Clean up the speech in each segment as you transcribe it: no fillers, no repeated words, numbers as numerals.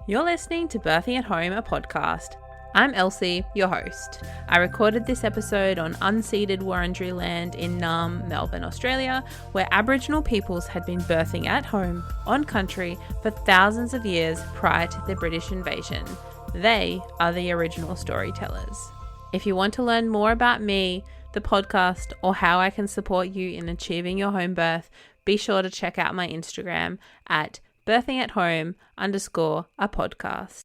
You're listening to Birthing at Home, a podcast. I'm Elsie, your host. I recorded this episode on unceded Wurundjeri land in Naarm, Melbourne, Australia, where Aboriginal peoples had been birthing at home, on country, for thousands of years prior to the British invasion. They are the original storytellers. If you want to learn more about me, the podcast, or how I can support you in achieving your home birth, be sure to check out my Instagram at birthingathome_a podcast.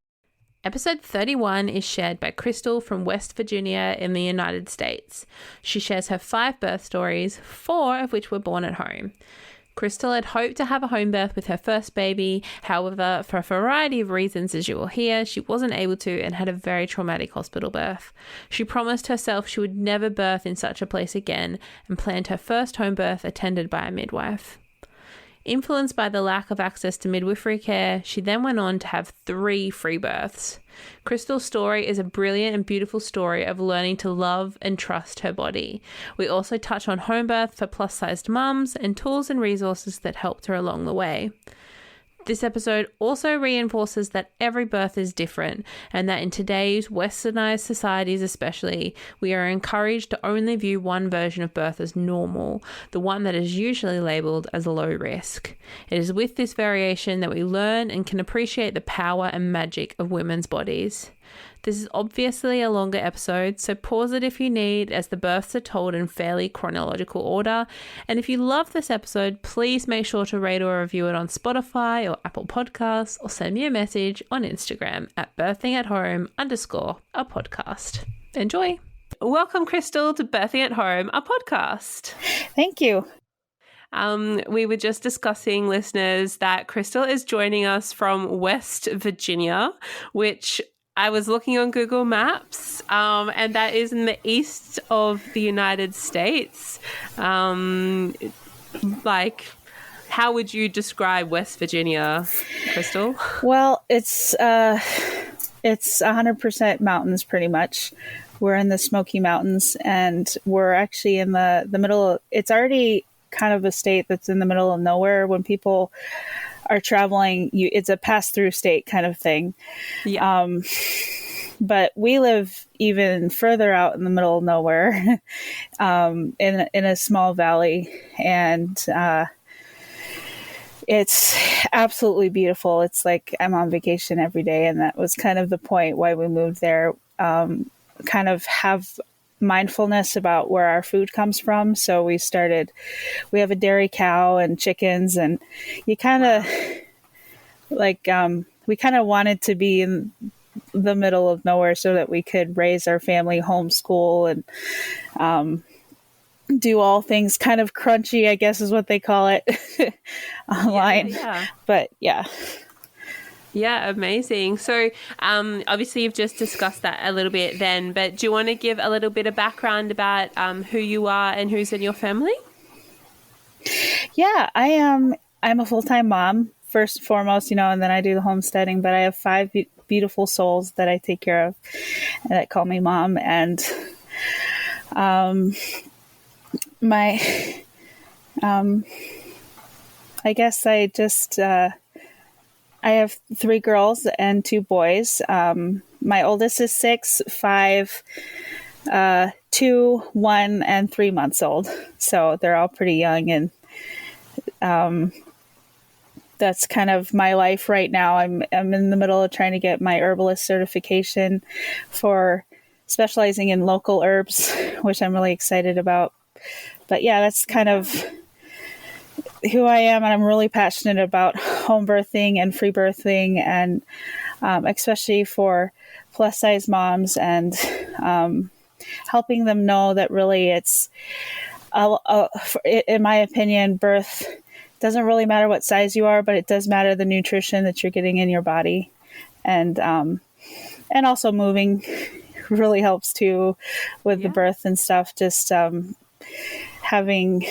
Episode 31 is shared by Crystal from West Virginia in the United States. She shares her 5 birth stories, 4 of which were born at home. Crystal had hoped to have a home birth with her first baby. However, for a variety of reasons, as you will hear, she wasn't able to and had a very traumatic hospital birth. She promised herself she would never birth in such a place again and planned her first home birth attended by a midwife. Influenced by the lack of access to midwifery care, she then went on to have 3 free births. Crystal's story is a brilliant and beautiful story of learning to love and trust her body. We also touch on home birth for plus-sized mums and tools and resources that helped her along the way. This episode also reinforces that every birth is different and that in today's westernized societies especially, we are encouraged to only view one version of birth as normal, the one that is usually labelled as low risk. It is with this variation that we learn and can appreciate the power and magic of women's bodies. This is obviously a longer episode, so pause it if you need, as the births are told in fairly chronological order. And if you love this episode, please make sure to rate or review it on Spotify or Apple Podcasts, or send me a message on Instagram at birthingathome_a podcast. Enjoy. Welcome, Crystal, to Birthing at Home, a podcast. Thank you. We were just discussing, listeners, that Crystal is joining us from West Virginia, which I was looking on Google Maps, and that is in the east of the United States. How would you describe West Virginia, Crystal? Well, it's 100% mountains, pretty much. We're in the Smoky Mountains, and we're actually in the middle. It's already kind of a state that's in the middle of nowhere. When people are traveling, it's a pass-through state kind of thing. Yeah. But we live even further out in the middle of nowhere, in a small valley, and it's absolutely beautiful. It's like I'm on vacation every day, and that was kind of the point why we moved there. Kind of have mindfulness about where our food comes from. So we have a dairy cow and chickens, and you kind of we kind of wanted to be in the middle of nowhere so that we could raise our family, homeschool, and do all things kind of crunchy, I guess is what they call it online. Yeah. But yeah. Yeah, amazing. So obviously you've just discussed that a little bit then, but do you want to give a little bit of background about who you are and who's in your family? Yeah, I'm a full-time mom, first and foremost, and then I do the homesteading, but I have 5 beautiful souls that I take care of and that call me mom. And I guess I have 3 girls and 2 boys. My oldest is 6, 5, 2, 1, and 3 months old. So they're all pretty young, and that's kind of my life right now. I'm in the middle of trying to get my herbalist certification for specializing in local herbs, which I'm really excited about. But yeah, that's kind of who I am, and I'm really passionate about home birthing and free birthing, and especially for plus size moms, and helping them know that really it's, in my opinion, birth doesn't really matter what size you are, but it does matter the nutrition that you're getting in your body, and also moving really helps too with the birth and stuff. Just having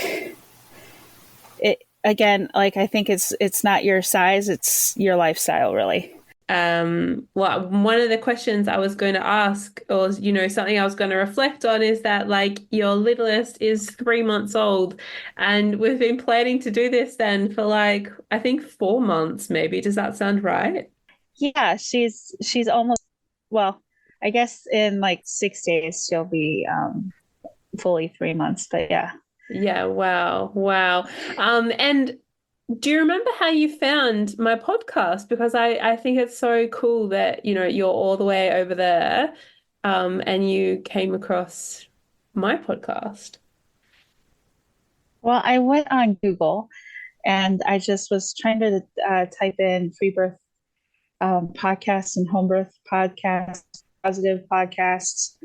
it again, like I think it's not your size, it's your lifestyle, really. Well, one of the questions I was going to ask, or something I was going to reflect on, is that your littlest is 3 months old, and we've been planning to do this then for I think 4 months maybe. Does that sound right? Yeah, she's almost, well, I guess in like 6 days she'll be fully 3 months. But yeah. Yeah, wow, wow. And do you remember how you found my podcast? Because I think it's so cool that, you're all the way over there, and you came across my podcast. Well, I went on Google and I just was trying to type in Freebirth podcasts and Homebirth podcasts, positive podcasts.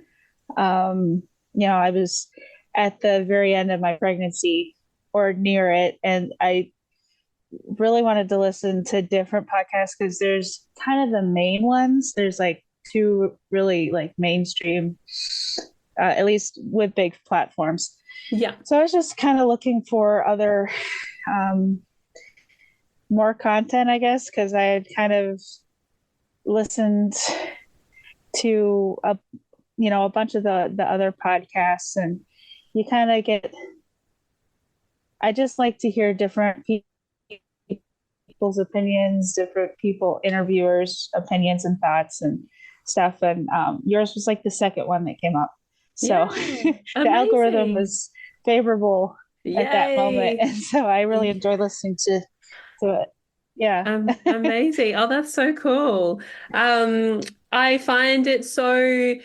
Um, I was at the very end of my pregnancy or near it, and I really wanted to listen to different podcasts because there's kind of the main ones. There's like two really like mainstream, at least with big platforms. Yeah. So I was just kind of looking for other um, more content, I guess, because I had kind of listened to a bunch of the other podcasts, and you kind of get. I just like to hear different people's opinions, different people, interviewers' opinions and thoughts and stuff. And yours was like the second one that came up. So Yeah. the algorithm Amazing. was favorable at that moment. Yay. And so I really enjoyed listening to it. Yeah. Amazing. Oh, that's so cool. I find it so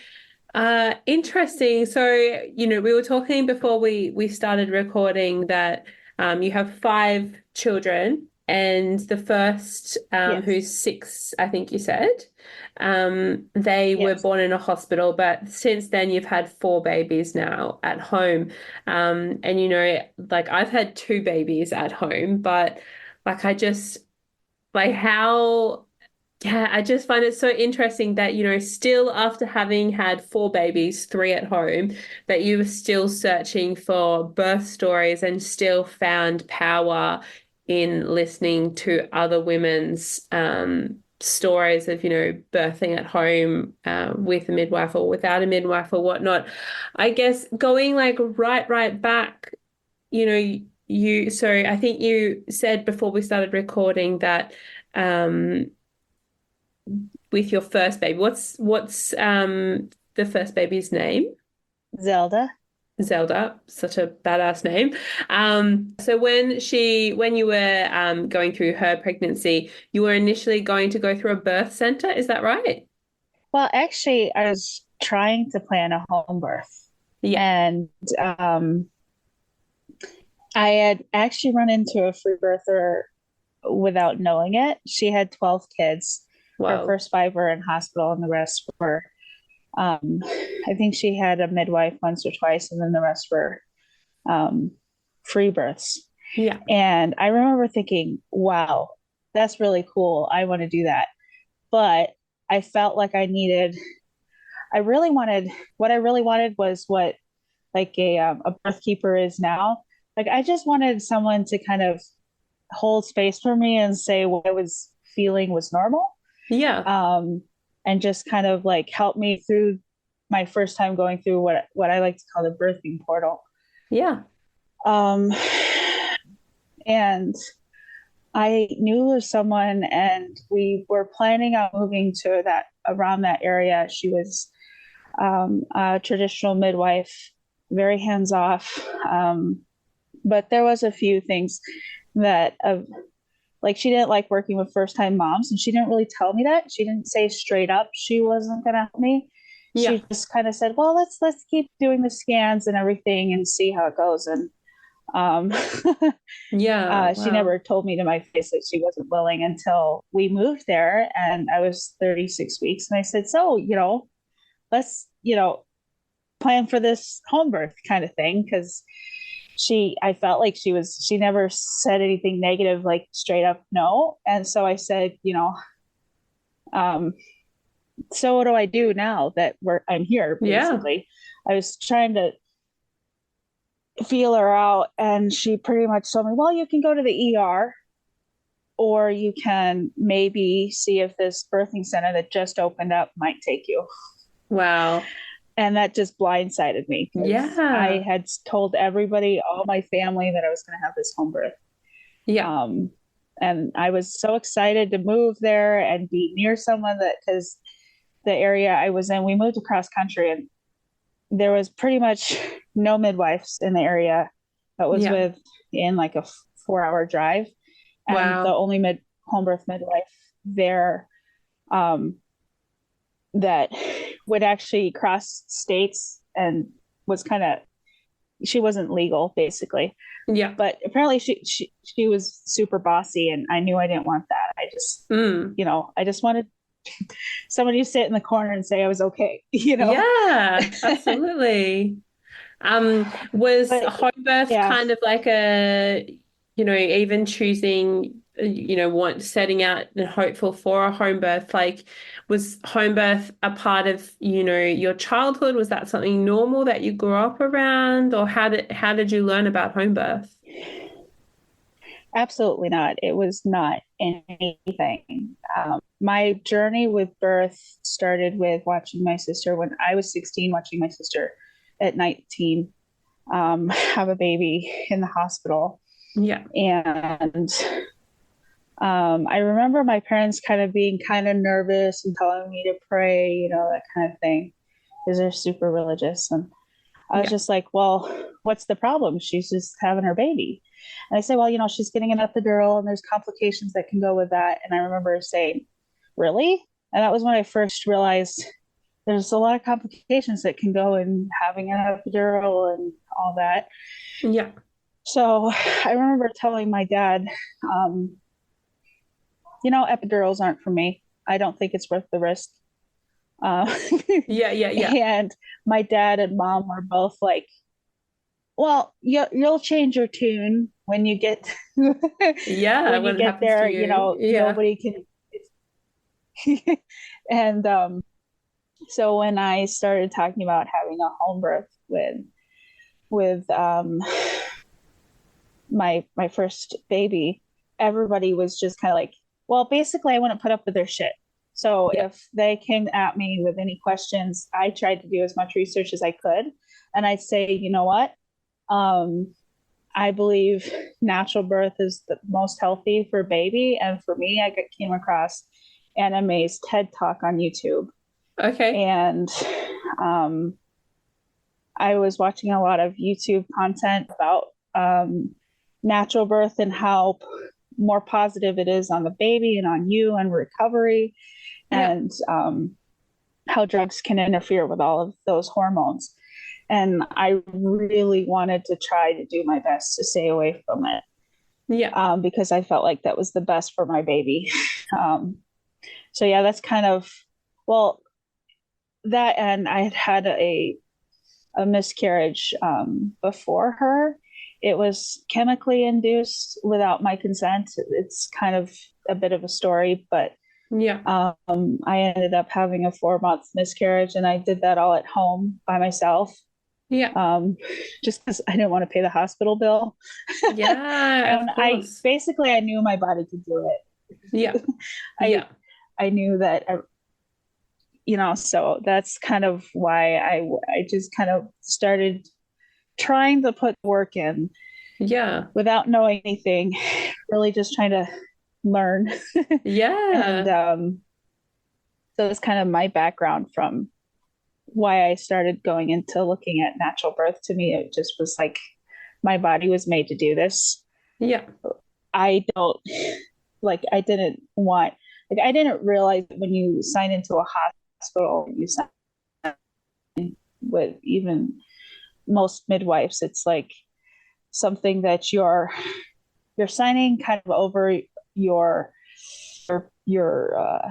interesting. So, we were talking before we started recording that you have five children, and the first, Yes. who's six, I think you said, they were Yes. born in a hospital, but since then you've had four babies now at home. And like I've had two babies at home, but like I just like how yeah, I just find it so interesting that, still after having had four babies, three at home, that you were still searching for birth stories and still found power in listening to other women's stories of, birthing at home with a midwife or without a midwife or whatnot. I guess going like right back, so I think you said before we started recording that um with your first baby. What's the first baby's name? Zelda. Zelda, such a badass name. So when you were going through her pregnancy, you were initially going to go through a birth center, is that right? Well, actually, I was trying to plan a home birth. Yeah. And I had actually run into a free birther without knowing it. She had 12 kids. Her Wow. first five were in hospital, and the rest were, I think she had a midwife once or twice, and then the rest were um, free births. Yeah. And I remember thinking, wow, that's really cool. I want to do that. But I felt like I really wanted, what I really wanted was what like a birth keeper is now. Like I just wanted someone to kind of hold space for me and say what I was feeling was normal, Yeah. um, and just kind of like help me through my first time going through what I like to call the birthing portal. Yeah. Um, and I knew of someone, and we were planning on moving to that around that area. She was a traditional midwife, very hands off. But there was a few things that like she didn't like working with first time moms, and she didn't really tell me that. She didn't say straight up she wasn't going to help me. Yeah. She just kind of said, well, let's keep doing the scans and everything and see how it goes. And um Yeah. she Wow. never told me to my face that she wasn't willing until we moved there and I was 36 weeks. And I said, so let's plan for this home birth kind of thing, because I felt like she never said anything negative, like straight up no. And so I said, um so what do I do now that I'm here? Yeah. Basically, I was trying to feel her out, and she pretty much told me, well, you can go to the ER, or you can maybe see if this birthing center that just opened up might take you. Wow. And that just blindsided me because I Yeah. had told everybody, all my family, that I was going to have this home birth. Yeah. Um, And I was so excited to move there and be near someone that, because the area I was in, we moved across country and there was pretty much no midwives in the area that was Yeah. within like a 4 hour drive. And the Wow. only home birth midwife there um, that would actually cross states and was kind of, she wasn't legal basically, Yeah. but apparently she was super bossy, and I knew I didn't want that. I just, Mm. I just wanted somebody to sit in the corner and say I was okay, you know. Yeah, absolutely. Was But home birth yeah, kind of like even choosing, want setting out and hopeful for a home birth? Like, was home birth a part of, your childhood? Was that something normal that you grew up around, or how did you learn about home birth? absolutely not. It was not anything. My journey with birth started with watching my sister when I was 16, watching my sister at 19 have a baby in the hospital. Yeah, And I remember my parents kind of being kind of nervous and telling me to pray, that kind of thing, because they're super religious. And I was yeah, just like, well, what's the problem? She's just having her baby. And I say, well, she's getting an epidural and there's complications that can go with that. And I remember saying, really? And that was when I first realized there's a lot of complications that can go in having an epidural and all that. yeah, So I remember telling my dad, um, epidurals aren't for me. I don't think it's worth the risk. Uh, yeah, yeah, yeah. and my dad and mom were both like, well, you'll change your tune when you get Yeah, when you when it get happens to there. you. Yeah, Nobody can. And so when I started talking about having a home birth with my first baby, everybody was just kind of like, well, basically, I wouldn't put up with their shit. So yeah, if they came at me with any questions, I tried to do as much research as I could, and I'd say, you know what? Um, I believe natural birth is the most healthy for baby. And for me, came across Anna Mae's TED Talk on YouTube. okay. And um, I was watching a lot of YouTube content about natural birth and how more positive it is on the baby and on you and recovery, Yeah, and how drugs can interfere with all of those hormones. And I really wanted to try to do my best to stay away from it, yeah, because I felt like that was the best for my baby. um, so yeah, that's kind of, well, that, and I had had a miscarriage before her. It was chemically induced without my consent. It's kind of a bit of a story, but yeah, I ended up having a 4 month miscarriage, and I did that all at home by myself, yeah, um, just because I didn't want to pay the hospital bill. yeah, And of course. I knew my body could do Yeah, it. I yeah, I knew that, so that's kind of why I just kind of started trying to put work in yeah, without knowing anything, really just trying to learn. And yeah, so that's kind of my background from why I started going into looking at natural birth. To me, it just was like my body was made to do this. yeah, I don't like, I didn't realize that when you sign into a hospital, you sign with even most midwives, it's like something that you're signing kind of over your your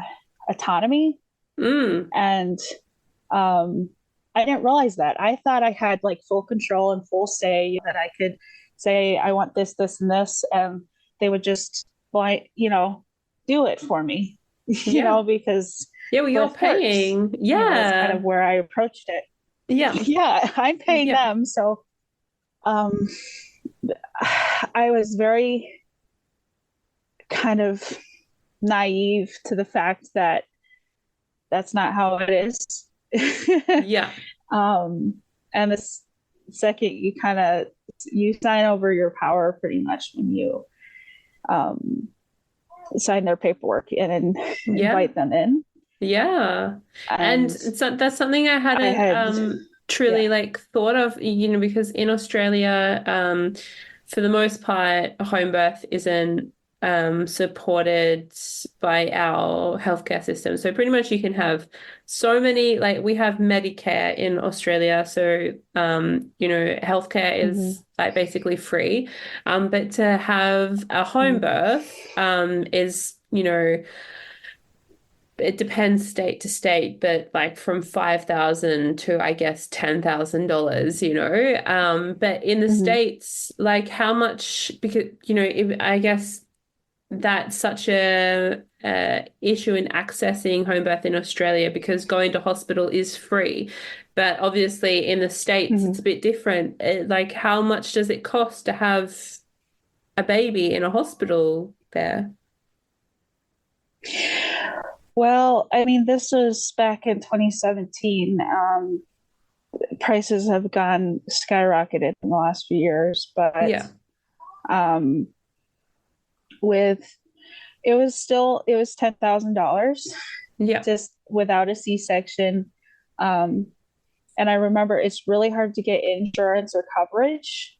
autonomy. mm, And um, I didn't realize that. I thought I had like full control and full say, that I could say I want this, this, and this, and they would just do it for me, yeah, because yeah. Well, you're birth hurts. paying. That's kind Yeah, of where I approached it. yeah, Yeah, I'm paying yeah, them, so um, I was very kind of naive to the fact that that's not how it is. yeah, um, and the second you sign over your power pretty much when you um, sign their paperwork and Yeah. invite them in. Yeah. And And so that's something I I hadn't had, truly yeah. like thought of, because in Australia, for the most part, a home birth isn't supported by our healthcare system. So pretty much you can have so many, like we have Medicare in Australia, so healthcare Mhm. is like basically free. But to have a home Mhm. birth is, it depends state to state, but like from 5,000 to I guess $10,000, But in the Mhm. States, like how much, because, I guess that's such a issue in accessing home birth in Australia because going to hospital is free. But obviously in the States, it's Mhm. a bit different. Like how much does it cost to have a baby in a hospital there? Well, I mean, this was back in 2017. Prices have gone skyrocketed in the last few years, but Yeah. um, with it was $10,000 Yeah. just without a C-section. Um, and I remember it's really hard to get insurance or coverage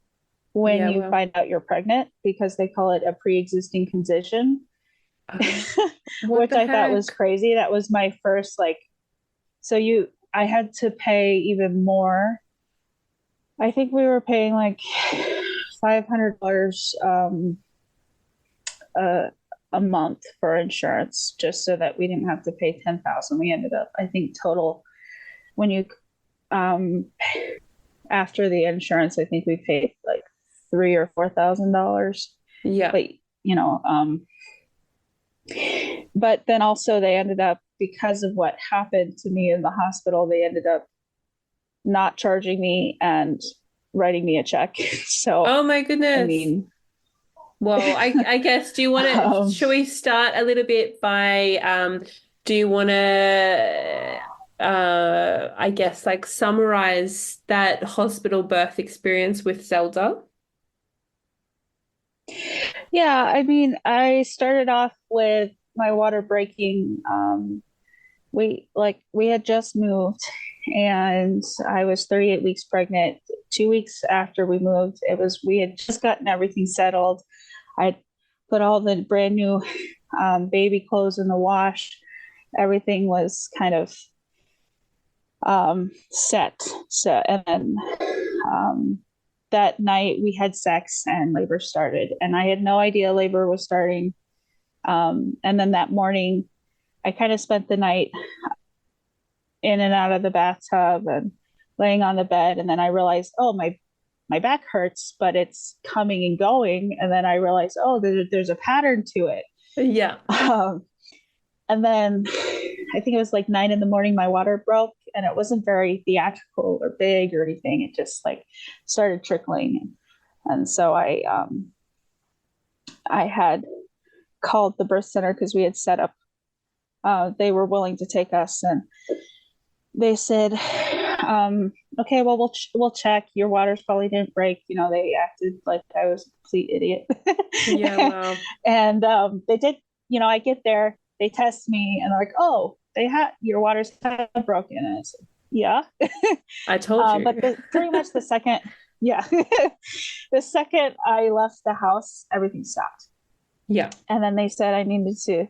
when Yeah, you well. find out you're pregnant because they call it a pre-existing condition, Oh, what which the I thought was heck? crazy. That was my first like I had to pay even more. I think we were paying like $500 a, a month for insurance just so that we didn't have to pay 10,000. We ended up, I think, total when you um after the insurance, I think we paid like $3,000 or $4,000. Yeah. But you know, but then also they ended up because of what happened to me in the hospital, they ended up not charging me and writing me a check. So Oh my I goodness. mean, Well, I guess, do you want to, um, shall we start a little bit by, do you want to, I guess, like summarize that hospital birth experience with Zelda? yeah, I mean, I started off with my water breaking. We had just moved, and I was 38 weeks pregnant. 2 weeks after we moved, we had just gotten everything settled. I put all the brand new baby clothes in the wash. Everything was kind of set. So, and then that night we had sex and labor started, and I had no idea labor was starting. And then that morning, I kind of spent the night in and out of the bathtub and laying on the bed, and then I realized, oh, my back hurts, but it's coming and going. And then I realized, oh, there's a pattern to it. Yeah. Um, and then I think it was like 9 in the morning, my water broke, and it wasn't very theatrical or big or anything. It just like started trickling, and so I had called the birth center because we had set up. They were willing to take us, and they said, "Okay, well we'll check. Your waters probably didn't break." You know, they acted like I was a complete idiot, Yeah, well, and they did. You know, I get there, they test me, and they're like, "Oh, they had your waters kind of broken." And I said, "Yeah," I told but you. pretty much the second, yeah, the second I left the house, everything stopped. Yeah. And then they said I needed to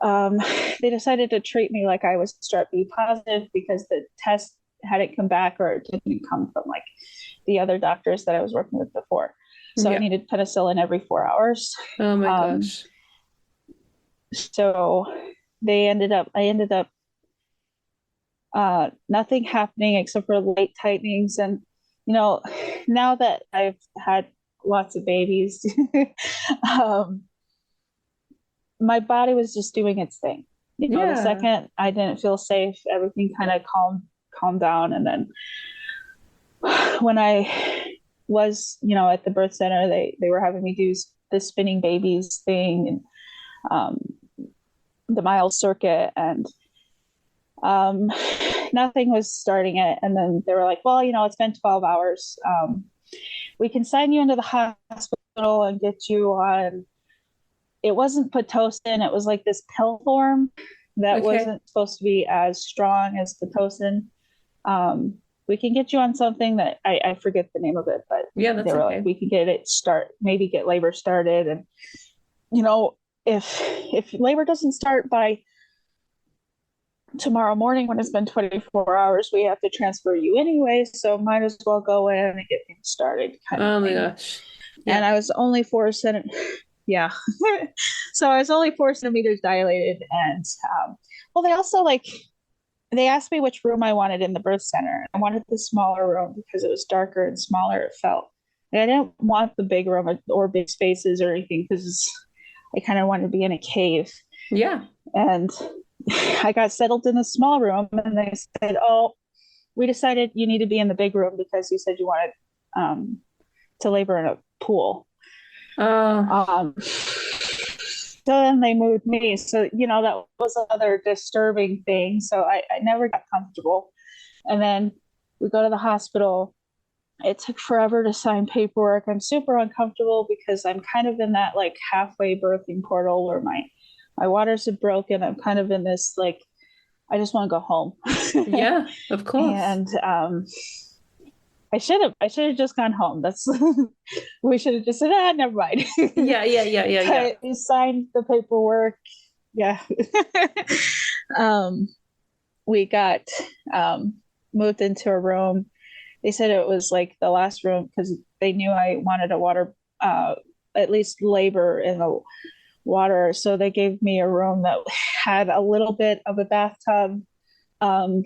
um, they decided to treat me like I was strep B positive because the test hadn't come back or it didn't come from like the other doctors that I was working with before. So I Yeah. needed penicillin every 4 hours. Oh my Um, gosh. so I ended up nothing happening except for light tightenings. And, you know, now that I've had lots of babies, um, my body was just doing its thing. You know, the Yeah. second I didn't feel safe, everything kind of calmed down. And then when I was, you know, at the birth center, they were having me do the spinning babies thing and um, the mile circuit, and um, nothing was starting it. And then they were like, "Well, you know, it's been 12 hours. We can sign you into the hospital and get you on." it wasn't Pitocin. It was like this pill form that Okay. wasn't supposed to be as strong as Pitocin. Um, we can get you on something that I forget the name of it, but Yeah, they that's were like, okay. we could maybe get labor started. And, you know, if labor doesn't start by tomorrow morning when it's been 24 hours, we have to transfer you anyway. So might as well go in and get things started kind of Oh my thing. gosh. And Yeah. I was only 4 centimeters. Yeah. So I was only 4 centimeters dilated. And, well, they also like, they asked me which room I wanted in the birth center. I wanted the smaller room because it was darker and smaller it felt. And I didn't want the big room or big spaces or anything because I kind of wanted to be in a cave. Yeah. And I got settled in the small room and they said, "Oh, we decided you need to be in the big room because you said you wanted to labor in a pool." Oh, So then they moved me. So, that was another disturbing thing. So I never got comfortable. And then we go to the hospital. It took forever to sign paperwork. I'm super uncomfortable because I'm kind of in that like halfway birthing portal where my waters have broken. I'm kind of in this like I just want to go home. yeah, of course. And I should have just gone home. That's we should have just said, never mind. Yeah, yeah, yeah, yeah, yeah. But we signed the paperwork. Yeah. um, we got moved into a room. They said it was like the last room because they knew I wanted a water, at least labor in the water. So they gave me a room that had a little bit of a bathtub. Um,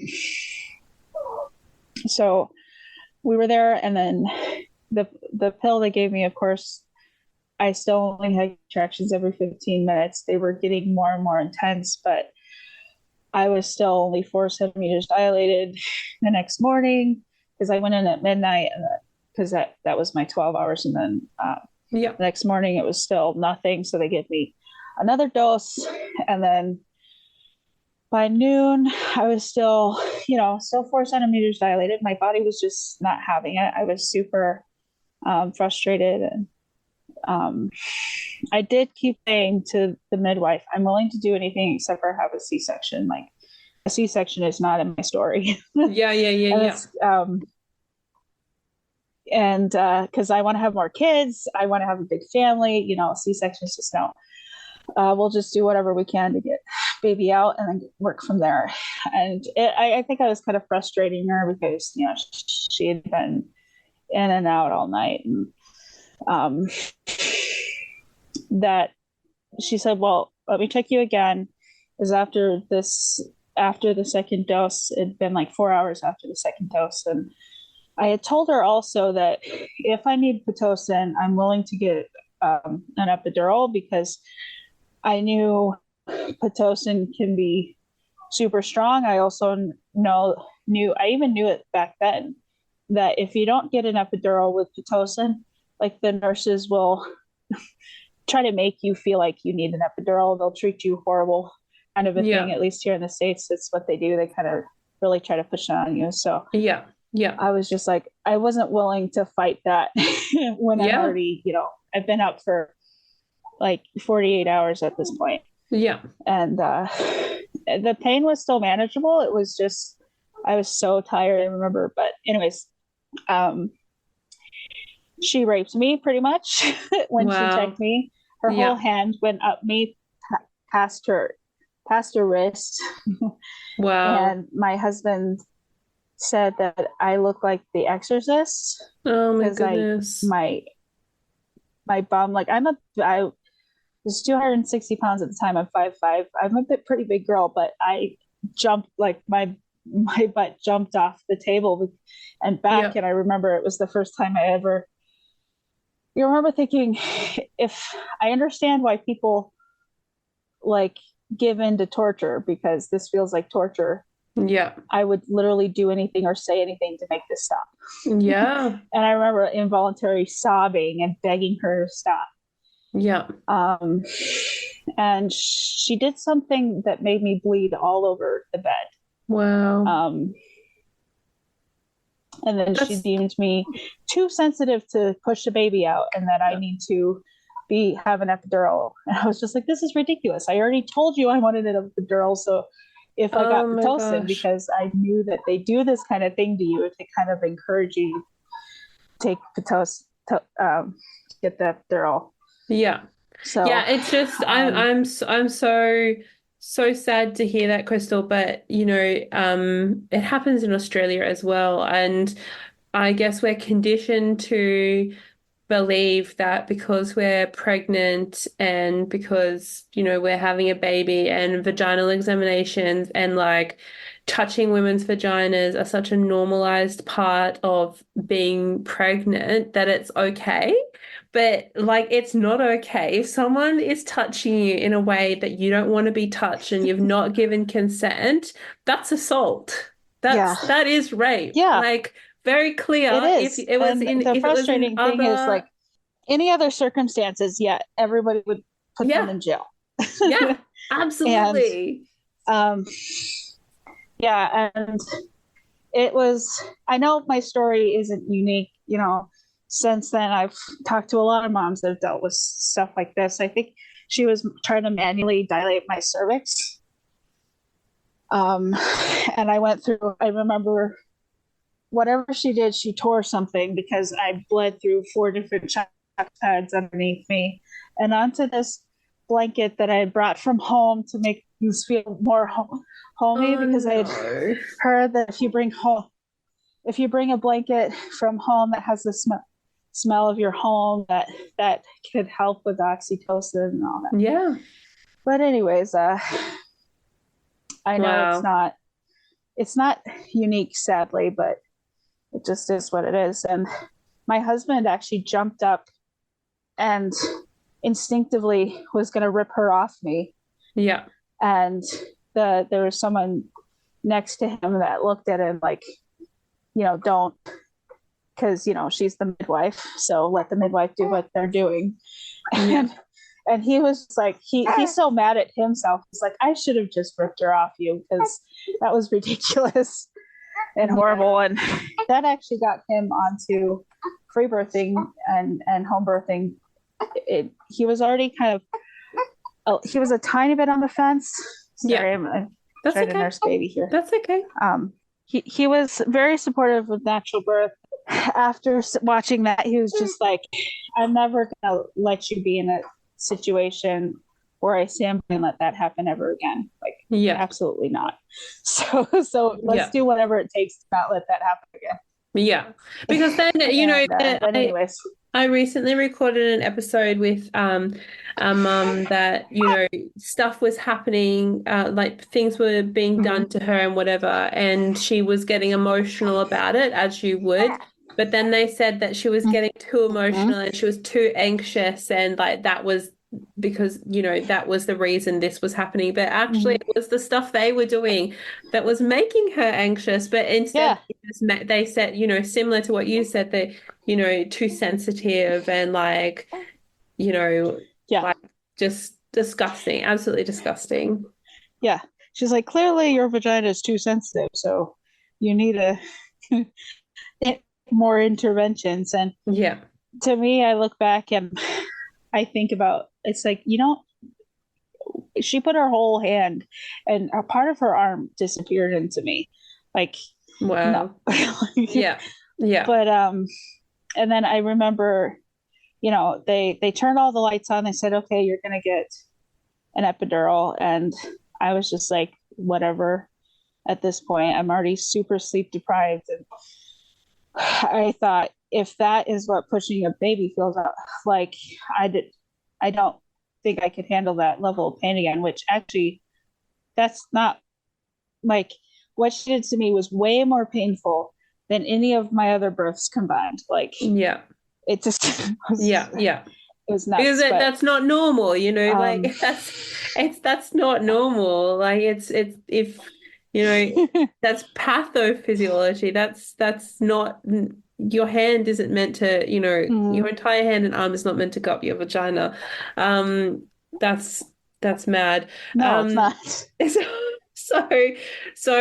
so we were there, and then the pill they gave me, of course, I still only had contractions every 15 minutes. They were getting more and more intense, but I was still only 4 centimeters dilated the next morning because I went in at midnight because that was my 12 hours. And then Yeah. the next morning it was still nothing. So they gave me another dose. And then by noon, I was still 4 centimeters dilated. My body was just not having it. I was super frustrated. And I did keep saying to the midwife, I'm willing to do anything except for have a C-section. Like a C-section is not in my story. Yeah, yeah, yeah, And yeah. it's and because I want to have more kids, I want to have a big family. C-section is just no. We'll just do whatever we can to get baby out and then work from there. And I think I was kind of frustrating her because she had been in and out all night, and um, that she said, "Well, let me check you again." Is after the second dose, it'd been like 4 hours after the second dose, and I had told her also that if I need Pitocin, I'm willing to get an epidural because I knew Pitocin can be super strong. I also I even knew it back then that if you don't get an epidural with Pitocin, like the nurses will try to make you feel like you need an epidural. They'll treat you horrible, kind of a thing. Yeah. At least here in the States, it's what they do. They kind of really try to push it on you. So Yeah. Yeah. I was just like, I wasn't willing to fight that when I'm Yeah. already, I've been up for like 48 hours at this point. Yeah. And the pain was still manageable. It was just, I was so tired, I remember. But, anyways, um, she raped me pretty much when she Wow. checked me. Her whole Yeah. hand went up me past her wrist. Wow. And my husband said that I look like the exorcist Oh my because goodness. my bum, like I was 260 pounds at the time. I'm 5'5". I'm a pretty big girl, but I jumped like my butt jumped off the table and back. Yeah. And I remember it was the first time I ever, you remember thinking, if I understand why people like give in to torture because this feels like torture, Yeah. I would literally do anything or say anything to make this stop. Yeah. And I remember involuntary sobbing and begging her to stop. Yeah. Um, and she did something that made me bleed all over the bed. Wow. And then she That's deemed me too sensitive to push the baby out and that I need to have an epidural. And I was just like, this is ridiculous. I already told you I wanted an epidural. So if I Oh got my Pitocin, gosh. because I knew that they do this kind of thing to you to kind of encourage you to take Pitocin, get the epidural. Yeah. So, Yeah, it's just I'm so sad to hear that, Crystal, but it happens in Australia as well, and I guess we're conditioned to believe that because we're pregnant and because, we're having a baby and vaginal examinations and like touching women's vaginas are such a normalized part of being pregnant that it's okay. But like, it's not okay. If someone is touching you in a way that you don't want to be touched and you've not given consent, that's assault. yeah, That is rape. yeah, Like, very it clear. If is. it was And the if it was in frustrating thing is other, like any other circumstances, yeah, everybody would put them yeah, in jail. yeah, And absolutely. um, yeah, and it was, I know my story isn't unique, since then I've talked to a lot of moms that have dealt with stuff like this. I think she was trying to manually dilate my cervix. Um, and I remember whatever she did, she tore something because I bled through 4 different shock pads underneath me and onto this blanket that I had brought from home to make things feel more homey, Oh because I had no. heard that if you bring a blanket from home that has the smell of your home, that could help with oxytocin and all that. Yeah. But anyways, I know Wow. it's not unique, sadly, but it just is what it is. And my husband actually jumped up and instinctively was going to rip her off me. Yeah. And there was someone next to him that looked at him like, don't, because she's the midwife, so let the midwife do what they're doing. Yeah. And he was like, he's so mad at himself. He's like, I should have just ripped her off you, because that was ridiculous and horrible. And that actually got him onto free birthing and home birthing. He was already kind of, he was a tiny bit on the fence. Sorry, Yeah. I'm That's trying to okay. nurse baby here. That's okay. He was very supportive of natural birth. After watching that, he was just like, I'm never gonna let you be in a situation where I say I'm gonna let that happen ever again. Like, Yeah. absolutely not. So let's Yeah. do whatever it takes to not let that happen again. Yeah. Because then, But anyways, I recently recorded an episode with a mum that, stuff was happening, like things were being done to her and whatever, and she was getting emotional about it, as you would. But then they said that she was getting too emotional and she was too anxious, and like that was because, that was the reason this was happening. But actually, it was the stuff they were doing that was making her anxious. But instead, yeah, they said, similar to what you said, that too sensitive and like, yeah, like just disgusting, absolutely disgusting. yeah. She's like, clearly your vagina is too sensitive, so you need a more interventions. And Yeah. to me, I look back and I think about, it's like, she put her whole hand and a part of her arm disappeared into me. Like, no. Wow. Yeah. Yeah. But and then I remember, they turned all the lights on. They said, okay, you're gonna get an epidural. And I was just like, whatever. At this point, I'm already super sleep deprived. And I thought, if that is what pushing a baby feels like, I don't think I could handle that level of pain again, which actually, that's not, like, what she did to me was way more painful than any of my other births combined. Like, Yeah. it just Yeah. Yeah. it was Because nuts. But that's not normal, um like that's not normal. Like it's if that's pathophysiology. That's not your hand isn't meant to, your entire hand and arm is not meant to go up your vagina. Um, that's that's mad. no, it's Um, not. so so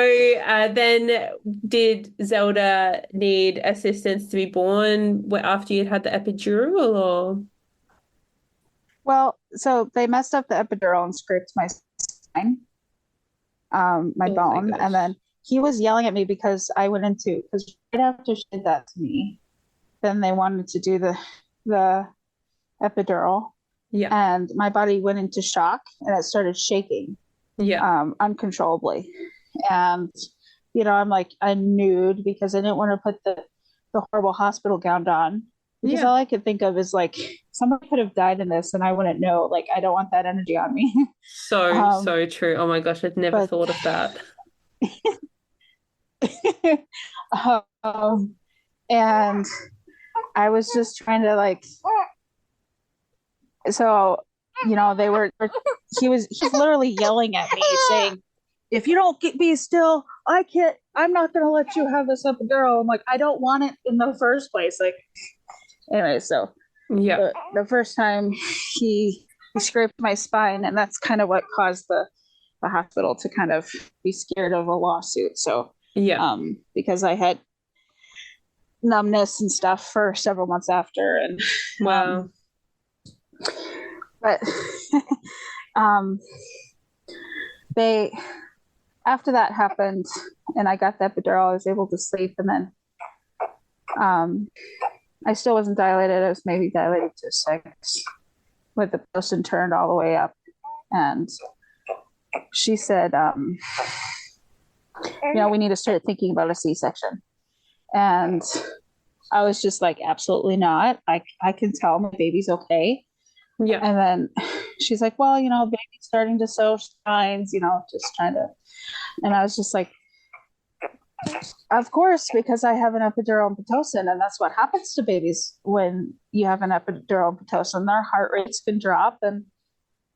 then did Zelda need assistance to be born after you'd had the epidural or? Well, so they messed up the epidural and scraped my spine, my Oh my bone, and gosh. then he was yelling at me because I went into because right after she did that to me, then they wanted to do the epidural, Yeah. and my body went into shock and it started shaking Yeah. uncontrollably. And I'm like I nude because I didn't want to put the horrible hospital gown on because Yeah. all I could think of is like somebody could have died in this and I wouldn't know. Like I don't want that energy on me. So, um, so true. Oh my gosh, I'd never but thought of that. um, and I was just trying to like so they were he's literally yelling at me saying, if you don't get me still, I'm not gonna let you have this epidural. I'm like, I don't want it in the first place. Like anyway, so Yeah. the first time he scraped my spine, and that's kind of what caused the hospital to kind of be scared of a lawsuit. So Yeah. because I had numbness and stuff for several months after, and Wow. but um they after that happened and I got the epidural, I was able to sleep, and then I still wasn't dilated. I was maybe dilated to 6 with the person turned all the way up. And she said, we need to start thinking about a C-section. And I was just like, absolutely not. I can tell my baby's okay. Yeah. And then she's like, well, baby's starting to show signs, just trying to. And I was just like, of course, because I have an epidural and Pitocin, and that's what happens to babies when you have an epidural and Pitocin. Their heart rates can drop, and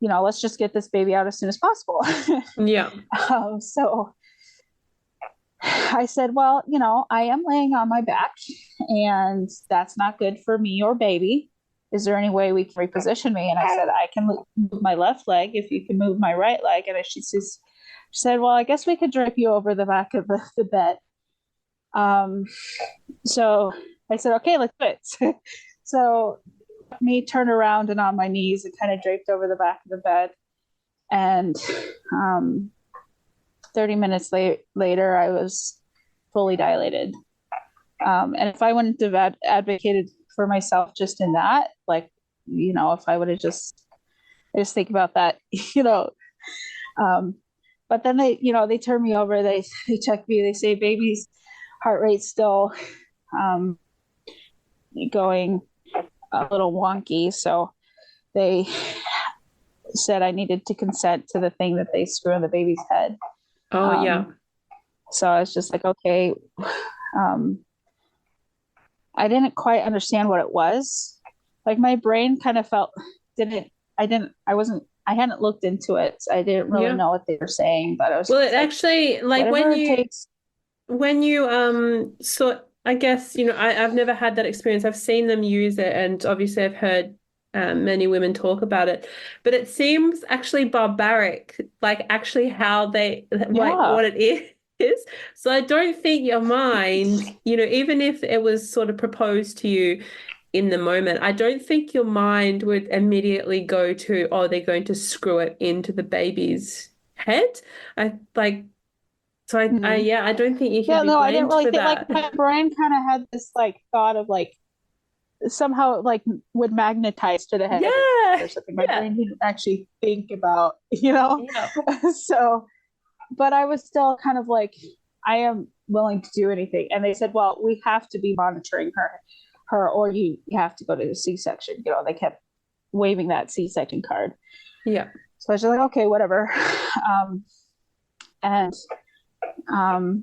let's just get this baby out as soon as possible. Yeah. So I said, well, I am laying on my back, and that's not good for me or baby. Is there any way we can reposition me? And I said, I can move my left leg if you can move my right leg. And she said, well, I guess we could drape you over the back of the bed. So I said, okay, let's do it. So me turned around and on my knees and kind of draped over the back of the bed. And 30 minutes later, I was fully dilated. And if I wouldn't have advocated for myself just in that, like, if I would have I just think about that, but then they turn me over, they check me, they say baby's heart rate's still um, going a little wonky. So they said I needed to consent to the thing that they screw in the baby's head. Oh, yeah. So I was just like, okay. I didn't quite understand what it was. Like my brain kind of I hadn't looked into it. So I didn't really Yeah. know what they were saying, but I was Well, it just like, actually, like whatever it takes. when you so I guess, I've never had that experience. I've seen them use it, and obviously I've heard many women talk about it, but it seems actually barbaric, like actually how they like Yeah. what it is. So I don't think your mind, even if it was sort of proposed to you in the moment, I don't think your mind would immediately go to, oh, they're going to screw it into the baby's head. I like so Mm-hmm. yeah, I don't think you can Yeah, be no, I didn't blamed really for think like that. my brain kind of had this like thought of like somehow like would magnetize to the head of the Yeah. or something. My Yeah. brain didn't actually think about, Yeah. so but I was still kind of like, I am willing to do anything. And they said, well, we have to be monitoring her, or you have to go to the C-section. They kept waving that C-section card. Yeah. So I was just like, okay, whatever. And I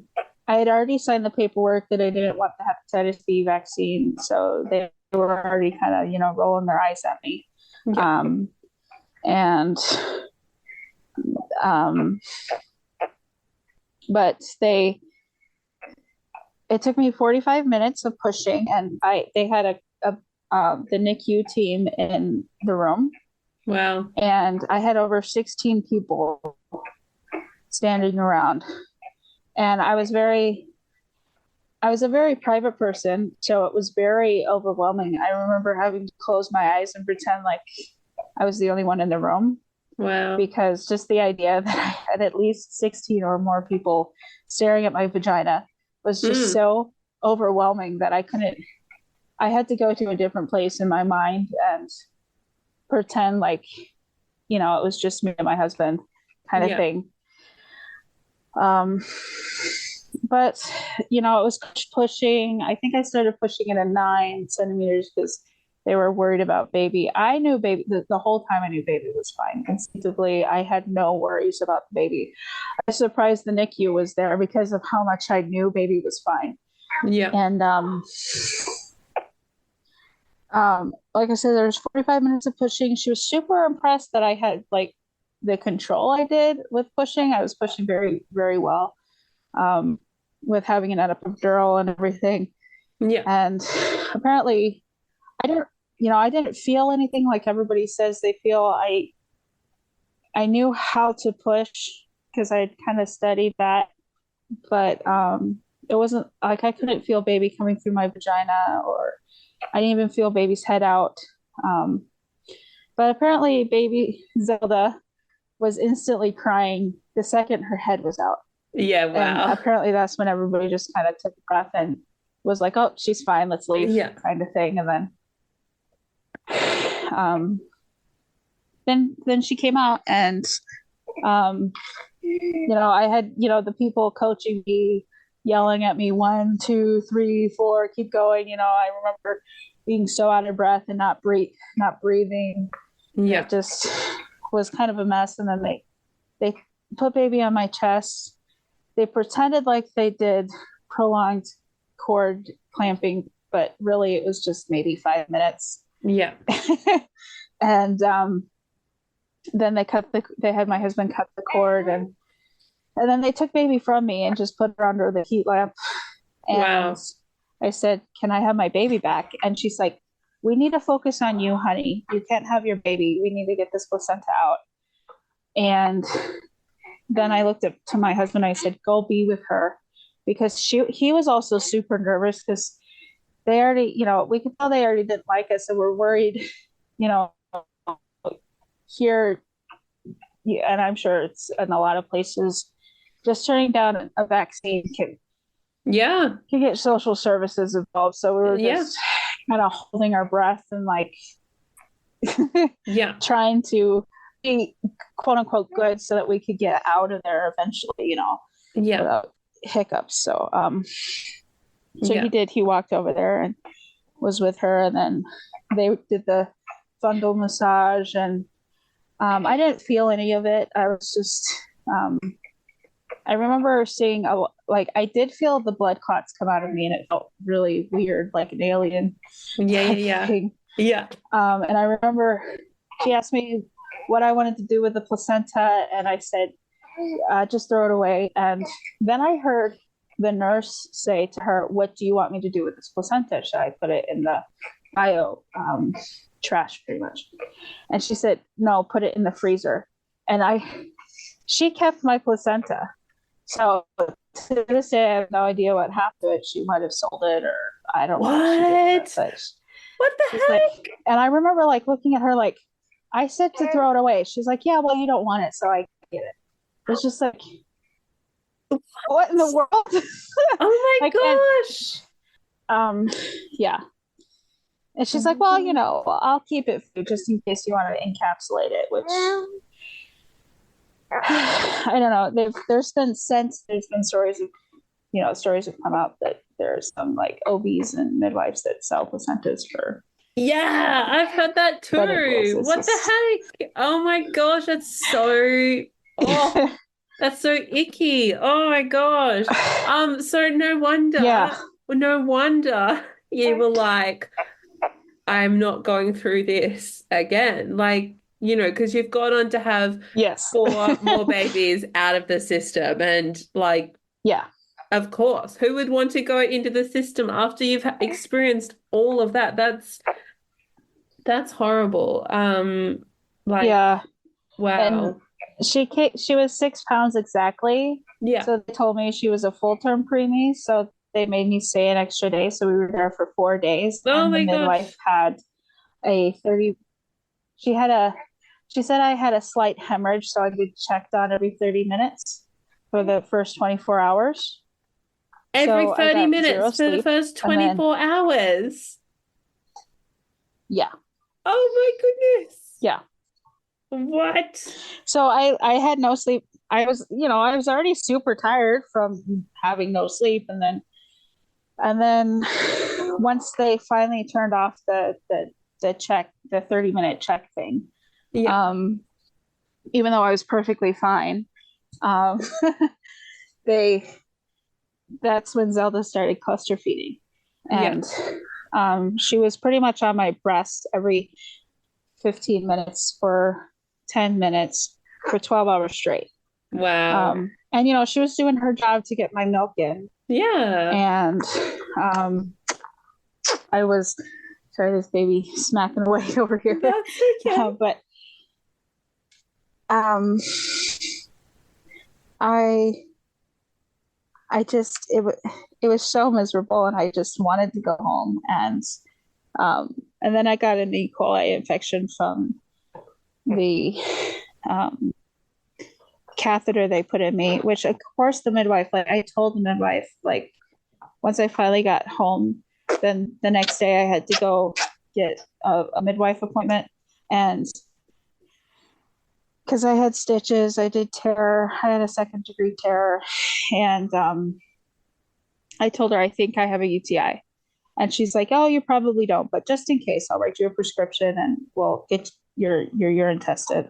had already signed the paperwork that I didn't want the hepatitis B vaccine. So they were already kind of, rolling their eyes at me. Yeah. And but it took me 45 minutes of pushing, and they had the NICU team in the room. Wow. And I had over 16 people standing around. And I was a very private person, so it was very overwhelming. I remember having to close my eyes and pretend like I was the only one in the room, Wow. because just the idea that I had at least 16 or more people staring at my vagina was just Mm. so overwhelming that I had to go to a different place in my mind and pretend like, it was just me and my husband kind of Yeah. thing. Um, but, it was pushing. I think I started pushing it at 9 centimeters because they were worried about baby. I knew baby the whole time. I knew baby was fine. Instinctively, I had no worries about the baby. I was surprised the NICU was there because of how much I knew baby was fine. Yeah. And like I said, there was 45 minutes of pushing. She was super impressed that I had like the control I did with pushing. I was pushing very, very well, with having an epidural and everything. Yeah. And apparently, I didn't, I didn't feel anything like everybody says they feel. I knew how to push because I kind of studied that, but it wasn't like I couldn't feel baby coming through my vagina, or I didn't even feel baby's head out. Um, but apparently, baby Zelda was instantly crying the second her head was out. Yeah. And Wow. apparently, that's when everybody just kind of took a breath and was like, oh, she's fine, let's leave, Yeah. kind of thing. And um, then she came out, and I had the people coaching me, yelling at me, 1, 2, 3, 4, keep going. I remember being so out of breath and not breathing. Yeah. It just was kind of a mess. And then they put baby on my chest. They pretended like they did prolonged cord clamping, but really it was just maybe 5 minutes. Yeah. And then they had my husband cut the cord, and then they took baby from me and just put her under the heat lamp. And Wow. I said, can I have my baby back? And she's like, we need to focus on you, honey. You can't have your baby. We need to get this placenta out. And then I looked up to my husband. I said, go be with her, because he was also super nervous because they already, we could tell they already didn't like us, and we're worried, you know, here, and I'm sure it's in a lot of places, just turning down a vaccine Yeah. can get social services involved. So we were Yeah. just kind of holding our breath and like Yeah. trying to be quote unquote good so that we could get out of there eventually, Yeah. without hiccups. So Yeah. he walked over there and was with her, and then they did the fundal massage, and I didn't feel any of it. I was just I remember seeing I did feel the blood clots come out of me, and it felt really weird, like an alien Yeah. type Yeah. thing. Yeah. And I remember she asked me what I wanted to do with the placenta, and I said, just throw it away. And then I heard the nurse say to her, what do you want me to do with this placenta? Should I put it in the bio trash, pretty much? And she said, no, put it in the freezer. And she kept my placenta. So to this day, I have no idea what happened to it. She might have sold it, or I don't know what she did with it. But What the she's like, heck? and I remember like looking at her like, I said to throw it away. She's like, yeah, well, you don't want it, so I get it. It's just like, what in the world? Oh my Like, gosh. yeah. And she's like, well, I'll keep it for you just in case you want to encapsulate it, which I don't know. There's been stories of, stories have come out that there's some like OBs and midwives that sell placentas for Yeah, I've heard that too. it's What the just heck? Oh my gosh, oh, that's so icky. Oh my gosh. So yeah, no wonder you were like, I'm not going through this again. Like, because you've gone on to have yes, 4 more babies out of the system, and like, yeah, of course, who would want to go into the system after you've experienced all of that? That's horrible. Like, yeah. And wow. she was 6 pounds exactly. Yeah. So they told me she was a full term preemie. So they made me stay an extra day. So we were there for 4 days, Oh and the my midwife gosh. had a 30 she said I had a slight hemorrhage, so I get checked on every 30 minutes for the first 24 hours. Every So I 30 got zero minutes for the sleep. first And then, 24 hours. yeah, Oh my goodness. yeah. What? So I had no sleep. I was already super tired from having no sleep. And then once they finally turned off the 30-minute check thing, Yeah. um, even though I was perfectly fine, um, they that's when Zelda started cluster feeding. Yeah. And she was pretty much on my breast every 15 minutes for 10 minutes for 12 hours straight. Wow. And, she was doing her job to get my milk in. Yeah. And I was, sorry, this baby smacking away over here. That's okay. But um, I it was so miserable, and I just wanted to go home. And then I got an E. coli infection from the um, catheter they put in me, which of course the midwife, like I told the midwife, like once I finally got home, then the next day I had to go get a midwife appointment. And because I had stitches, I had a second-degree tear. And I told her, I think I have a UTI. And she's like, oh, you probably don't, but just in case, I'll write you a prescription and we'll get your urine tested.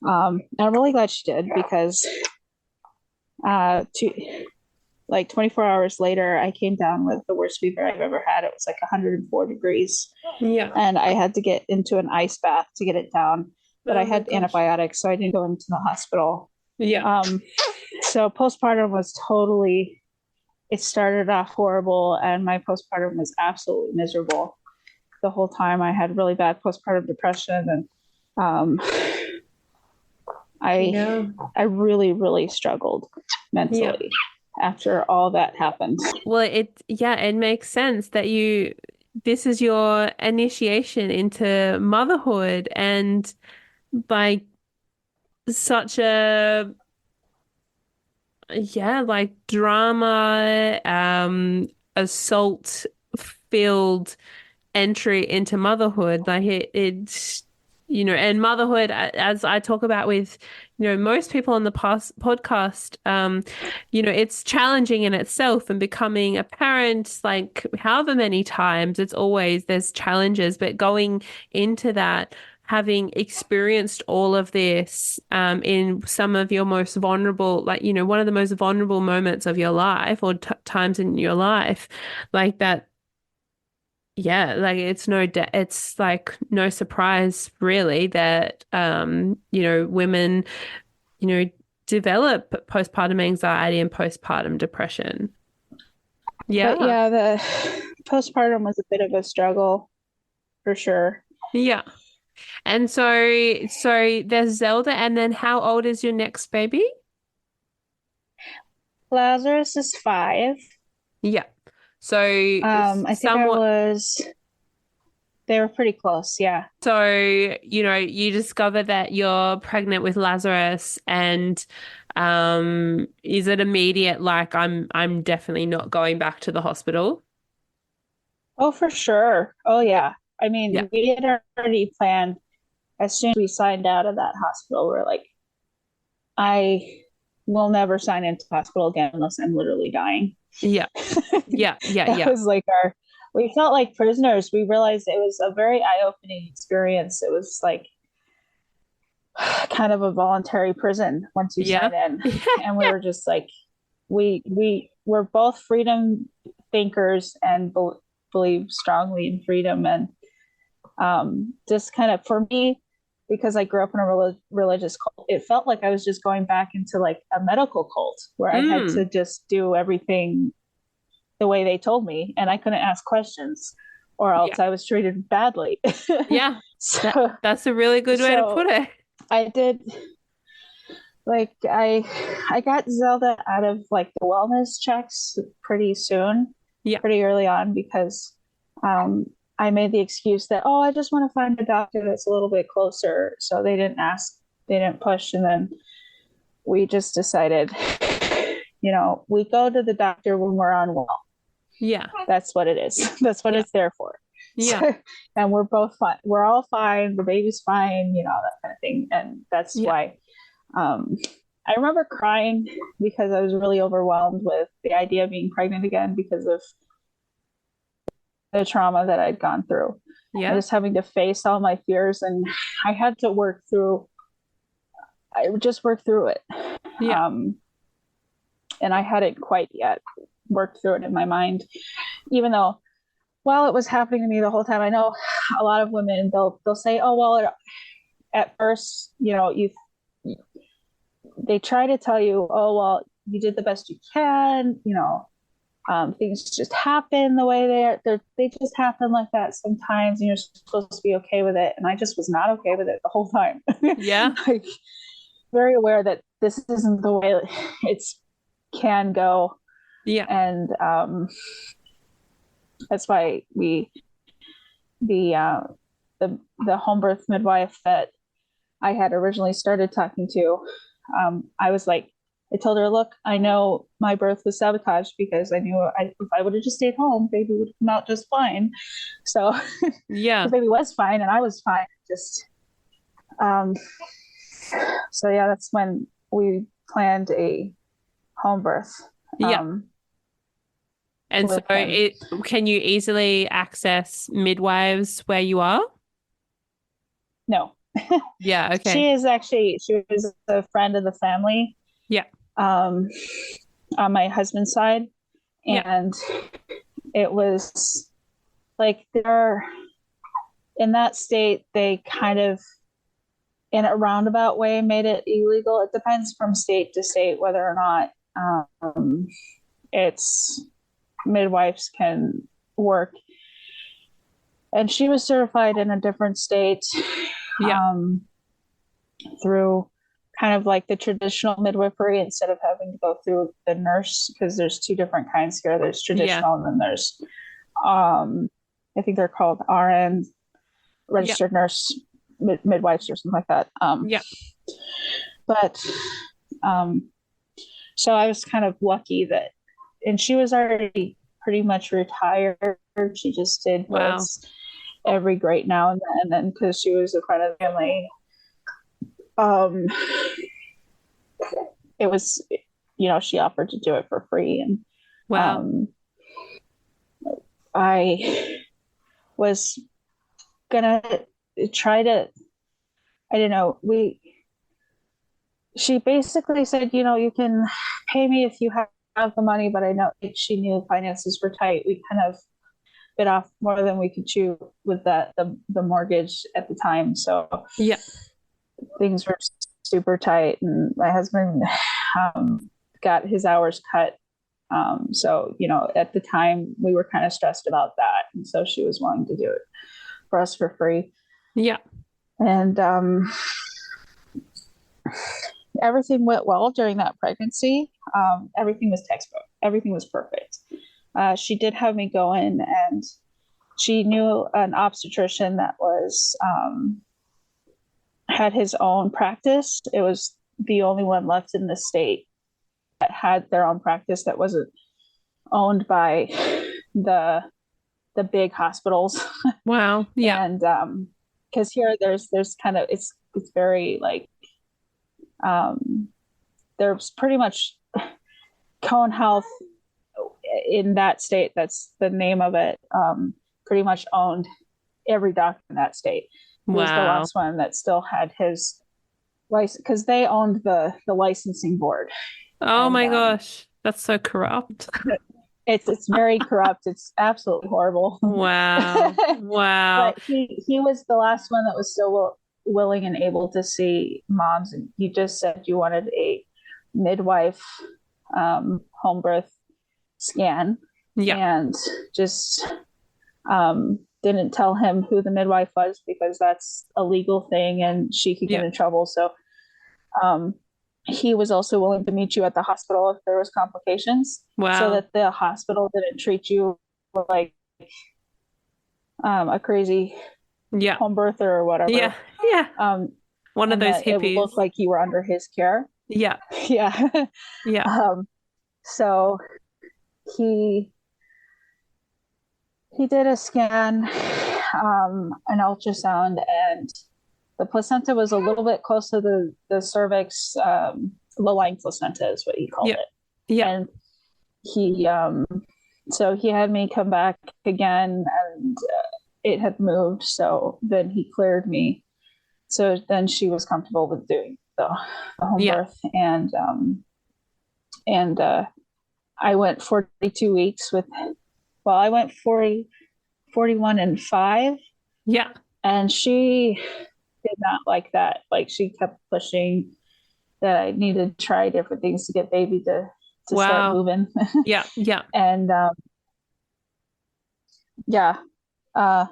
And I'm really glad she did, because like 24 hours later, I came down with the worst fever I've ever had. It was like 104 degrees. Yeah. And I had to get into an ice bath to get it down. But I had antibiotics, so I didn't go into the hospital. Yeah. So postpartum was it started off horrible, and my postpartum was absolutely miserable. The whole time I had really bad postpartum depression, and I really, really struggled mentally after all that happened. Well, it makes sense that this is your initiation into motherhood, and like such a, like drama, assault filled entry into motherhood. Like it's, and motherhood, as I talk about with, most people on the past podcast, it's challenging in itself, and becoming a parent, like however many times, there's challenges, but going into that, having experienced all of this, in some of your most vulnerable, like, one of the most vulnerable moments of your life, or times in your life, like that. Yeah, like it's like no surprise really that women, you know, develop postpartum anxiety and postpartum depression. Yeah. But yeah, the postpartum was a bit of a struggle for sure. Yeah. And so there's Zelda, and then how old is your next baby? Lazarus is 5. Yeah. So I think they were pretty close. Yeah. so, you discover that you're pregnant with Lazarus, and is it immediate, like I'm definitely not going back to the hospital? Oh, for sure. Oh, Yeah. yeah. I Yeah. mean, we had already planned as soon as we signed out of that hospital. We're like, I will never sign into hospital again unless I'm literally dying. Yeah. Yeah. Yeah. That Yeah. was like we felt like prisoners. We realized it was a very eye-opening experience. It was like kind of a voluntary prison once you Yeah. sign in. And we were just like, we were both freedom thinkers and believe strongly in freedom. And just kind of, for me, because I grew up in a religious cult, it felt like I was just going back into like a medical cult where I had to just do everything the way they told me, and I couldn't ask questions, or else I was treated badly. Yeah. So That's a really good way to put it. I did, like I got Zelda out of like the wellness checks pretty soon, Yeah. pretty early on, because I made the excuse that, oh, I just want to find a doctor that's a little bit closer. So they didn't ask, they didn't push. And then we just decided, we go to the doctor when we're unwell. Yeah. That's what it is. That's what Yeah. it's there for. Yeah. So, and we're both fine. We're all fine. The baby's fine, that kind of thing. And that's why I remember crying because I was really overwhelmed with the idea of being pregnant again because of the trauma that I'd gone through. Yeah. And just having to face all my fears. And I had to I just worked through it. Yeah. And I hadn't quite yet worked through it in my mind, even though while it was happening to me the whole time, I know a lot of women, they'll say, oh, well, at first, they try to tell you, oh, well, you did the best you can, things just happen the way they just happen like that sometimes, and you're supposed to be okay with it. And I just was not okay with it the whole time. Yeah. Like, very aware that this isn't the way it's can go. Yeah. And that's why the home birth midwife that I had originally started talking to, I was like, I told her, look, I know my birth was sabotaged because I knew if I would have just stayed home, baby would come out just fine. So Yeah. the baby was fine and I was fine. Just so yeah, that's when we planned a home birth. Yeah. And so can you easily access midwives where you are? No. Yeah, okay. She was a friend of the family. Yeah. On my husband's side. And it was like in that state, they kind of, in a roundabout way, made it illegal. It depends from state to state whether or not it's midwives can work. And she was certified in a different state through kind of like the traditional midwifery instead of having to go through the nurse, because there's two different kinds here. There's traditional and then there's I think they're called RN, registered nurse midwives or something like that. But so I was kind of lucky that, and she was already pretty much retired. She just did births every great now and then because she was a friend of the family. It was, she offered to do it for free. And I was gonna try to, I don't know, she basically said, you can pay me if you have the money, but I know she knew finances were tight. We kind of bit off more than we could chew with the mortgage at the time. So things were super tight, and my husband got his hours cut. So, at the time we were kind of stressed about that. And so she was willing to do it for us for free. Yeah. And everything went well during that pregnancy. Everything was textbook. Everything was perfect. She did have me go in, and she knew an obstetrician that was had his own practice. It was the only one left in the state that had their own practice that wasn't owned by the big hospitals. Wow. Yeah. And because here there's kind of it's very like there's pretty much Cone Health in that state, that's the name of it, pretty much owned every doctor in that state. He was the last one that still had his license, because they owned the licensing board. Oh my gosh, that's so corrupt. It's very corrupt. It's absolutely horrible. Wow. But he was the last one that was still willing and able to see moms. And you just said you wanted a midwife home birth scan. And just didn't tell him who the midwife was because that's a legal thing and she could get in trouble. So he was also willing to meet you at the hospital if there was complications. So that the hospital didn't treat you like a crazy Yeah. home birther or Yeah. whatever, Yeah. um, One of and those that it hippies. looked like you were under his care. Yeah. Yeah. Yeah. So he he did a scan, an ultrasound, and the placenta was a little bit close to the cervix. Low-lying placenta is what he called Yeah. it. Yeah. And he so he had me come back again, and it had moved. So then he cleared me. So then she was comfortable with doing the home Yeah. birth, and I went 42 weeks with. Well, I went 41 and 5, Yeah. and she did not like that. Like, she kept pushing that I needed to try different things to get baby to start Wow. moving. Yeah. Yeah. And yeah. Uh,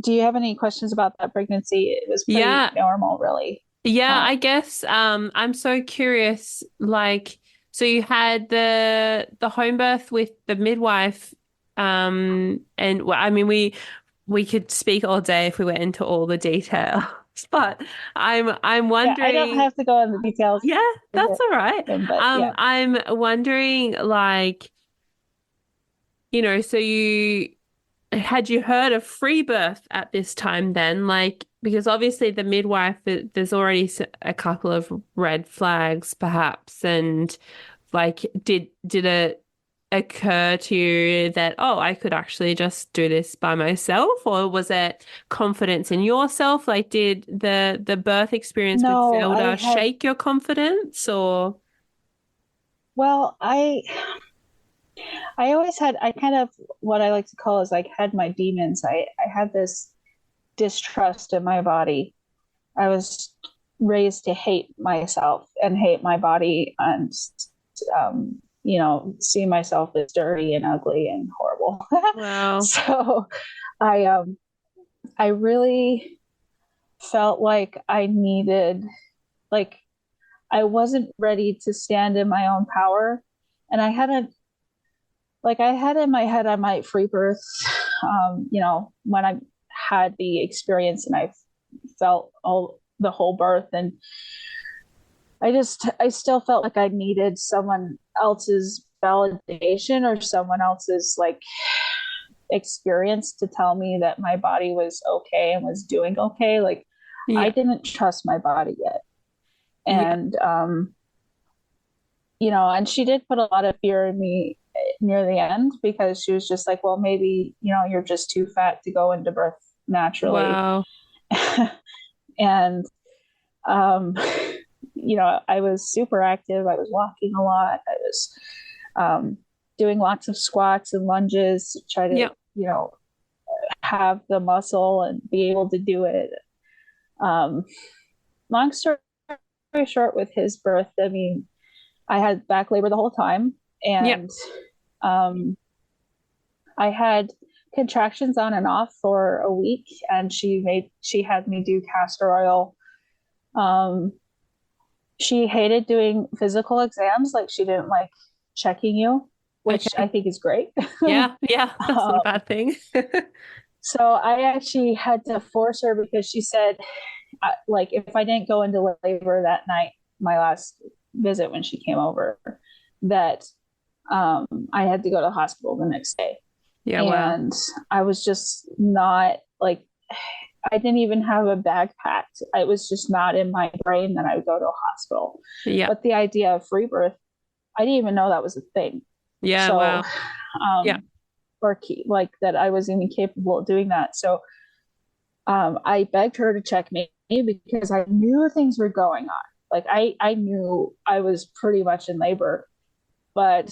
do you have any questions about that pregnancy? It was pretty Yeah. normal, really. Yeah, Uh, I guess I'm so curious, like, so you had the home birth with the midwife, and well, I mean we could speak all day if we went into all the details, but I'm yeah, I don't wondering, have to go into the details yeah, of that's all right. them, but yeah. I'm wondering, like, so you heard of Freebirth at this time then? Like, because obviously the midwife, there's already a couple of red flags, perhaps. And like, did it occur to you that, oh, I could actually just do this by myself? Or was it confidence in yourself? Like, did the birth experience with No, I Zelda had, shake your confidence or? well, I always had, I kind of, what I like to call is, like, had my demons. I had this distrust in my body. I was raised to hate myself and hate my body, and see myself as dirty and ugly and horrible. Wow. So I really felt like I needed, like, I wasn't ready to stand in my own power, and I had in my head I might free birth, when I had the experience and I felt all the whole birth. And I still felt like I needed someone else's validation or someone else's, like, experience to tell me that my body was okay and was doing okay. Like, I Yeah. didn't trust my body yet. Yeah. And and she did put a lot of fear in me near the end, because she was just like, well, maybe, you're just too fat to go into birth naturally. Wow. And um I was super active. I was walking a lot. I was doing lots of squats and lunges to try to, Yeah. have the muscle and be able to do it. Um, Long story short, with his birth, I mean, I had back labor the whole time, Yeah. and um, I had contractions on and off for a week, and she had me do castor oil. Um, she hated doing physical exams. Like, she didn't like checking you, which I Okay. think is great. Yeah. Yeah. That's not a um, bad thing. so I actually had to force her, because she said, like, if I didn't go into labor that night, my last visit when she came over, that I had to go to the hospital the next day. Yeah. Wow. And I was just not, like, I didn't even have a bag packed. It was just not in my brain that I would go to a hospital. Yeah. But the idea of free birth, I didn't even know that was a thing. Yeah. So, Wow. Yeah. like, that I was even capable of doing that. So, I begged her to check me, because I knew things were going on. Like, I knew I was pretty much in labor, but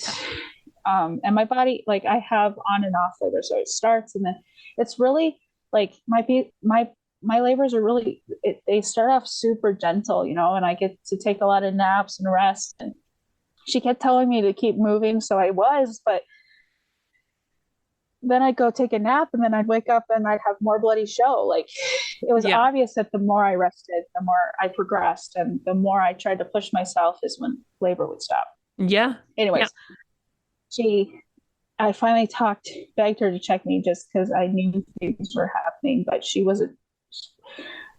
and my body, like, I have on and off labor, so it starts, and then it's really, like, my labors are really, they start off super gentle, and I get to take a lot of naps and rest. And she kept telling me to keep moving, so I was, but then I'd go take a nap, and then I'd wake up and I'd have more bloody show. Like, it was Yeah. obvious that the more I rested, the more I progressed, and the more I tried to push myself is when labor would stop. Yeah. Yeah. Anyways, she I finally begged her to check me just because I knew things were happening, but she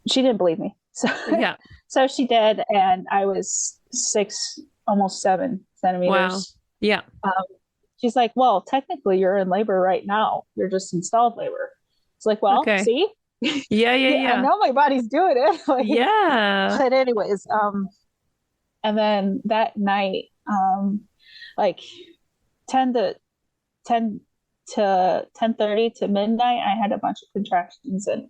didn't believe me. So, Yeah. so she did. And I was 6, almost 7 centimeters. Wow. Yeah. Um, she's like, well, technically you're in labor right now. You're just in stalled labor. It's like, well, Okay. see, Yeah, yeah, yeah, I yeah. know my body's doing it. Like, Yeah. but anyways, and then that night, like 10 to 10 to 10:30 to midnight, I had a bunch of contractions and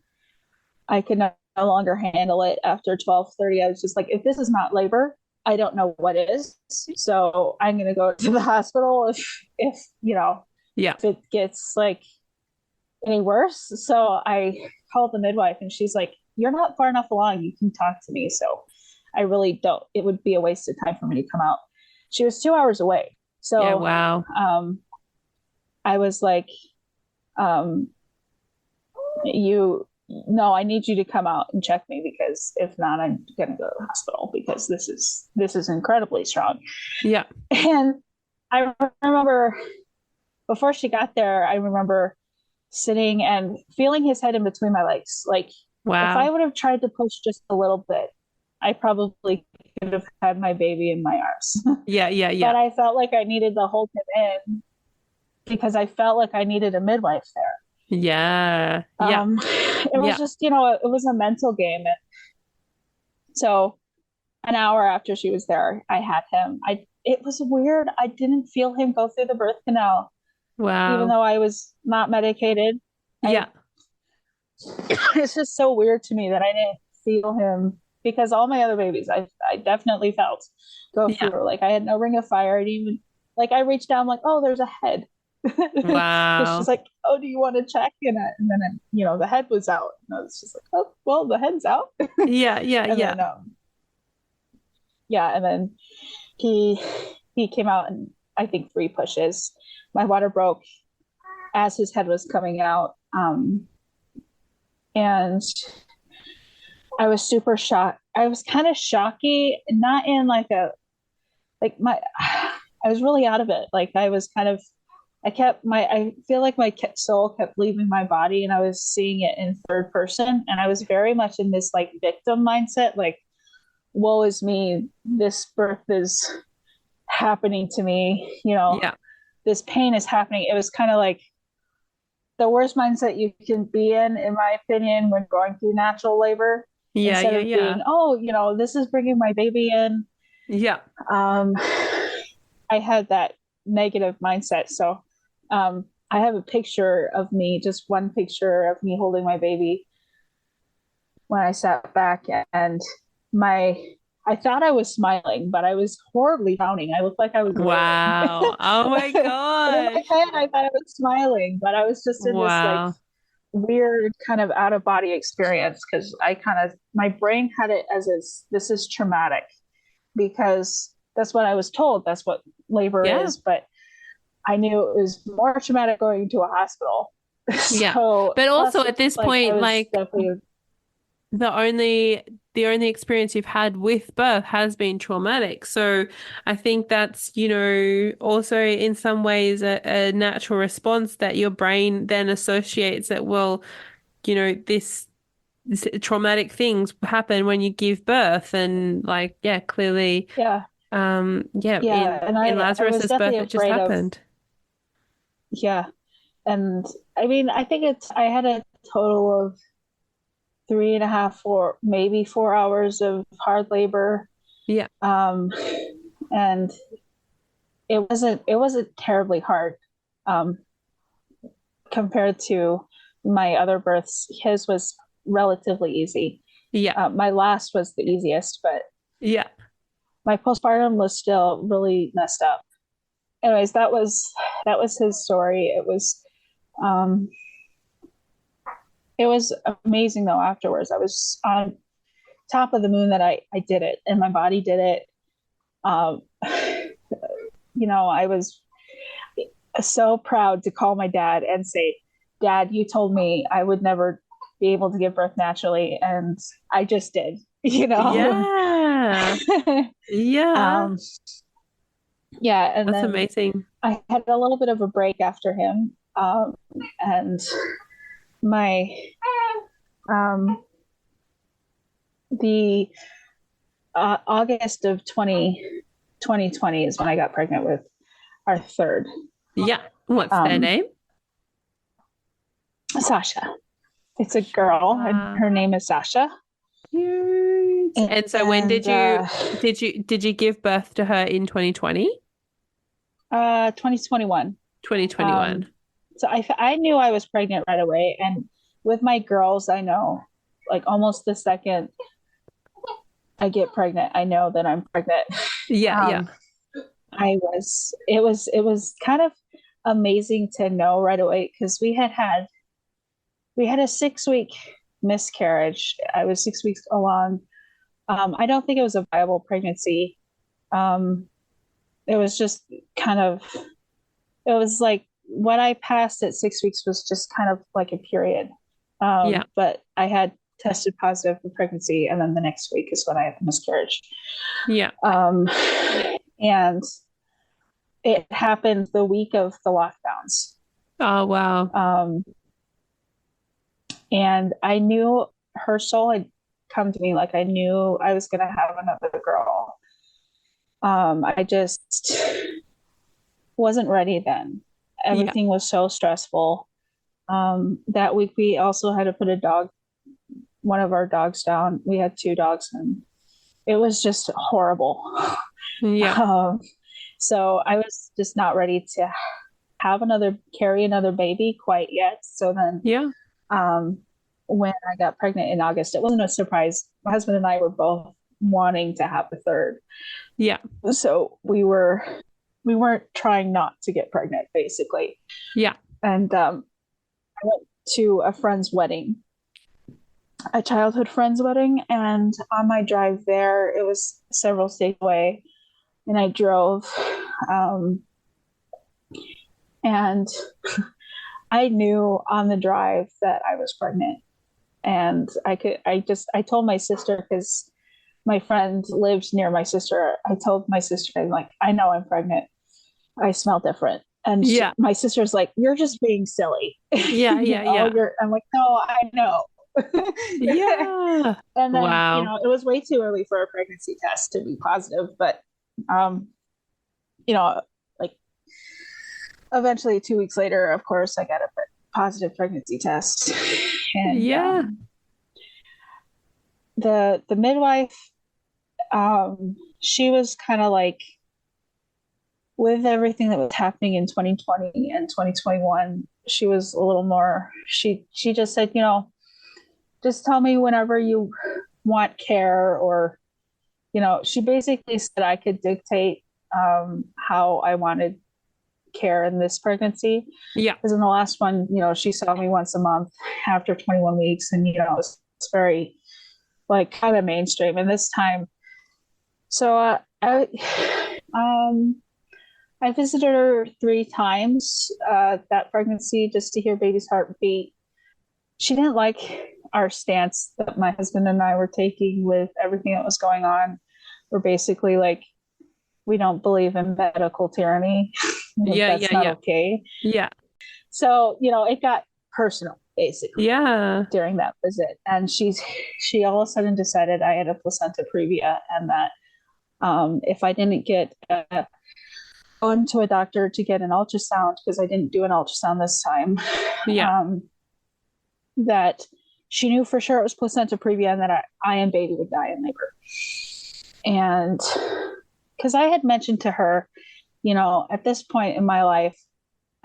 I could no longer handle it after 12:30. I was just like, if this is not labor, I don't know what is. So I'm going to go to the hospital if, Yeah. if it gets like any worse. So I called the midwife and she's like, you're not far enough along. You can talk to me. So I really don't, it would be a waste of time for me to come out. She was 2 hours away. Yeah. So Wow. um, I was like, um, no, I need you to come out and check me because if not, I'm going to go to the hospital because this is incredibly strong. Yeah. And I remember before she got there, I remember sitting and feeling his head in between my legs. Like if I Wow. would have tried to push just a little bit, I probably could have had my baby in my arms. Yeah. Yeah. But Yeah. I felt like I needed to hold him in because I felt like I needed a midwife there. Yeah. Yeah. It was Yeah. just, it was a mental game. And so an hour after she was there, I had him. It was weird. I didn't feel him go through the birth canal, even Wow. though I was not medicated. I Yeah. It's just so weird to me that I didn't feel him because all my other babies I definitely felt go Yeah. through. Like I had no ring of fire. I didn't even like I reached down like, oh, there's a head. Because she's Wow. like, oh, do you want to check? And then the head was out. And I was just like, oh, well, the head's out. Yeah. Yeah. And Yeah. then yeah, and then he he came out and I think 3 pushes. My water broke as his head was coming out. And I was super shocked. I was kind of shocky, not in like a like my I was really out of it. Like I was kind of I feel like my soul kept leaving my body and I was seeing it in third person and I was very much in this like victim mindset, like woe is me, this birth is happening to me, Yeah. this pain is happening. It was kind of like the worst mindset you can be in my opinion, when going through natural labor, Yeah. instead Yeah. of Yeah. being, oh, this is bringing my baby in. Yeah. Um, I had that negative mindset. So I have a picture of me, just one picture of me holding my baby when I sat back, and I thought I was smiling, but I was horribly frowning. I looked like I was rolling. Wow. Oh my But in my gosh. head, I thought I was smiling, but I was just in this like Wow. weird kind of out of body experience because my brain had it as this is traumatic because that's what I was told. That's what labor Yeah. is. But I knew it was more traumatic going to a hospital. Yeah. So But plus, also at this like I point, was like definitely the only experience you've had with birth has been traumatic. So I think that's, also in some ways a natural response that your brain then associates that, well, this traumatic things happen when you give birth. And like, yeah, clearly, yeah, yeah, yeah, and in I was Lazarus's birth, definitely it just afraid of happened. yeah, and I mean I think I had a total of 3.5, 4, maybe 4 hours of hard labor. Yeah. Um, and it wasn't terribly hard um, compared to my other births. His was relatively easy. Yeah. My last was the easiest, but Yeah. my postpartum was still really messed up. Anyways, that was his story. Um, it was amazing though. Afterwards, I was on top of the moon that I did it and my body did it. Um, I was so proud to call my dad and say, Dad, you told me I would never be able to give birth naturally, and I just did, Yeah. Yeah. um, Yeah, and That's then amazing. I had a little bit of a break after him, and my um, the August of 2020 is when I got pregnant with our third, Yeah. What's their um, name? Sasha. It's a girl, and Ah, her name is Sasha. cute. And so when And did you give birth to her in 2020? 2021. 2021. Um, so I knew I was pregnant right away, and with my girls, I know, like almost the second I get pregnant, I know that I'm pregnant. Yeah, yeah. Um, it was kind of amazing to know right away because we had a 6 week miscarriage. I was 6 weeks along. I don't think it was a viable pregnancy. Um, it was just kind of, it was like what I passed at 6 weeks was just kind of like a period. Yeah. But I had tested positive for pregnancy, and then the next week is when I had the miscarriage. Yeah. Um, and it happened the week of the lockdowns. Oh, wow. Um, and I knew her soul had come to me, like I knew I was going to have another girl. I just wasn't ready then. Yeah. Everything was so stressful. That week, we also had to put one of our dogs down. We had two dogs, and it was just horrible. Yeah. Um, so I was just not ready to carry another baby quite yet. So then, Yeah. um, when I got pregnant in August, it wasn't a surprise. My husband and I were both wanting to have a third. Yeah. So we weren't trying not to get pregnant, basically. Yeah. And I went to a childhood friend's wedding, and on my drive there, it was several states away, and I drove, um, and I knew on the drive that I was pregnant, and I told my sister because my friend lived near my sister. I told my sister, I'm like, I know I'm pregnant. I smell different. And Yeah. my sister's like, you're just being silly. Yeah. Yeah. Yeah. I'm like, no, I know. Yeah. And then, Wow. it was way too early for a pregnancy test to be positive, but, um, you know, like eventually 2 weeks later, of course, I got a positive pregnancy test. And, Yeah. the midwife, she was kind of like, with everything that was happening in 2020 and 2021, she was a little more, she just said, just tell me whenever you want care, or, she basically said I could dictate, how I wanted care in this pregnancy. Yeah. Because in the last one, she saw me once a month after 21 weeks, and, it's very, like, kind of mainstream. And this time, so um, I visited her 3 times, that pregnancy, just to hear baby's heartbeat. She didn't like our stance that my husband and I were taking with everything that was going on. We're basically like, we don't believe in medical tyranny. Like, Yeah. that's Yeah. not Yeah. okay. Yeah. So, it got personal basically Yeah. during that visit. And she all of a sudden decided I had a placenta previa, and that, if I didn't get gone to a doctor to get an ultrasound, because I didn't do an ultrasound this time, Yeah. um, that she knew for sure it was placenta previa, and that I and baby would die in labor. And because I had mentioned to her, at this point in my life,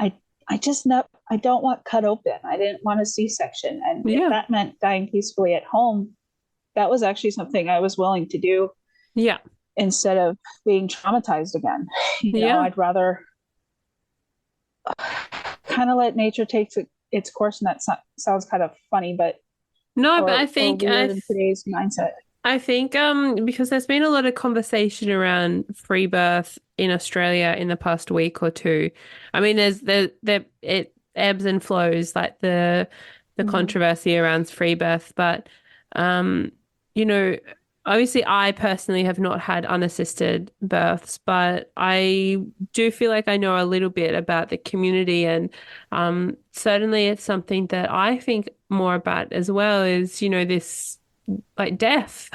I I just know I don't want cut open. I didn't want a C-section, and if Yeah. that meant dying peacefully at home, that was actually something I was willing to do Yeah. instead of being traumatized again. Yeah. I'd rather kind of let nature take its course, and that sounds kind of funny, but No, but or weird in today's mindset. I think because there's been a lot of conversation around free birth in Australia in the past week or two. I mean, it ebbs and flows, like the Mm-hmm. controversy around free birth, but um, you know, obviously I personally have not had unassisted births, but I do feel like I know a little bit about the community, and certainly it's something that I think more about as well is, this like death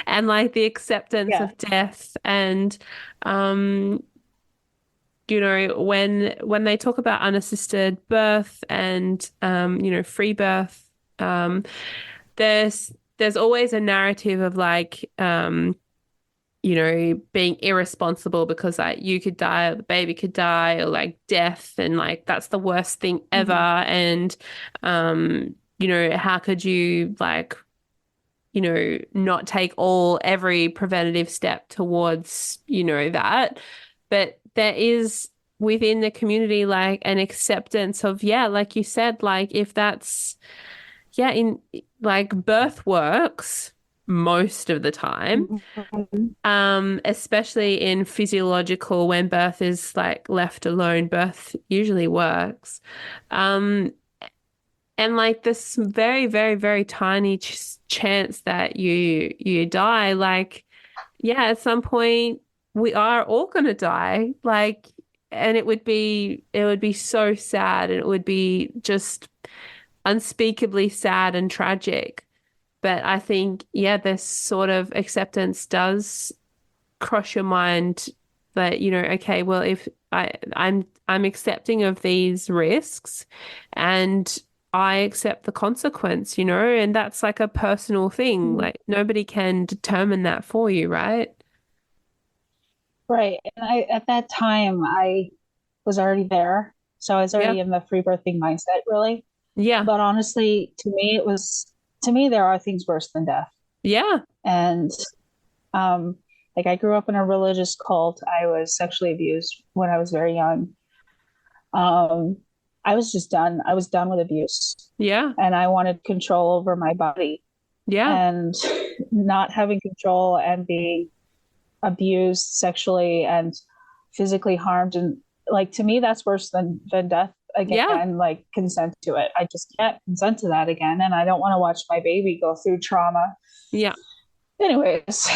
and like the acceptance Yeah. of death and um when they talk about unassisted birth and free birth, um there's always a narrative of like being irresponsible because like you could die or the baby could die or like death and like that's the worst thing ever, Mhm. and how could you like not take every preventative step towards, that. But there is within the community like an acceptance of, yeah, like you said, like if that's, yeah, in like birth works most of the time, Mhm. especially in physiological when birth is like left alone, birth usually works. Um, and like this very, very, very tiny chance that you die, like, yeah, at some point we are all gonna die. Like, and it would be so sad and it would be just unspeakably sad and tragic. But I think, yeah, this sort of acceptance does cross your mind that, okay, well, if I'm accepting of these risks and I accept the consequence, and that's like a personal thing. Mhm. Like nobody can determine that for you, right? Right. And at that time, I was already there. So I was Yeah. already in the free birthing mindset, really. Yeah. But honestly, to me, there are things worse than death. Yeah. And um, like I grew up in a religious cult. I was sexually abused when I was very young. Um, I was just done. I was done with abuse, Yeah. and I wanted control over my body. Yeah. And not having control and being abused sexually and physically harmed, and like to me, that's worse than death. Yeah. Again, like consent to it. I just can't consent to that again, and I don't want to watch my baby go through trauma. Yeah. Anyways,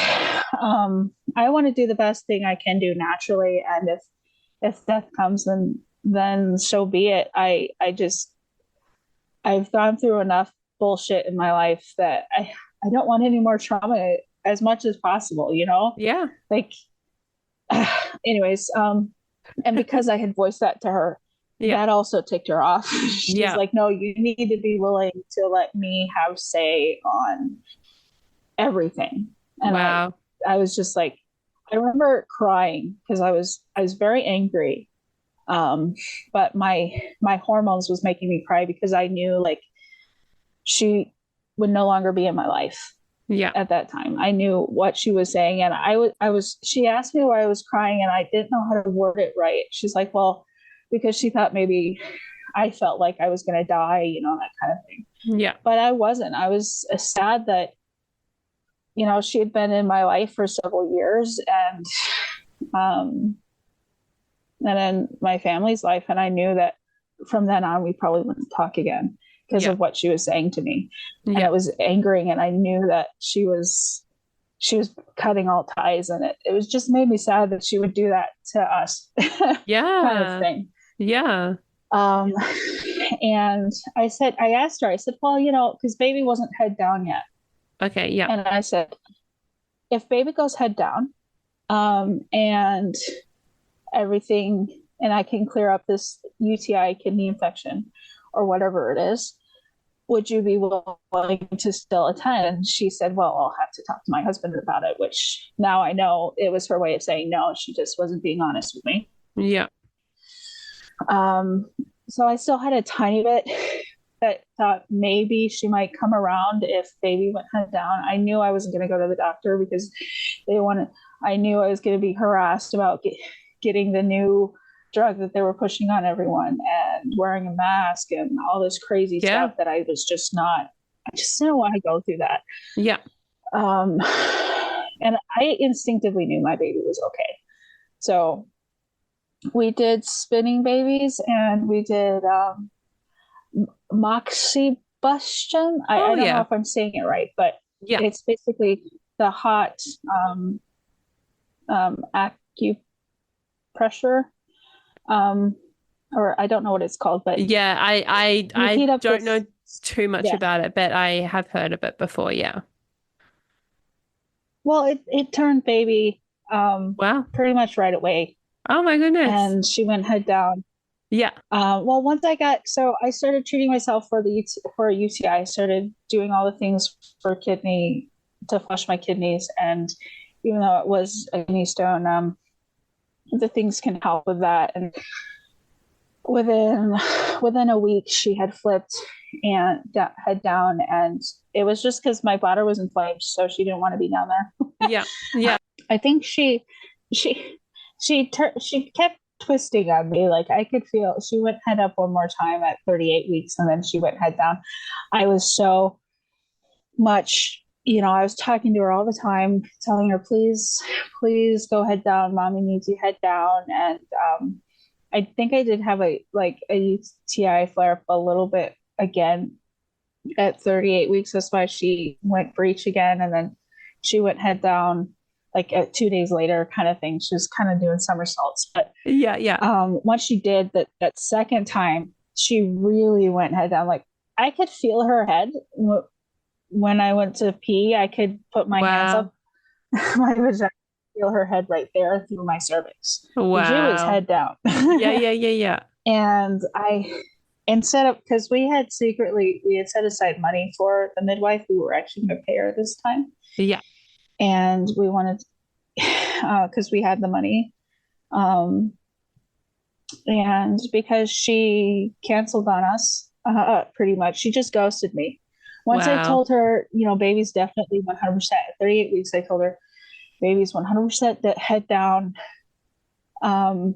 I want to do the best thing I can do naturally, and if death comes, then so be it. I've gone through enough bullshit in my life that I don't want any more trauma as much as possible, Yeah. like anyways, and because I had voiced that to her, Yeah. that also ticked her off. She's Yeah. like, no, you need to be willing to let me have say on everything. And Wow. I was just like, I remember crying because I was very angry. Um, but my hormones was making me cry because I knew like she would no longer be in my life Yeah. at that time. I knew what she was saying, and she asked me why I was crying, and I didn't know how to word it right. She's like, well, because she thought maybe I felt like I was going to die, that kind of thing. Yeah. But I wasn't. I was sad that, she had been in my life for several years, um, and in my family's life. And I knew that from then on, we probably wouldn't talk again because Yeah. of what she was saying to me. And Yeah. it was angering. And I knew that she was cutting all ties, and it was just made me sad that she would do that to us kind of Yeah. thing. Yeah. Um, and I asked her, I said, well, because baby wasn't head down yet. Okay. Yeah. And I said, if baby goes head down, and everything, and I can clear up this UTI kidney infection or whatever it is, would you be willing to still attend? And she said, well, I'll have to talk to my husband about it, which now I know it was her way of saying no. She just wasn't being honest with me. Yeah. Um, so I still had a tiny bit that thought maybe she might come around if baby went head down. I knew I wasn't going to go to the doctor because I knew I was going to be harassed about getting the new drug that they were pushing on everyone and wearing a mask and all this crazy Yeah. stuff that I just didn't want to go through that. Yeah. Um, and I instinctively knew my baby was okay. So we did spinning babies and we did moxibustion. Oh I don't know yeah. if I'm saying it right, but Yeah. it's basically the hot acupressure, um, or I don't know what it's called, but Yeah, you I heat up don't this. know too much Yeah. about it, but I have heard of it before. Yeah. Well, it turned baby Wow. pretty much right away, Oh my goodness. and she went head down. Yeah. Well, once I started treating myself for for a UTI. I started doing all the things for kidney to flush my kidneys, and even though it was a kidney stone, the things can help with that. And within a week, she had flipped and head down, and it was just because my bladder was inflamed, so she didn't want to be down there. Yeah. Yeah. I think she she kept twisting on me. Like I could feel she went head up one more time at 38 weeks, and then she went head down. I was so much, I was talking to her all the time, telling her, please go head down. Mommy needs you head down. And I think I did have a UTI flare up a little bit again at 38 weeks. That's why she went breech again, and then she went head down like 2 days later, kind of thing. She was kind of doing somersaults. But Yeah. Yeah. once she did that second time, she really went head down. Like I could feel her head when I went to pee. I could put my hands Wow. up my vagina, feel her head right there through my cervix. She was Wow. head down. Yeah. Yeah. Yeah. Yeah. And instead of, because we had set aside money for the midwife, we were actually going to pay her this time. Yeah. And we wanted, because we had the money. Um, and because she canceled on us, pretty much, she just ghosted me. Once I Wow. told her, baby's definitely 100%. At 38 weeks, I told her, baby's 100% that head down. Um,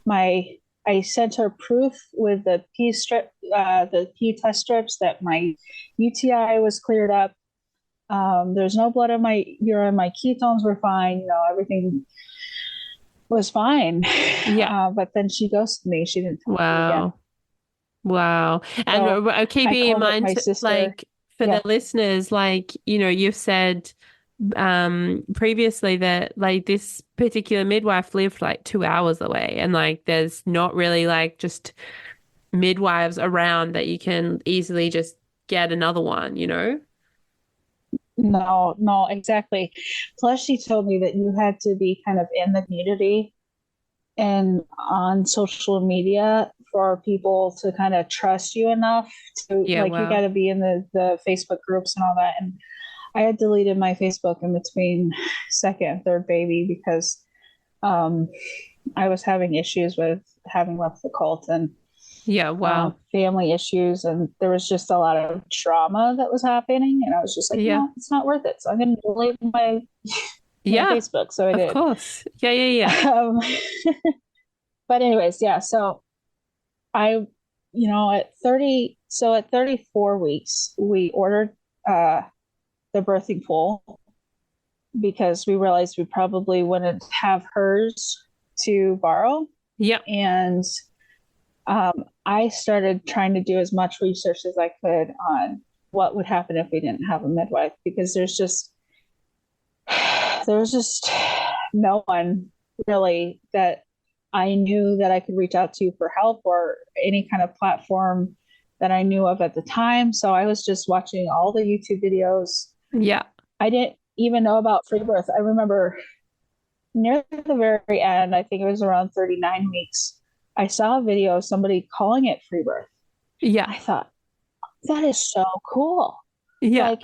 my I sent her proof with the P test strips that my UTI was cleared up. There's no blood in my urine. My ketones were fine. Everything was fine. Yeah. But then she ghosted me. She didn't talk to me again. Wow. Wow. And So I keeping in called up mind, my sister. like, for the Yeah, listeners, like, you've said previously that like this particular midwife lived like 2 hours away, and like there's not really like just midwives around that you can easily just get another one. no, no, exactly. Plus, she told me that you had to be kind of in the community and on social media for people to kind of trust you enough to, Yeah, like, you got wow. to be in the Facebook groups and all that. And I had deleted my Facebook in between second and third baby because um, I was having issues with having left the cult, and Yeah, wow. family issues, and there was just a lot of drama that was happening, and I was just like, Yeah. no, it's not worth it, so I'm going to delete my Yeah, Facebook. So I of did. course. Yeah, yeah, yeah. um, but anyways, yeah, so I, at 30, so at 34 weeks, we ordered uh, the birthing pool because we realized we probably wouldn't have hers to borrow. Yeah. And I started trying to do as much research as I could on what would happen if we didn't have a midwife, because there was just no one really that I knew that I could reach out to for help, or any kind of platform that I knew of at the time. So I was just watching all the YouTube videos. Yeah. I didn't even know about Freebirth. I remember near the very end, I think it was around 39 weeks, I saw a video of somebody calling it Freebirth. Yeah. I thought, that is so cool. Yeah.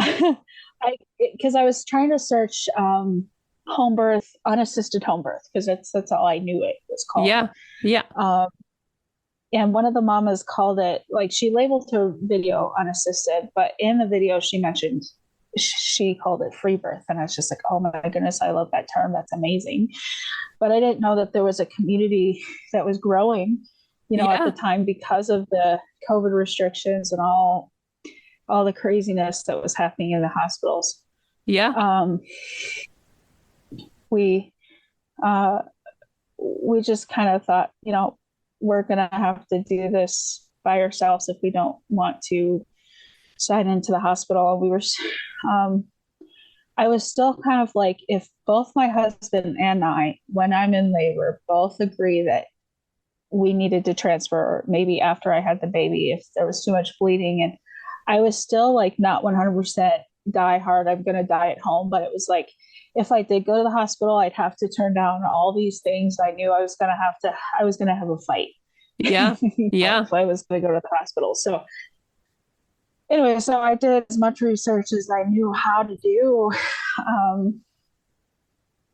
Like, because I was trying to search home birth, unassisted home birth, because that's all I knew it was called. Yeah. Yeah. Um, and one of the mamas called it, like, she labeled her video unassisted, but in the video she mentioned, she called it free birth, and I was just like, oh my goodness, I love that term, that's amazing. But I didn't know that there was a community that was growing, at the Yeah. time, because of the COVID restrictions and all the craziness that was happening in the hospitals. Yeah. um, we we just kind of thought, we're gonna have to do this by ourselves if we don't want to sign into the hospital. We were, um, I was still kind of like, if both my husband and I, when I'm in labor, both agree that we needed to transfer, or maybe after I had the baby, if there was too much bleeding. And I was still like not 100% die hard, I'm going to die at home. But it was like, if I did go to the hospital, I'd have to turn down all these things. I knew I was going to have a fight. Yeah. Yeah. If I was going to go to the hospital. So anyway, so I did as much research as I knew how to do. Um,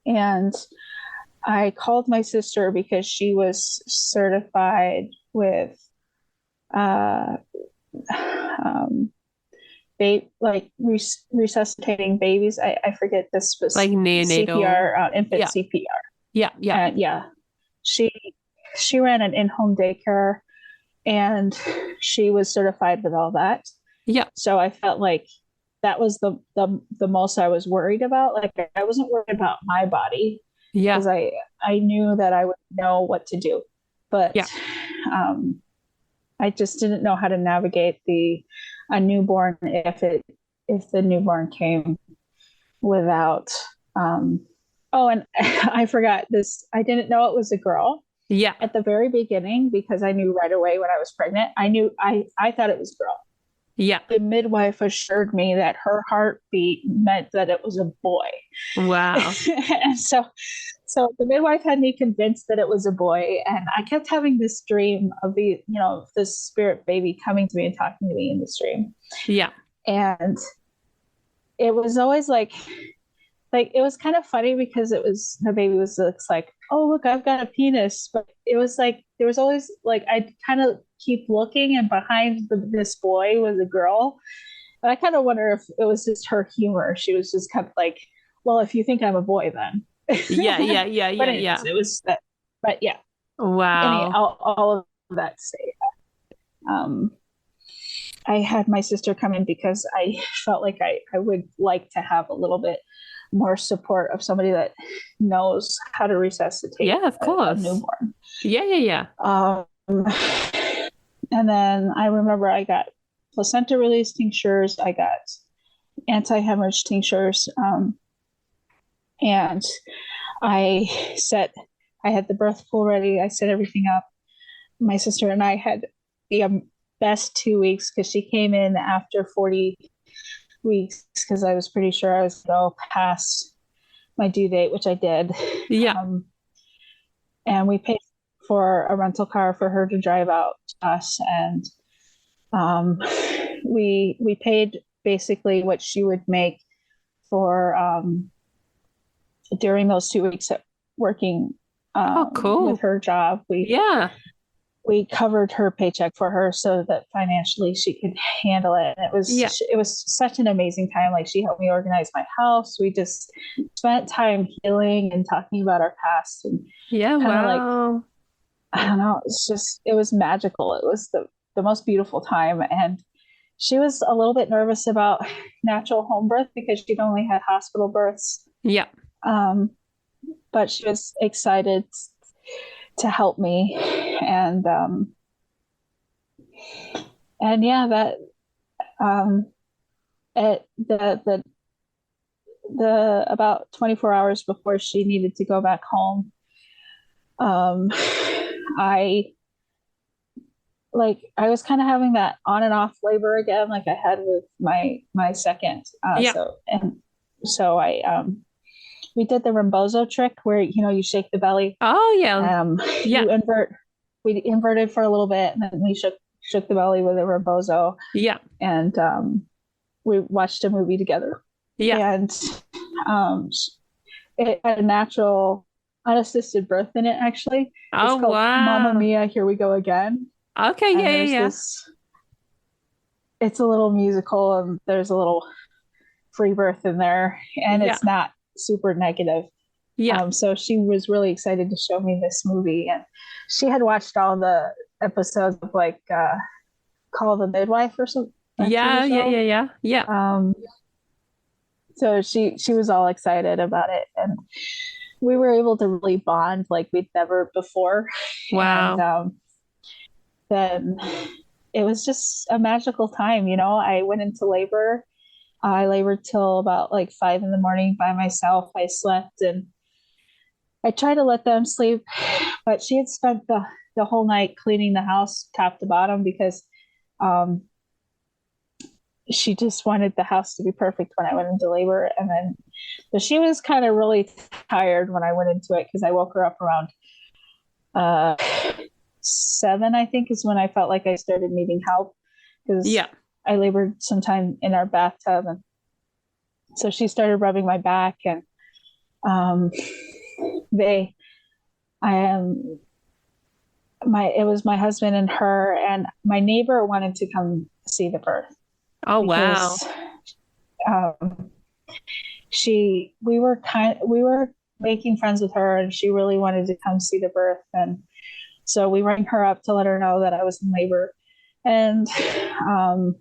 and I called my sister because she was certified with uh, um, resuscitating babies. I forget this was Like neonatal. CPR, infant Yeah. CPR. Yeah. Yeah. And yeah, she she ran an in-home daycare, and she was certified with all that. Yeah. So I felt like that was the most I was worried about. Like I wasn't worried about my body Yeah. because I knew that I would know what to do, but Yeah. um, I just didn't know how to navigate a newborn if the newborn came without. Um, oh, and I forgot this. I didn't know it was a girl Yeah. at the very beginning because I knew right away when I was pregnant. I thought it was a girl. Yeah. The midwife assured me that her heartbeat meant that it was a boy. Wow. And so the midwife had me convinced that it was a boy, and I kept having this dream of this spirit baby coming to me and talking to me in this dream. Yeah. And it was always like it was kind of funny because the baby was looks like, oh look, I've got a penis, but it was like there was always like I'd kind of keep looking, and behind this boy was a girl. And I kind of wonder if it was just her humor. She was just kind of like, well, if you think I'm a boy, then. Yeah. Yeah. Yeah. But Yeah. anyways, Yeah. it was that. But yeah, Wow. all of that to say, um, I had my sister come in because I felt like I would like to have a little bit more support of somebody that knows how to resuscitate Yeah, of a course. newborn. Yeah. Yeah. Yeah. And then I remember I got placenta release tinctures, I got anti-hemorrhage tinctures, and I I had the birth pool ready. I set everything up. My sister and I had the best 2 weeks because she came in after 40 weeks because I was pretty sure I was going to go past my due date, which I did. Yeah. And we paid for a rental car for her to drive out to us, and um, we paid basically what she would make for during those 2 weeks of working Oh, with cool. her job. Yeah. We covered her paycheck for her so that financially she could handle it. And Yeah. it was such an amazing time. Like she helped me organize my house. We just spent time healing and talking about our past, and Yeah. kind of like, Wow. I don't know, it was magical. It was the most beautiful time. And she was a little bit nervous about natural home birth because she'd only had hospital births. Yeah. Um, but she was excited to help me. And yeah, that at the about 24 hours before she needed to go back home, um, I I was kind of having that on and off labor again, like I had with my second. Yeah. So I we did the Rembozo trick where you shake the belly. Oh, yeah. Yeah. You invert. We inverted for a little bit, and then we shook the belly with a Rembozo, Yeah. and we watched a movie together. Yeah. And um, it had a natural unassisted birth in it. Actually, it's Oh, called Mamma wow. Mia, Here We Go Again. Okay. Yeah. And Yeah. there's Yeah. this. It's a little musical, and there's a little free birth in there, and Yeah. it's not super negative. Yeah. So she was really excited to show me this movie, and she had watched all the episodes of Call the Midwife or some that TV Yeah. Yeah. show. Yeah. Yeah. Yeah. So she was all excited about it, and we were able to really bond like we'd never before. And Wow. then it was just a magical time. I went into labor. I labored till about like 5 in the morning by myself. I slept and I tried to let them sleep, but she had spent the whole night cleaning the house top to bottom because um, she just wanted the house to be perfect when I went into labor. And then, but she was kind of really tired when I went into it because I woke her up around uh, 7, I think, is when I felt like I started needing help because Yeah. I labored sometime in our bathtub. And so she started rubbing my back and um, they, I am, it was my husband and her, and my neighbor wanted to come see the birth Oh, wow. because um, we were making friends with her, and she really wanted to come see the birth, and so we rang her up to let her know that I was in labor, and um,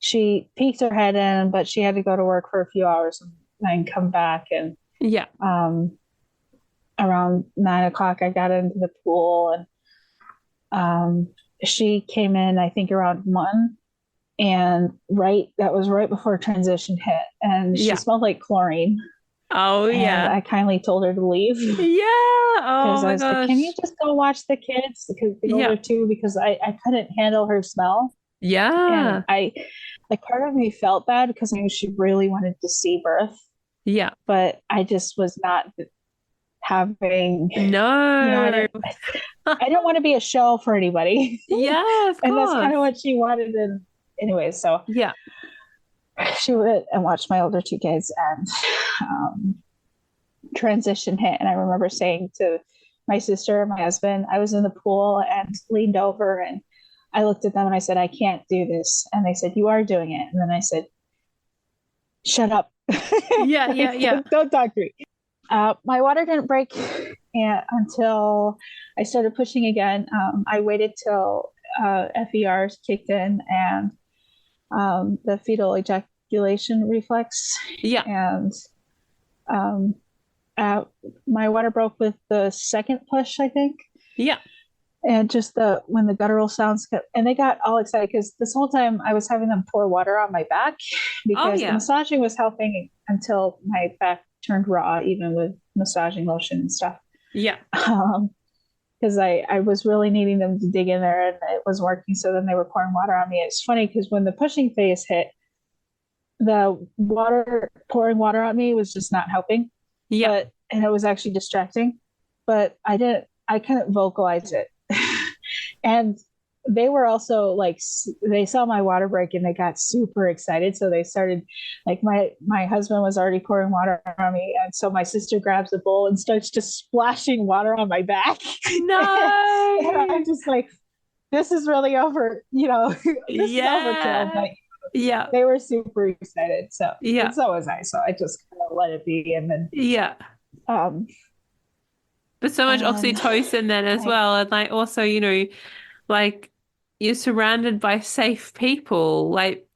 she peeked her head in, but she had to go to work for a few hours and then come back, and Yeah. around 9 o'clock I got into the pool, and she came in I think around 1, and that was right before transition hit, and she Yeah. smelled like chlorine. Oh, And yeah. I kindly told her to leave Yeah. Oh because I my was like, "Can you gosh. just go watch the kids?" Because the Yeah. older two, because I couldn't handle her smell, and Yeah. I like part of me felt bad because I knew she really wanted to see birth, Yeah. but I just was not having, I No. I didn't want to be a show for anybody, Yeah, of and that's kind of course. what she wanted. And anyway, so Yeah. she went and watched my older two kids, and transition hit. And I remember saying to my sister and my husband, I was in the pool and leaned over, and I looked at them and I said, I can't do this. And they said, you are doing it. And then I said, shut up. Yeah. Yeah. Yeah. Don't talk to me. My water didn't break until I started pushing again. I waited till FERs kicked in, and the fetal ejaculation reflex. Yeah. And um, my water broke with the second push, I think. Yeah. And just when the guttural sounds kept, and they got all excited because this whole time I was having them pour water on my back Oh, because the yeah. massaging was helping until my back turned raw, even with massaging lotion and stuff. Yeah. Because I was really needing them to dig in there, and it was working. So then they were pouring water on me. It's funny because when the pushing phase hit, the pouring water on me was just not helping, Yeah. and it was actually distracting, but I couldn't vocalize it. And they were also like, they saw my water break and they got super excited. So they started, like, my husband was already pouring water on me. And so my sister grabs a bowl and starts just splashing water on my back. And I'm No. just like, this is really over, this is overkill. Yeah. But Yeah. they were super excited. So, Yeah. and so was I. So I just kind of let it be. And then, Yeah. um, But so much um, oxytocin then as I, well. And like also, like you're surrounded by safe people. Like,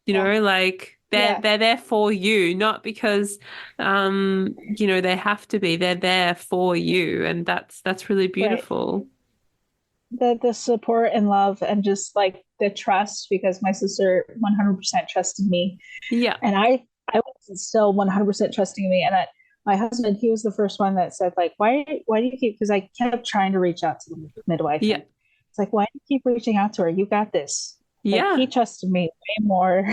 yeah, like yeah, they're there for you, not because they have to be. They're there for you. And that's really right. beautiful. The support and love and just like the trust, because my sister 100% trusted me, Yeah. and I was still 100% trusting me. And my husband, he was the first one that said, like, why do you keep, because I kept trying to reach out to the midwife, Yeah. and it's like, why do you keep reaching out to her? You got this. Like, Yeah. he trusted me way more.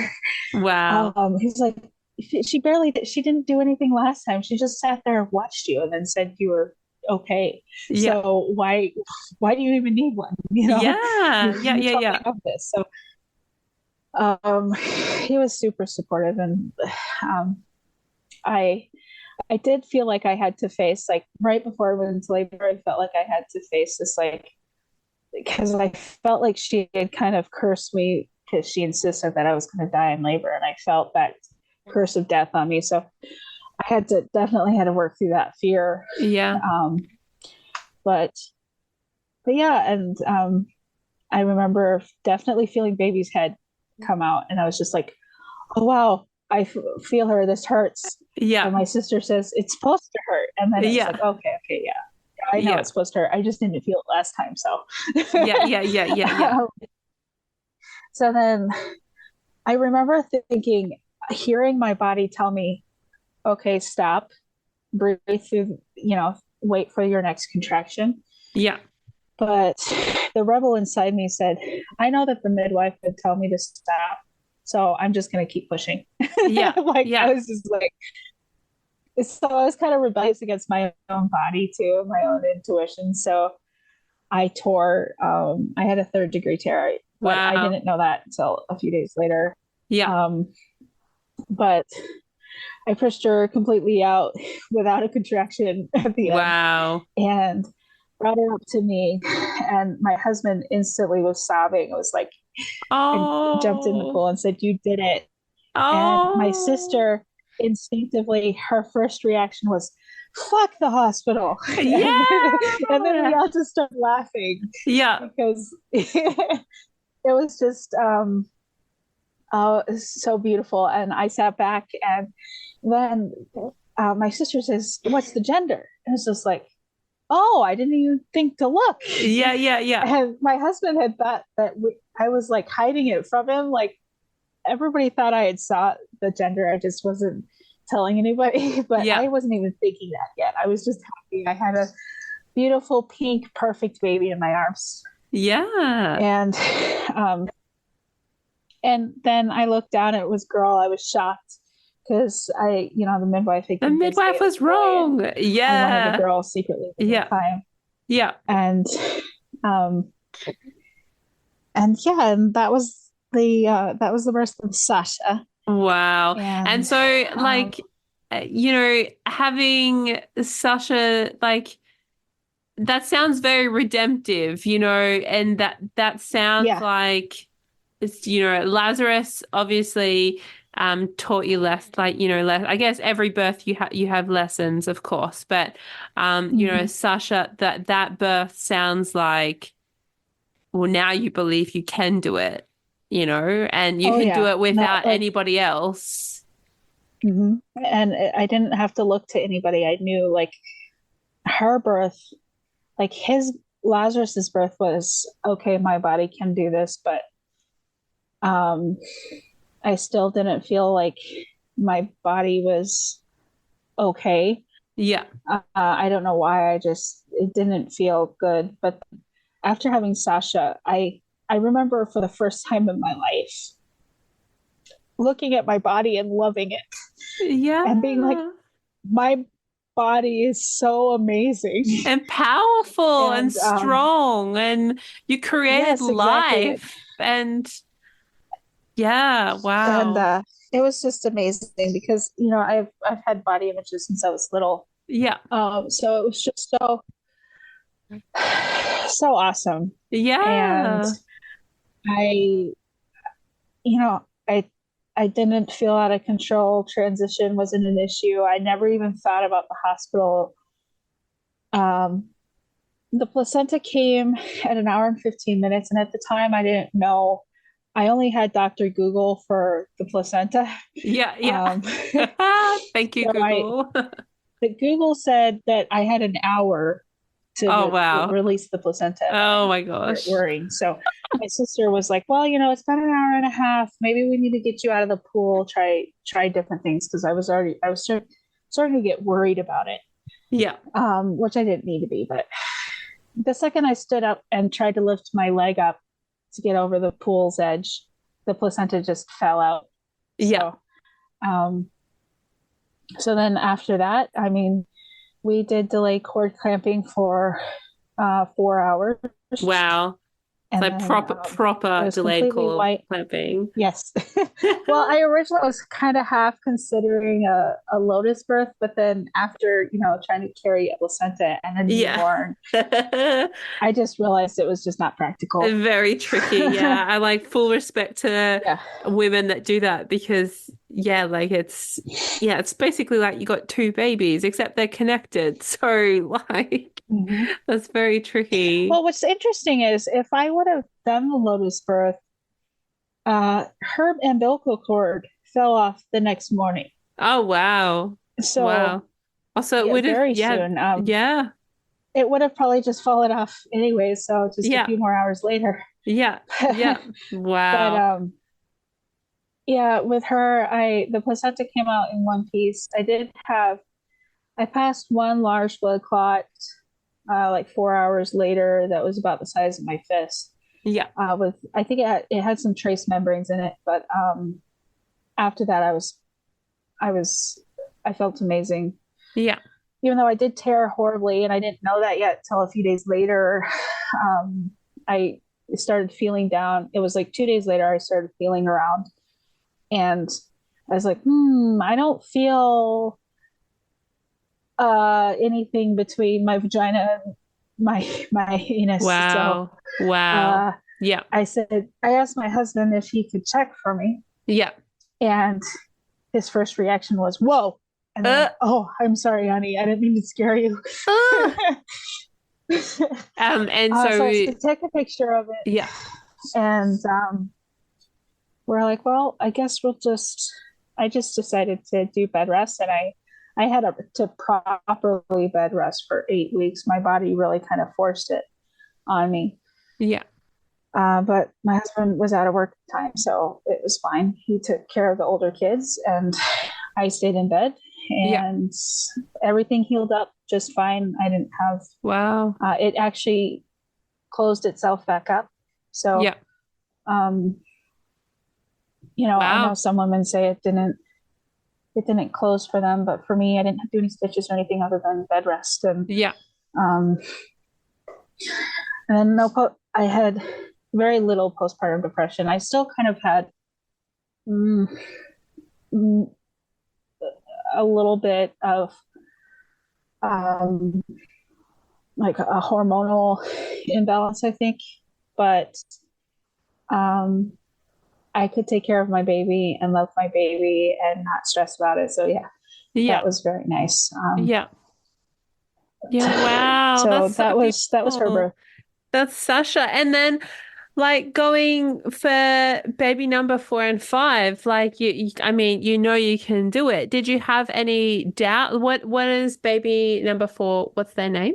Wow. He's like, she didn't do anything last time. She just sat there and watched you and then said you were okay. Yeah. So why do you even need one? Yeah. Yeah. You Yeah. totally Yeah. have this. So he was super supportive, and um, I I did feel like I had to face, like, right before I went into labor, I felt like I had to face this, like, because I felt like she had kind of cursed me because she insisted that I was going to die in labor, and I felt that curse of death on me. So I definitely had to work through that fear. Yeah. Um, but yeah, and I remember definitely feeling baby's head come out, and I was just like, oh wow, feel her. This hurts. Yeah. And my sister says it's supposed to hurt, and then it was like, Yeah. okay, yeah, I know Yeah. it's supposed to hurt. I just didn't feel it last time, so. Yeah. Yeah. Yeah. Yeah. Yeah. So then I remember thinking, hearing my body tell me, okay, stop, breathe through, wait for your next contraction. Yeah. But the rebel inside me said, I know that the midwife would tell me to stop. So I'm just going to keep pushing. Yeah. Like, I Yeah. was just like, so I was kind of rebellious against my own body too, my own intuition. So I had a third degree tear, but I Wow. didn't know that until a few days later. Yeah. Um, but I pushed her completely out without a contraction at the end Wow. and brought her up to me. And my husband instantly was sobbing. It was like, and jumped in the Oh. pool and said, "You did it." And my Oh. sister, instinctively, her first reaction was, "Fuck the hospital." And then we Yeah. all just started laughing Yeah. because it was just so beautiful. And I sat back, and then my sister says, "What's the gender?" And it's just like, "Oh, I didn't even think to look." Yeah. Yeah. Yeah. And my husband had thought that I was like hiding it from him. Like, everybody thought I had saw the gender. I just wasn't telling anybody, but Yeah. I wasn't even thinking that yet. I was just happy. I had a beautiful, pink, perfect baby in my arms. Yeah. And um, and then I looked down, it was girl. I was shocked because the midwife had The convinced me midwife it was was a boy, and wrong. I wanted a Yeah. girl secretly the whole Yeah. time. Yeah. And um, yeah, and that was the birth of Sasha. Wow. And And so, um, like, having Sasha, like, that sounds very redemptive, and that sounds yeah, like it's, Lazarus obviously taught you less, like, less. I guess every birth you have lessons, of course, but mhm. Sasha, that birth sounds like, well, now you believe you can do it, and you Oh can do yeah, it no, without like, anybody else. and I didn't have to look to anybody. I knew, like, her birth, like his Lazarus's birth was okay. My body can do this, but um, I still didn't feel like my body was okay. Yeah. I don't know why. It didn't feel good. But after having Sasha, I remember for the first time in my life looking at my body and loving it and being like, Yeah. my body is so amazing. And powerful and And strong, and you created yes, exactly. life, and yeah, And wow. it was just amazing because I've had body images since I was little. Yeah. So it was just so awesome. And Yeah. I you know I I didn't feel out of control. Transition wasn't an issue. I never even thought about the hospital. Um, the placenta came at an hour and 15 minutes, and at the time I didn't know. I only had Dr. Google for the placenta. Yeah, yeah. um, Thank you, so I Google. the Google said that I had an hour to Oh, wow. release the placenta, and then Oh I my gosh. worrying. So my sister was like, "Well, it's been an hour and a half. Maybe we need to get you out of the pool. Try different things," because I was starting to get worried about it, Yeah. which I didn't need to be. But the second I stood up and tried to lift my leg up to get over the pool's edge, the placenta just fell out. Yeah. So, um, so then after that, I mean, we did delay cord clamping for 4 hours, Wow. It's and like then I proper was delayed completely call white. clamping. Yes. Well, I originally was kind of half considering a lotus birth, but then after, trying to carry a placenta and a Yeah. newborn, I just realized it was just not practical. Very tricky. Yeah. I like full respect to Yeah. women that do that because yeah, like it's basically like you got two babies, except they're connected. So like Mhm. that's very tricky. Well, what's interesting is if I would have done the lotus birth, her umbilical cord fell off the next morning. Oh wow. So Wow. Also it yeah, would have very yeah, soon. yeah, It would have probably just fallen off anyway, so just a yeah, few more hours later. yeah, yeah. But Wow. Yeah, with her, the placenta came out in one piece. I passed one large blood clot like 4 hours later that was about the size of my fist. Yeah. With I think it had some trace membranes in it, but after that I was I felt amazing. Yeah. Even though I did tear horribly, and I didn't know that yet till a few days later. I started feeling down. It was like 2 days later I started feeling around, and I was like, I don't feel anything between my vagina and my anus. So Wow. Wow. uh, Yeah. I asked my husband if he could check for me, Yeah. and his first reaction was, "Whoa!" And Uh, then, "Oh, I'm sorry, honey. I didn't mean to scare you." uh. And So I so, took a picture of it, yeah. and we're like, well, I guess we'll just. I just decided to do bed rest, and I had to properly bed rest for 8 weeks. My body really kind of forced it on me. Yeah. But my husband was out of work at the time, so it was fine. He took care of the older kids, and I stayed in bed, Yeah. and everything healed up just fine. I didn't have Wow. it actually closed itself back up. So, Yeah. um, I know Wow. some women say it didn't close for them, but for me, I didn't do any stitches or anything other than bed rest, Yeah. um, and then I had very little postpartum depression. I still kind of had mm, mm, a little bit of um, like a hormonal imbalance, I think, but um, I could take care of my baby and love my baby and not stress about it. So yeah, Yeah. that was very nice. Yeah. Yeah. Wow. So That's so that was her beautiful. birth. That's Sasha. And then like going for baby number 4 and 5, like I mean, you can do it. Did you have any doubt? What is baby number 4? What's their name?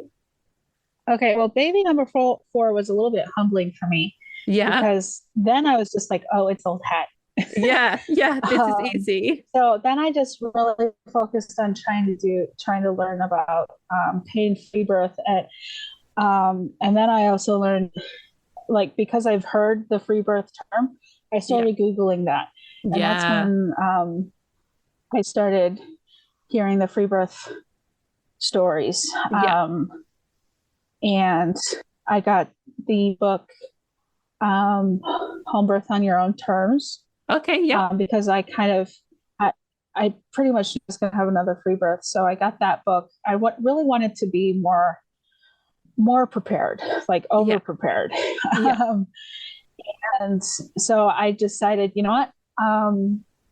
Okay, well, baby number four was a little bit humbling for me Yeah. because then I was just like, oh, it's old hat. Yeah. Yeah. This is Um, easy. so then I just really focused on trying to learn about pain free birth, and then I also learned, like, because I've heard the free birth term, I Yeah. started Googling that, and that's Yeah. when I started hearing the free birth stories, Yeah. and I got the book Homebirth on Your Own Terms, Okay. Yeah. because I pretty much was going to have another free birth. So I got that book. Really wanted to be more prepared, like over Yeah. prepared. Yeah. um, and so I decided, you know what?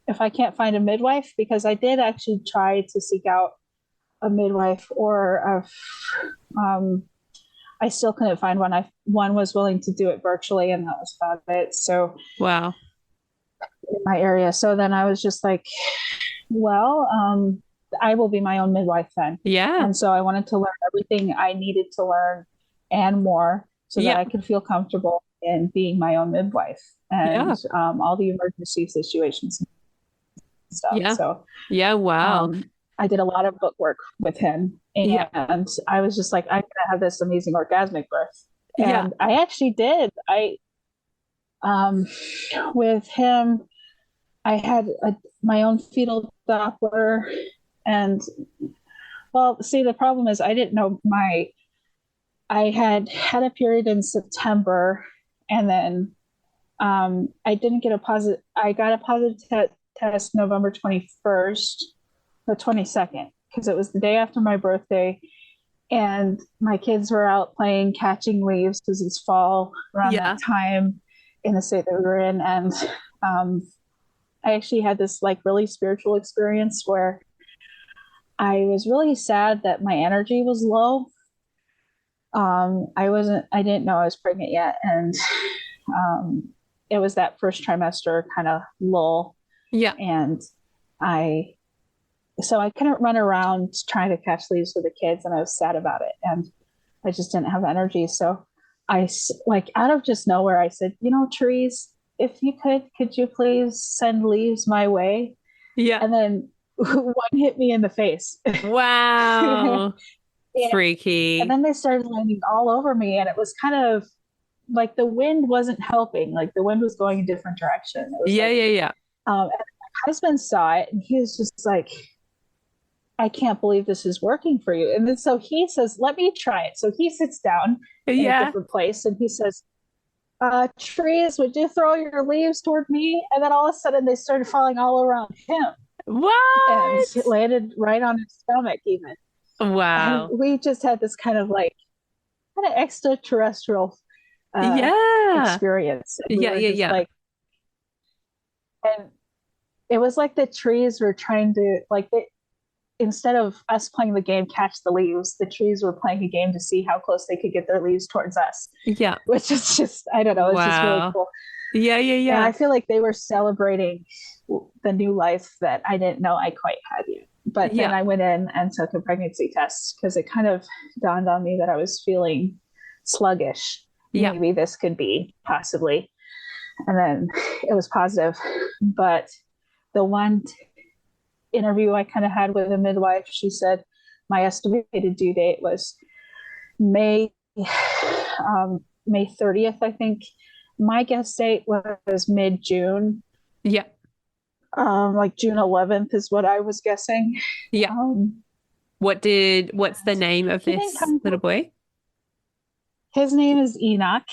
If I can't find a midwife, because I did actually try to seek out a midwife um, I still couldn't find one. One was willing to do it virtually, and that was about it. So Wow. in my area. So then I was just like, well, I will be my own midwife then. Yeah. And so I wanted to learn everything I needed to learn and more so that Yeah. I could feel comfortable in being my own midwife and Yeah. all the emergency situations and stuff. Yeah. So Yeah. Wow. I did a lot of book work with him. Yeah. And I was just like, I'm going to have this amazing orgasmic birth. Yeah. And I actually did. Um, with him, I had my own fetal Doppler, and well, see, the problem is I didn't know I had a period in September, and then I didn't get a positive. I got a positive test November 21st, the 22nd, because it was the day after my birthday, and my kids were out playing catching leaves because it's fall around that Yeah. time in the state that we were in, and um, I actually had this like really spiritual experience where I was really sad that my energy was low. I didn't know I was pregnant yet. And um, it was that first trimester kind of lull. Yeah. And I, so I couldn't run around trying to catch leaves with the kids, and I was sad about it. And I just didn't have energy. So like out of just nowhere, I said, trees, if you could you please send leaves my way? Yeah. And then one hit me in the face. Wow. Yeah. And Freaky. then they started landing all over me, and it was kind of like the wind wasn't helping. Like the wind was going a different direction. It was Yeah, like, yeah, yeah. and my husband saw it, and he was just like, "I can't believe this is working for you." And then so he says, "Let me try it." So he sits down in a Yeah. different place, and he says, "Trees, would you throw your leaves toward me?" And then all of a sudden, they started falling all around him, and it What? landed right on his stomach, even. And Wow. we just had this kind of extraterrestrial Yeah. experience. And we Yeah, were yeah, just yeah. like, and it was like the trees were trying to, instead of us playing the game catch the leaves, the trees were playing a game to see how close they could get their leaves towards us, Yeah. which is just, I don't know, it's just really Wow. cool. Yeah, yeah, And I yeah. feel like they were celebrating the new life that I didn't know I quite had yet. But then Yeah. I went in and took a pregnancy test because it kind of dawned on me that I was feeling sluggish. Yeah. Maybe this could be possibly. And then it was positive. But the one interview I kind of had with a midwife, she said my estimated due date was May May 30th, I think. My guess date was mid June, Yeah. like June 11th is what I was guessing. Yeah. Um, What's the name of he didn't this come. little boy? His name is Enoch,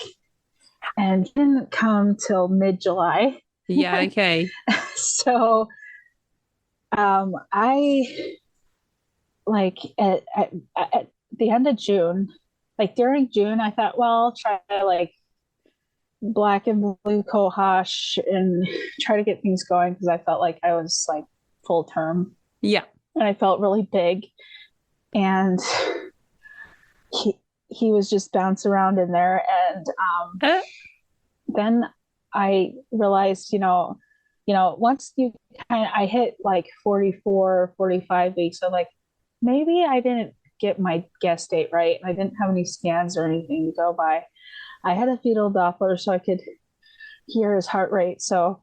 and he didn't come till mid July. Yeah, okay. So I like at the end of June, like during June, I thought, well, I'll try like black and blue cohosh and try to get things going because I felt like I was like full term Yeah. and I felt really big. And he was just bounce around in there. And Uh, then I realized, once I hit like 44, 45 weeks, so like maybe I didn't get my guess date right. I didn't have any scans or anything to go by. I had a fetal Doppler so I could hear his heart rate. So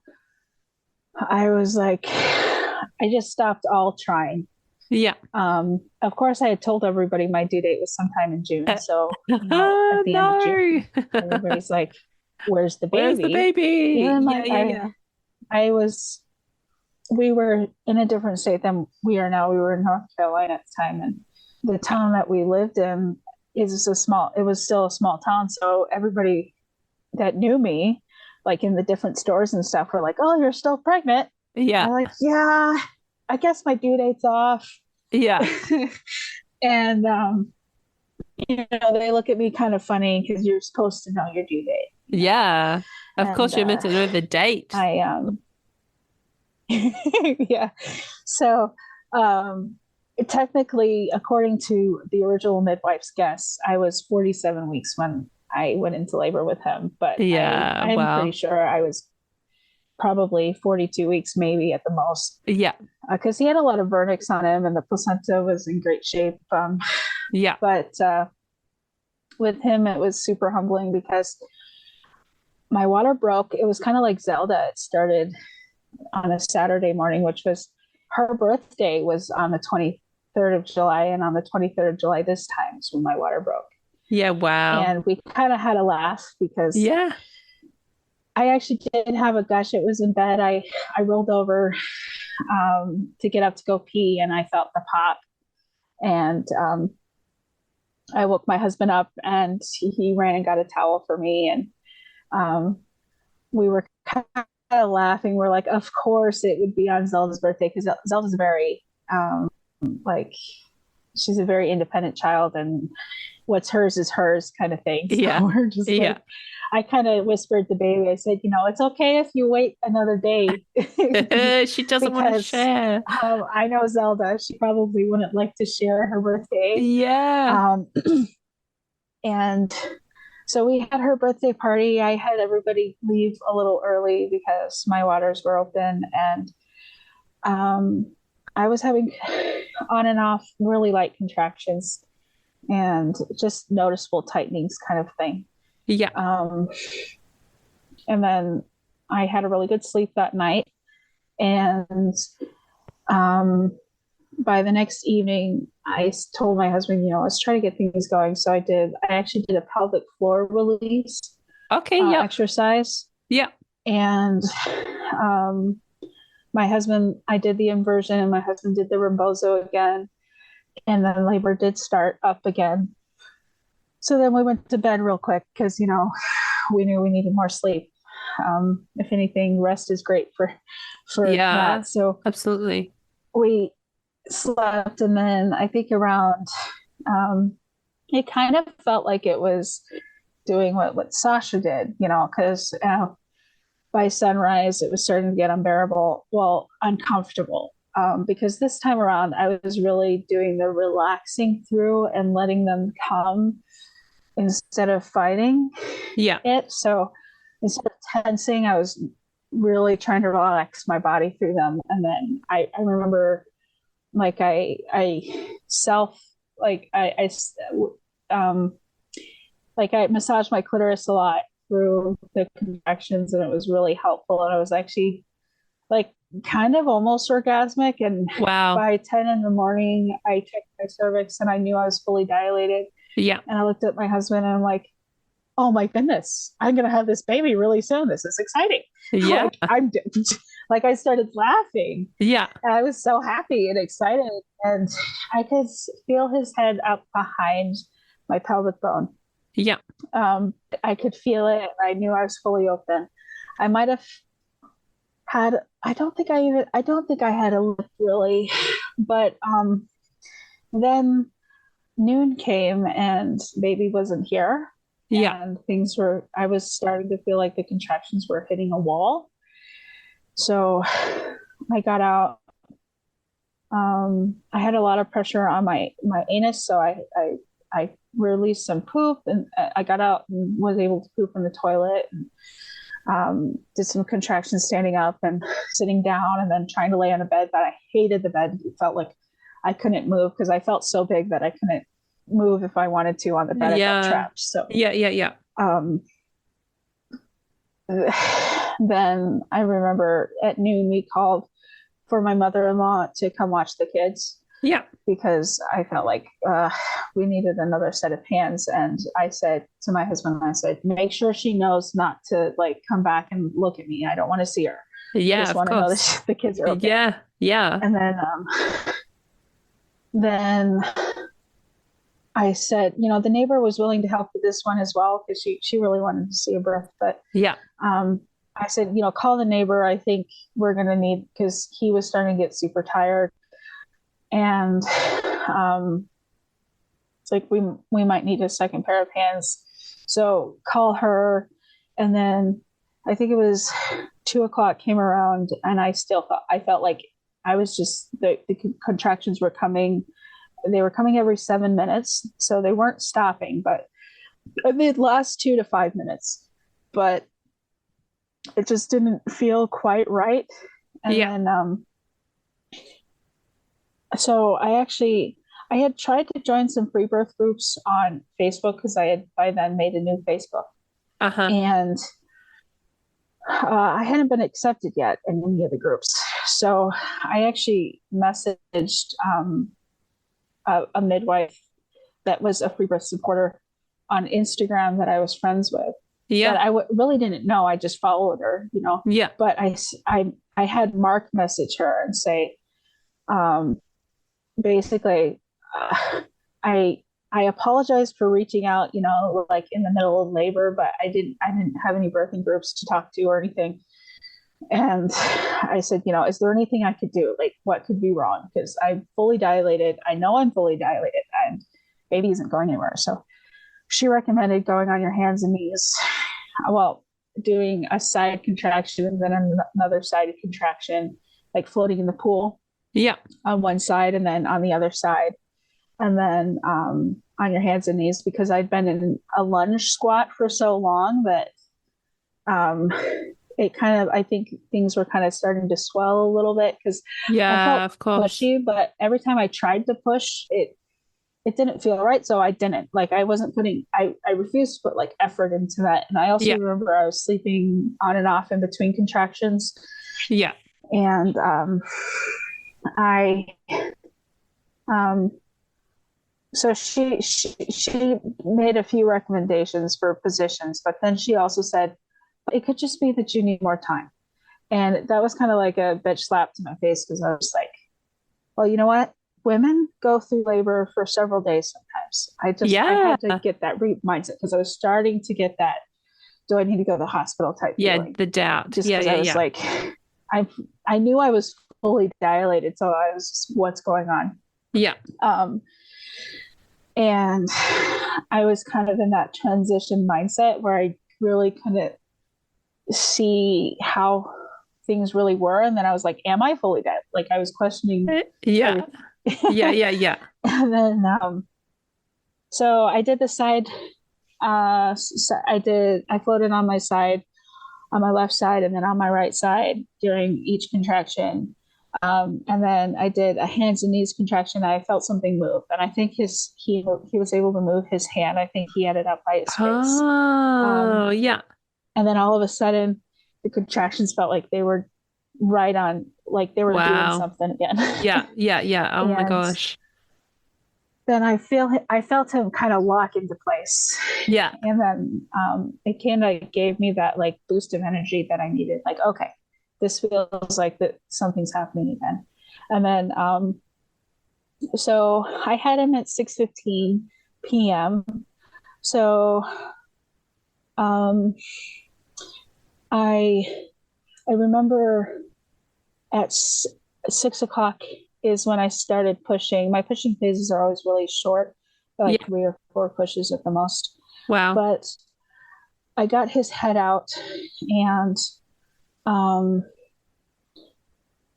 I was like, I just stopped all trying. yeah. Of course, I had told everybody my due date was sometime in June. Uh, So, at oh the end of June, no. everybody's like, "Where's the Where's the baby?" baby? Even Yeah, like yeah, yeah. I was, we were in a different state than we are now. We were in North Carolina at the time, and the town that we lived in it was still a small town. So everybody that knew me, like in the different stores and stuff, were like, "Oh, you're still pregnant." Yeah. I'm like, "Yeah, I guess my due date's off." Yeah. And they look at me kind of funny because you're supposed to know your due date. Yeah. Of And course you're meant to know the date. I yeah. So technically, according to the original midwife's guess, I was 47 weeks when I went into labor with him, but Yeah. I'm pretty Wow. sure I was probably 42 weeks, maybe at the most, Yeah. because he had a lot of vernix on him and the placenta was in great shape. Yeah. But with him, it was super humbling because my water broke. It was kind of like Zelda. It started on a Saturday morning, which was her birthday was on the 23rd of July. And on the 23rd of July, this time is when my water broke. Yeah. Wow. And we kind of had a laugh because Yeah. I actually did have a gush. It was in bed. I rolled over to get up to go pee and I felt the pop. And I woke my husband up and he ran and got a towel for me. And we were kind of laughing. We're like, of course it would be on Zelda's birthday because Zelda's very, like, she's a very independent child and what's hers is hers kind of thing. So Yeah. we're just Yeah. like, I kind of whispered to baby, I said, it's okay if you wait another day She doesn't want to because share. I know Zelda, she probably wouldn't like to share her birthday. Yeah. Um, and so we had her birthday party. I had everybody leave a little early because my waters were open. And I was having on and off really light contractions and just noticeable tightenings kind of thing. Yeah. And then I had a really good sleep that night. And um, by the next evening, I told my husband, let's try to get things going. So I did. I actually did a pelvic floor release Okay. Yep. exercise. Yep. And um, my husband, I did the inversion, and my husband did the rebozo again. And then labor did start up again. So then we went to bed real quick because, we knew we needed more sleep. If anything, rest is great for Yeah. that. So Absolutely. we slept, and then I think around, it kind of felt like it was doing what Sasha did, because by sunrise it was starting to get unbearable, well, uncomfortable. Because this time around I was really doing the relaxing through and letting them come instead of fighting Yeah. it. So instead of tensing, I was really trying to relax my body through them. And then I remember like I self like um like I massaged my clitoris a lot through the contractions, and it was really helpful. And I was actually like kind of almost orgasmic. And Wow. by 10 in the morning, I checked my cervix and I knew I was fully dilated. Yeah. And I looked at my husband and I'm like, oh my goodness, I'm going to have this baby really soon. This is exciting. Yeah. Like like I started laughing. Yeah. And I was so happy and excited. And I could feel his head up behind my pelvic bone. Yeah. I could feel it. I knew I was fully open. I might have had, I don't think I had a lip really, but then noon came and baby wasn't here. Yeah. And I was starting to feel like the contractions were hitting a wall. So I got out. I had a lot of pressure on my anus, so I released some poop, and I got out and was able to poop in the toilet. And, did some contractions standing up and sitting down, and then trying to lay on a bed. But I hated the bed. It felt like I couldn't move because I felt so big that I couldn't move if I wanted to on the bed. I felt Yeah. trapped. So Yeah. Yeah. Yeah. um, then I remember at noon we called for my mother-in-law to come watch the kids Yeah. because I felt like we needed another set of hands. And I said to my husband, I said, make sure she knows not to like come back and look at me. I don't want to see her. I Yeah. just Of want to know course. that the kids are okay. Yeah. Yeah. And then I said, the neighbor was willing to help with this one as well because she really wanted to see a birth. But Yeah. I said, call the neighbor. I think we're going to need, because he was starting to get super tired. And it's like, we might need a second pair of hands. So call her. And then I think it was 2:00 came around, and I felt like I was just, the contractions were coming. They were coming every 7 minutes. So they weren't stopping, but they'd last 2 to 5 minutes. But it just didn't feel quite right. And then so I had tried to join some free birth groups on Facebook because I had by then made a new Facebook. Uh-huh. And I hadn't been accepted yet in any of the groups. So I actually messaged a midwife that was a free birth supporter on Instagram that I was friends with. Yeah. But I really didn't know. I just followed her, Yeah. But I had Mark message her and say, basically, I apologize for reaching out, like in the middle of labor, but I didn't have any birthing groups to talk to or anything. And I said, is there anything I could do? Like, what could be wrong? Because I'm fully dilated. I know I'm fully dilated, and baby isn't going anywhere. So she recommended going on your hands and knees. Well, doing a side contraction and then another side contraction, like floating in the pool. Yeah. On one side and then on the other side. And then on your hands and knees, because I'd been in a lunge squat for so long that it kind of, I think things were kind of starting to swell a little bit because I felt of course. pushy, but every time I tried to push, it didn't feel right. So I didn't, like, I wasn't putting, I refused to put like effort into that. And I also Yeah. remember I was sleeping on and off in between contractions. Yeah. And I, um, so she made a few recommendations for positions, but then she also said, it could just be that you need more time. And that was kind of like a bitch slap to my face because I was like, well, you know what? Women go through labor for several days sometimes. I Yeah. had to get that mindset because I was starting to get that, do I need to go to the hospital type Yeah. feeling? The doubt. Just Yeah. because Yeah. I was Yeah. like, I I knew I was fully dilated, so I was just, what's going on? Yeah. Um, and I was kind of in that transition mindset where I really couldn't see how things really were. And then I was like, am I fully dead? Like I was questioning Yeah. everything. Yeah. Yeah. Yeah. And then, so I did the side, I floated on my side, on my left side, and then on my right side during each contraction. And then I did a hands and knees contraction. I felt something move, and I think he was able to move his hand. I think he had it up by his face. Oh, yeah. And then all of a sudden, the contractions felt like they were right on, like they were doing Wow. something again. Yeah. Yeah. Yeah. Oh my And gosh. then I felt him kind of lock into place. Yeah. And then it kind of gave me that like boost of energy that I needed. Like, okay, this feels like that something's happening again. And then so I had him at 6:15 p.m. So um, I I remember at 6 o'clock is when I started pushing. My pushing phases are always really short, like Yeah. 3 or 4 pushes at the most. Wow. But I got his head out, and um,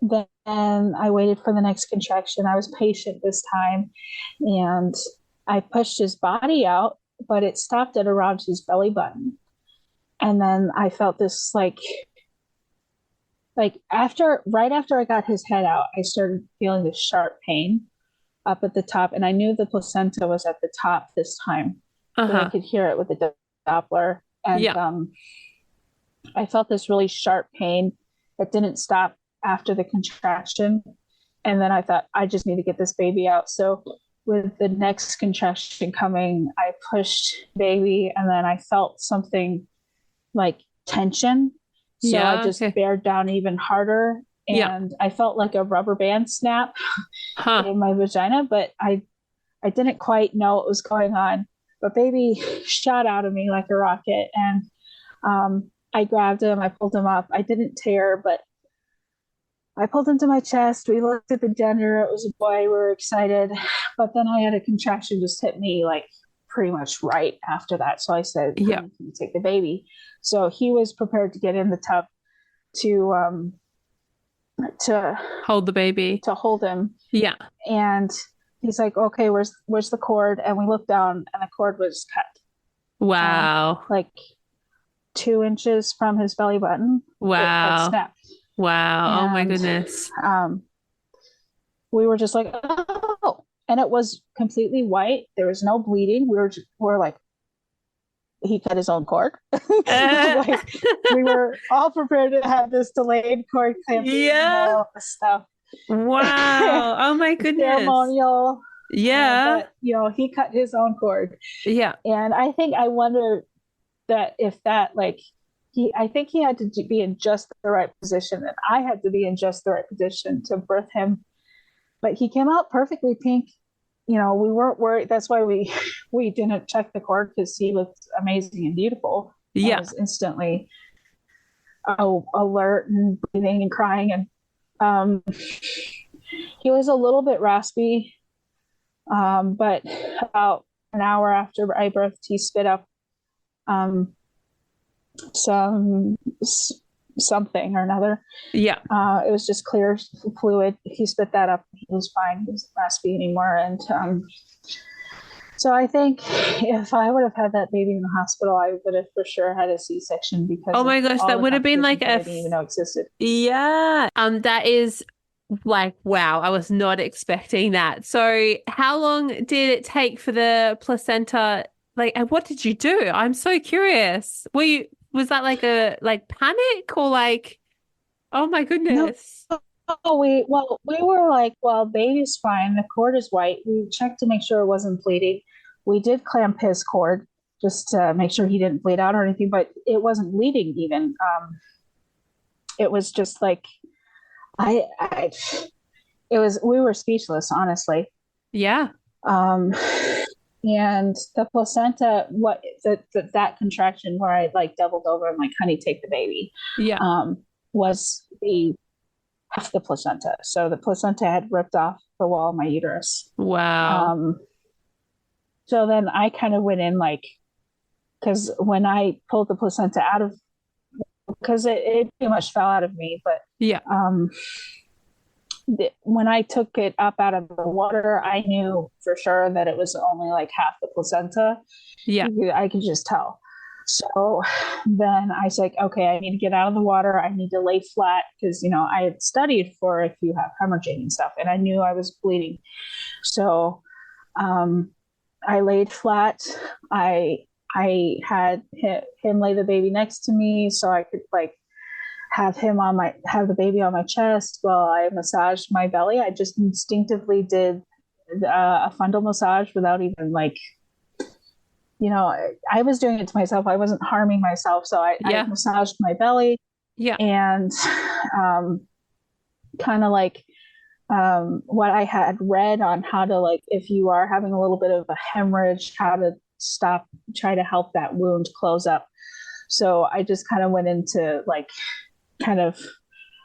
then I waited for the next contraction. I was patient this time, and I pushed his body out, but it stopped at around his belly button. And then I felt this right after I got his head out, I started feeling this sharp pain up at the top, and I knew the placenta was at the top this time because I Uh-huh. could hear it with the Doppler. And Yeah. I felt this really sharp pain that didn't stop after the contraction. And then I thought, I just need to get this baby out. So with the next contraction coming, I pushed baby, and then I felt something like tension. So I Yeah. just Okay. bared down even harder, Yeah. and I felt like a rubber band snap Huh. in my vagina, but I didn't quite know what was going on. But baby shot out of me like a rocket, and I grabbed him, I pulled him up. I didn't tear, but I pulled him to my chest. We looked at the gender. It was a boy. We were excited. But then I had a contraction just hit me like pretty much right after that. So I said, Yeah. honey, can you take the baby? So he was prepared to get in the tub to to Hold the baby. to hold him. Yeah. And he's like, okay, where's the cord? And we looked down, and the cord was cut, Wow. like 2 inches from his belly button. It had Wow. snapped. Wow. Oh my And goodness. um, we were just like, oh, and it was completely white. There was no bleeding. We're like, he cut his own cord. Uh, Like we were all prepared to have this delayed cord clamping and yeah. all of this stuff. Wow. Oh my goodness. Ceremonial. Yeah. But he cut his own cord. Yeah. And I wonder that if that like I think he had to be in just the right position, and I had to be in just the right position to birth him. But he came out perfectly pink. We weren't worried. That's why we didn't check the cord, because he looked amazing and beautiful, and Yeah. was instantly alert and breathing and crying. And he was a little bit raspy, but about an hour after I birthed, he spit up um, some something or another. Yeah. It was just clear fluid. He spit that up. He was fine. He wasn't raspy anymore. And so I think if I would have had that baby in the hospital, I would have for sure had a C-section because Oh of my gosh, all that the would have been like complications that I didn't even know existed. yeah. That is Like, wow, I was not expecting that. So, how long did it take for the placenta? Like, and what did you do? I'm so curious. Was that like a like panic or like, oh my No, goodness. we were like, well, baby's fine. The cord is white. We checked to make sure it wasn't bleeding. We did clamp his cord just to make sure he didn't bleed out or anything, but it wasn't bleeding even. It was just like I it was we were speechless, honestly. Yeah. Um, and the placenta, that contraction where I like doubled over and like, honey, take the baby, Yeah. um, was the half the placenta. So the placenta had ripped off the wall of my uterus. Wow. Um, so then I kind of went in like, because when I pulled the placenta out of, because it pretty much fell out of me, but Yeah. um, when I took it up out of the water, I knew for sure that it was only like half the placenta. Yeah. I could just tell. So then I was like, okay, I need to get out of the water. I need to lay flat because, I had studied for if you have hemorrhaging and stuff, and I knew I was bleeding. So um, I laid flat. I had him lay the baby next to me so I could like have the baby on my chest while I massaged my belly. I just instinctively did a fundal massage without even like, I was doing it to myself. I wasn't harming myself. So I Yeah. massaged my belly Yeah. and kind of like what I had read on how to, like, if you are having a little bit of a hemorrhage, how to try to help that wound close up. So I just kind of went into like, kind of,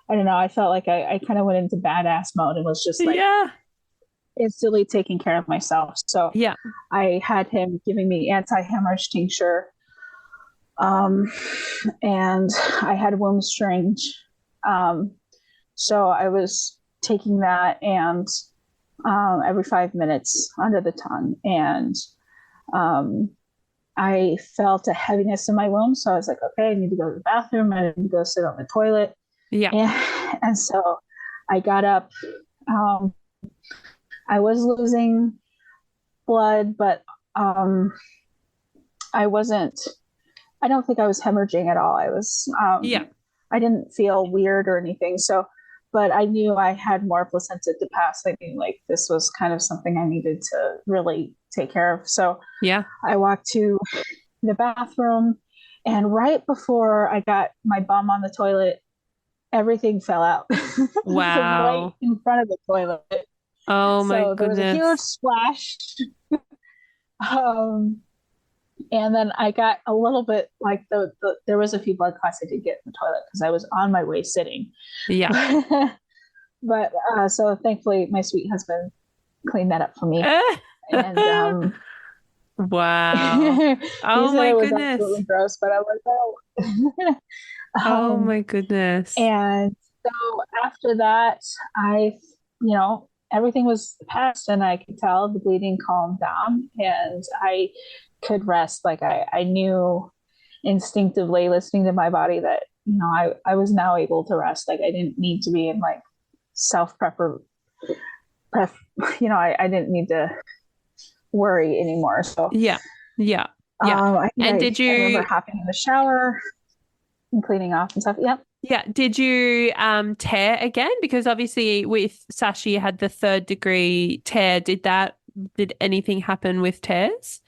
I don't know, I felt like I kind of went into badass mode and was just like Yeah. instantly taking care of myself. So Yeah. I had him giving me anti-hemorrhage tincture. Um, and I had womb strange. Um, so I was taking that and every 5 minutes under the tongue. And um, I felt a heaviness in my womb. So I was like, okay, I need to go to the bathroom. I need to go sit on the toilet. Yeah. And so I got up. Um, I was losing blood, but um, I wasn't, I don't think I was hemorrhaging at all. Yeah. I didn't feel weird or anything. So, but I knew I had more placenta to pass. I knew like this was kind of something I needed to really take care of. So Yeah. I walked to the bathroom, and right before I got my bum on the toilet, everything fell out right Wow. in front of the toilet. Oh my So there was a huge goodness. splash. Um, and then I got a little bit like there was a few blood clots I did get in the toilet because I was on my way sitting. Yeah. But so thankfully my sweet husband cleaned that up for me. And Wow. he Oh said my it was goodness. absolutely gross, but I was like, oh. Oh my goodness. And so after that, everything was past and I could tell the bleeding calmed down and I could rest. Like I knew instinctively listening to my body that, I was now able to rest. Like I didn't need to be in like self prep, I didn't need to worry anymore. So, Yeah. Yeah. Yeah. I think And I remember hopping in the shower and cleaning off and stuff. Yep. did you tear again? Because obviously with Sashi you had the third degree tear. Did anything happen with tears?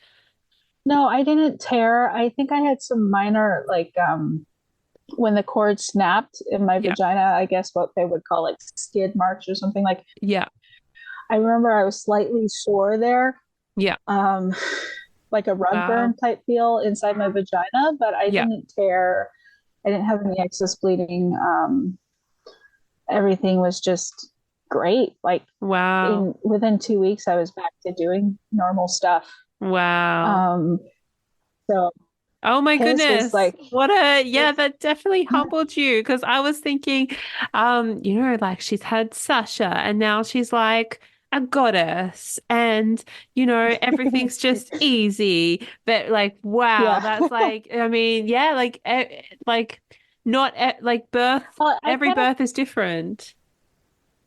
No, I didn't tear. I think I had some minor, like, when the cord snapped in my Yeah. vagina, I guess what they would call like skid marks or something. Like, Yeah. I remember I was slightly sore there, Yeah. um, like a rug Wow. burn type feel inside my vagina, but I Yeah. didn't tear. I didn't have any excess bleeding. Everything was just great. Like Wow. within 2 weeks, I was back to doing normal stuff. Wow. Um, so Oh my his was goodness. like, Yeah, that definitely humbled you because I was thinking, like she's had Sasha and now she's like a goddess and, everything's just easy. But like, wow, yeah. that's like, I mean, yeah, like not like birth, Well, I every kind of birth is different.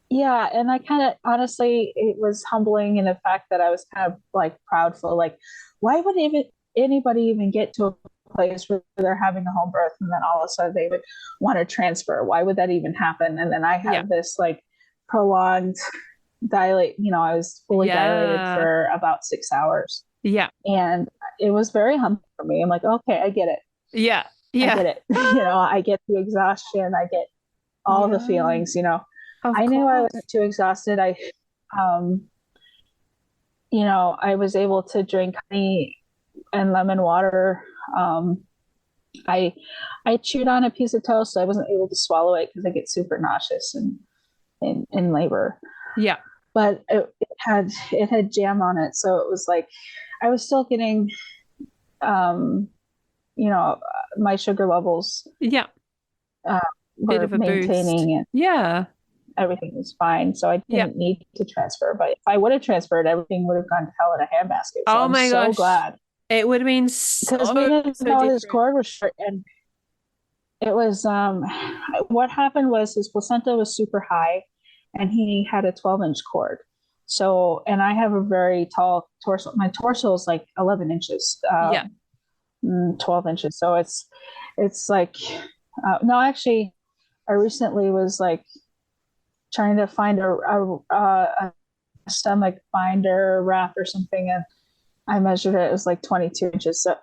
Yeah, and I kind of honestly, it was humbling in the fact that I was kind of like proudful. Like, why would even anybody even get to a place where they're having a home birth and then all of a sudden they would want to transfer? Why would that even happen? And then I Yeah. had this like prolonged dilate. I was fully dilated Yeah. for about 6 hours, Yeah. and it was very humbling for me. I'm like, okay, I get it. Yeah. I Yeah. get it. I get the exhaustion. I get all the Yeah. feelings. Of I knew I course. wasn't too exhausted. Um, I was able to drink honey and lemon water. Um, I, I chewed on a piece of toast. So I wasn't able to swallow it because I get super nauseous in labor. Yeah. But it had jam on it, so it was like I was still getting, um, you know, my sugar levels Yeah. uh, Bit were of a boost. maintaining and Yeah. everything was fine. So I Yeah. didn't need to transfer. But if I would have transferred, everything would have gone to hell in a handbasket. So Oh I'm my so gosh. glad It would have been because we so, didn't so know his different. cord was short, and it was what happened was his placenta was super high and he had a 12-inch cord. So, and I have a very tall torso. My torso is like 11 inches, Yeah. 12 inches. So it's like, no, actually, I recently was like trying to find a stomach binder wrap or something. And I measured it. It was like 22 inches. So,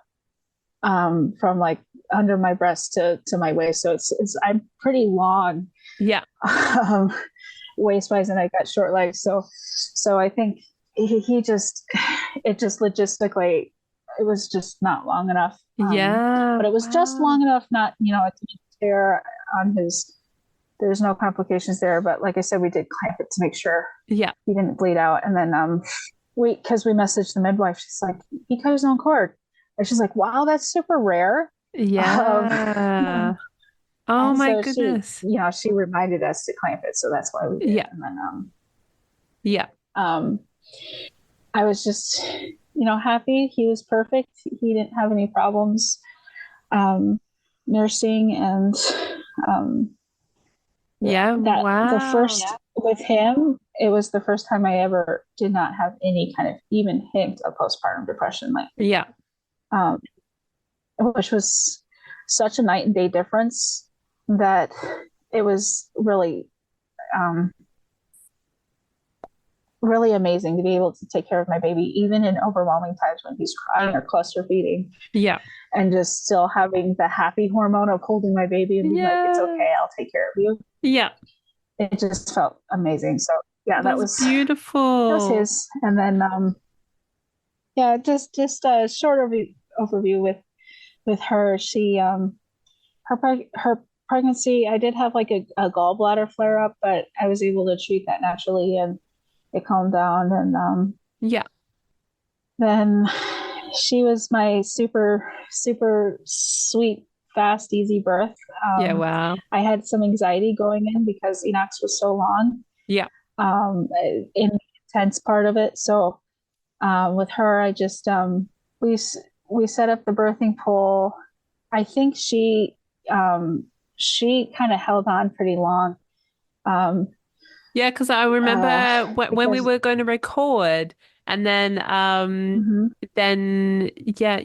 from like under my breast to my waist. So I'm pretty long, Yeah. um, waist wise, and I got short legs. So I think he just it just logistically it was just not long enough. Yeah. But it was just Wow. long enough, not to tear on his. There's no complications there, but like I said, we did clamp it to make sure Yeah. he didn't bleed out, and then because we messaged the midwife, she's like, he cut his own cord, and she's like, wow, that's super rare. Um, Yeah. Oh and my so she, goodness. she reminded us to clamp it, so that's why we did. Yeah. And then Yeah. um, I was just, happy. He was perfect. He didn't have any problems um, nursing, and um, Yeah. that the Wow. first with him, it was the first time I ever did not have any kind of even hint of postpartum depression, like Yeah. um, which was such a night and day difference that it was really um, really amazing to be able to take care of my baby, even in overwhelming times when he's crying or cluster feeding, Yeah. and just still having the happy hormone of holding my baby and being like, it's Yeah. okay, I'll take care of you. Yeah. It just felt amazing. So yeah, that That's was beautiful. his. And then yeah, just a short overview with her. She her pregnancy, I did have like a gallbladder flare up, but I was able to treat that naturally, and it calmed down. And Yeah. then she was my super super sweet, fast, easy birth. Yeah. Wow. I had some anxiety going in because Enox was so long, Yeah. um, in the intense part of it. So with her, I just we we set up the birthing pool. I think she kind of held on pretty long, um, Yeah, because I remember when we because were going to record, and mhm. then yeah,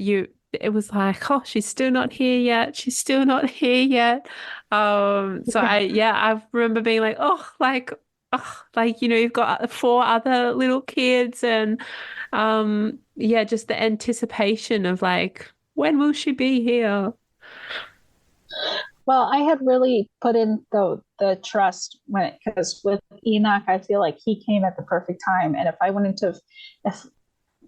it was like, oh, she's still not here yet. She's still not here yet. So Yeah. I remember being like, oh, like you've got four other little kids, and yeah, just the anticipation of like, when will she be here? Well, I had really put in the trust because with Enoch, I feel like he came at the perfect time, and if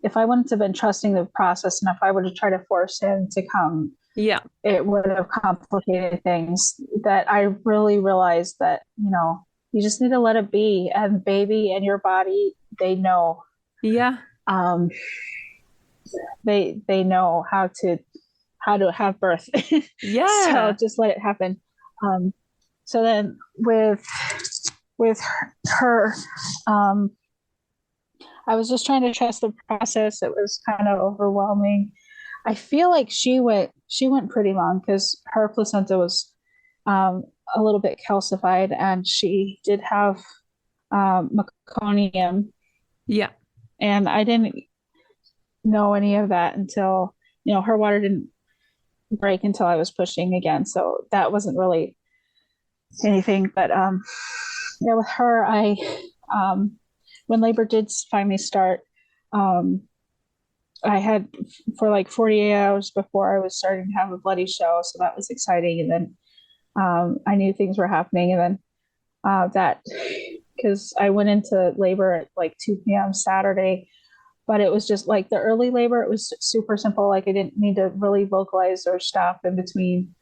if I wouldn't have been trusting the process, and if I would have tried to force him to come, Yeah, it would have complicated things. That I really realized that you just need to let it be, and baby and your body, they know. yeah, Um, they know how to have birth. So yeah, just let it happen. Um, so then with her, um, I was just trying to trust the process. It was kind of overwhelming. I feel like she went pretty long because her placenta was um, a little bit calcified, and she did have meconium, Yeah. and I didn't know any of that until her water didn't break until I was pushing again. So that wasn't really anything. But yeah, with her, I when labor did finally start, um, I had for like 48 hours before I was starting to have a bloody show, so that was exciting. And then I knew things were happening, and then that because I went into labor at like 2 p.m. Saturday, but it was just like the early labor. It was super simple. Like I didn't need to really vocalize or stop in between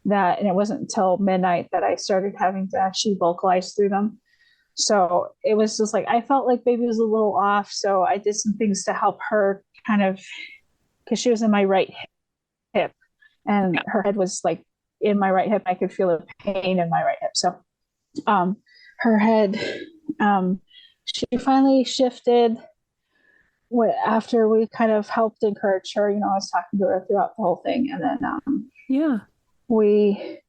that, and it wasn't until midnight that I started having to actually vocalize through them. So it was just like I felt like baby was a little off. So I did some things to help her kind of because she was in my right hip and Yeah. her head was like in my right hip. I could feel the pain in my right hip. So her head, she finally shifted after we kind of helped encourage her. I was talking to her throughout the whole thing. And then Yeah. we,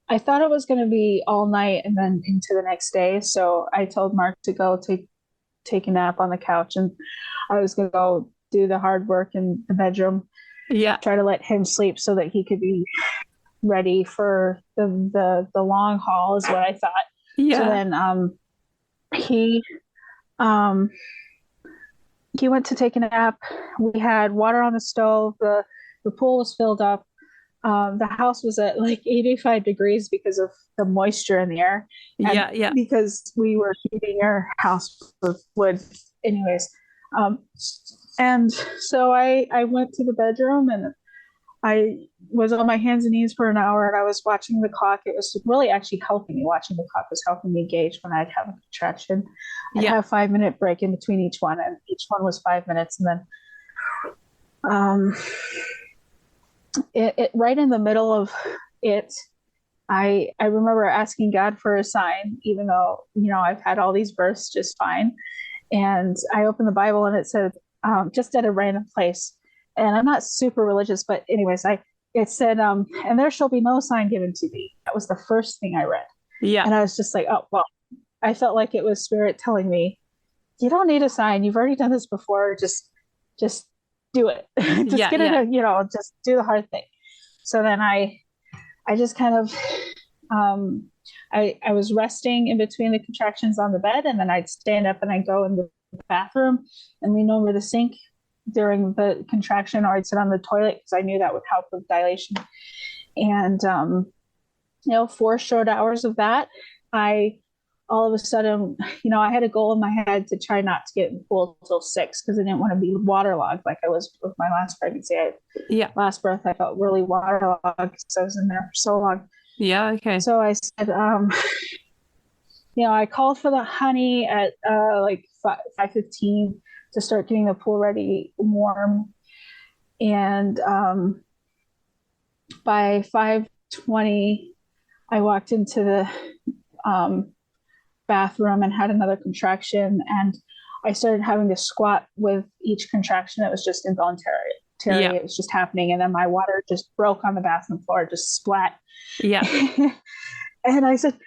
I thought it was going to be all night and then into the next day. So I told Mark to go take a nap on the couch, and I was going to go do the hard work in the bedroom, Yeah. try to let him sleep so that he could be ready for the long haul is what I thought. So Yeah. then he um he went to take a nap. We had water on the stove. The pool was filled up. The house was at like 85 degrees because of the moisture in the air, and Yeah. Yeah. because we were heating our house with wood, anyways. And so I went to the bedroom and I was on my hands and knees for an hour and I was watching the clock. It was really actually helping me. Watching the clock was helping me gauge when I'd have a contraction. I'd Yeah. have 5 minute break in between each one, and each one was 5 minutes. And then it right in the middle of it, I remember asking God for a sign, even though, I've had all these births just fine. And I opened the Bible and it said, just at a random place. And I'm not super religious, but anyways, it said, and there shall be no sign given to thee. That was the first thing I read. Yeah. And I was just like, oh, well, I felt like it was Spirit telling me, you don't need a sign. You've already done this before. Just do it. Just Yeah. get it, Yeah. just do the hard thing. So then I just kind of, I was resting in between the contractions on the bed, and then I'd stand up and I'd go in the bathroom and lean over the sink during the contraction, or I'd sit on the toilet because I knew that would help with dilation. And 4 short hours of that, I all of a sudden, I had a goal in my head to try not to get in the pool until 6 because I didn't want to be waterlogged like I was with my last pregnancy. Yeah. Last birth, I felt really waterlogged because I was in there for so long. Yeah. Okay. So I said, I called for the honey at like 5:15 to start getting the pool ready warm. And by 5:20, I walked into the bathroom and had another contraction. And I started having to squat with each contraction. It was just involuntary. Yeah. It was just happening. And then my water just broke on the bathroom floor, just splat. Yeah. And I said,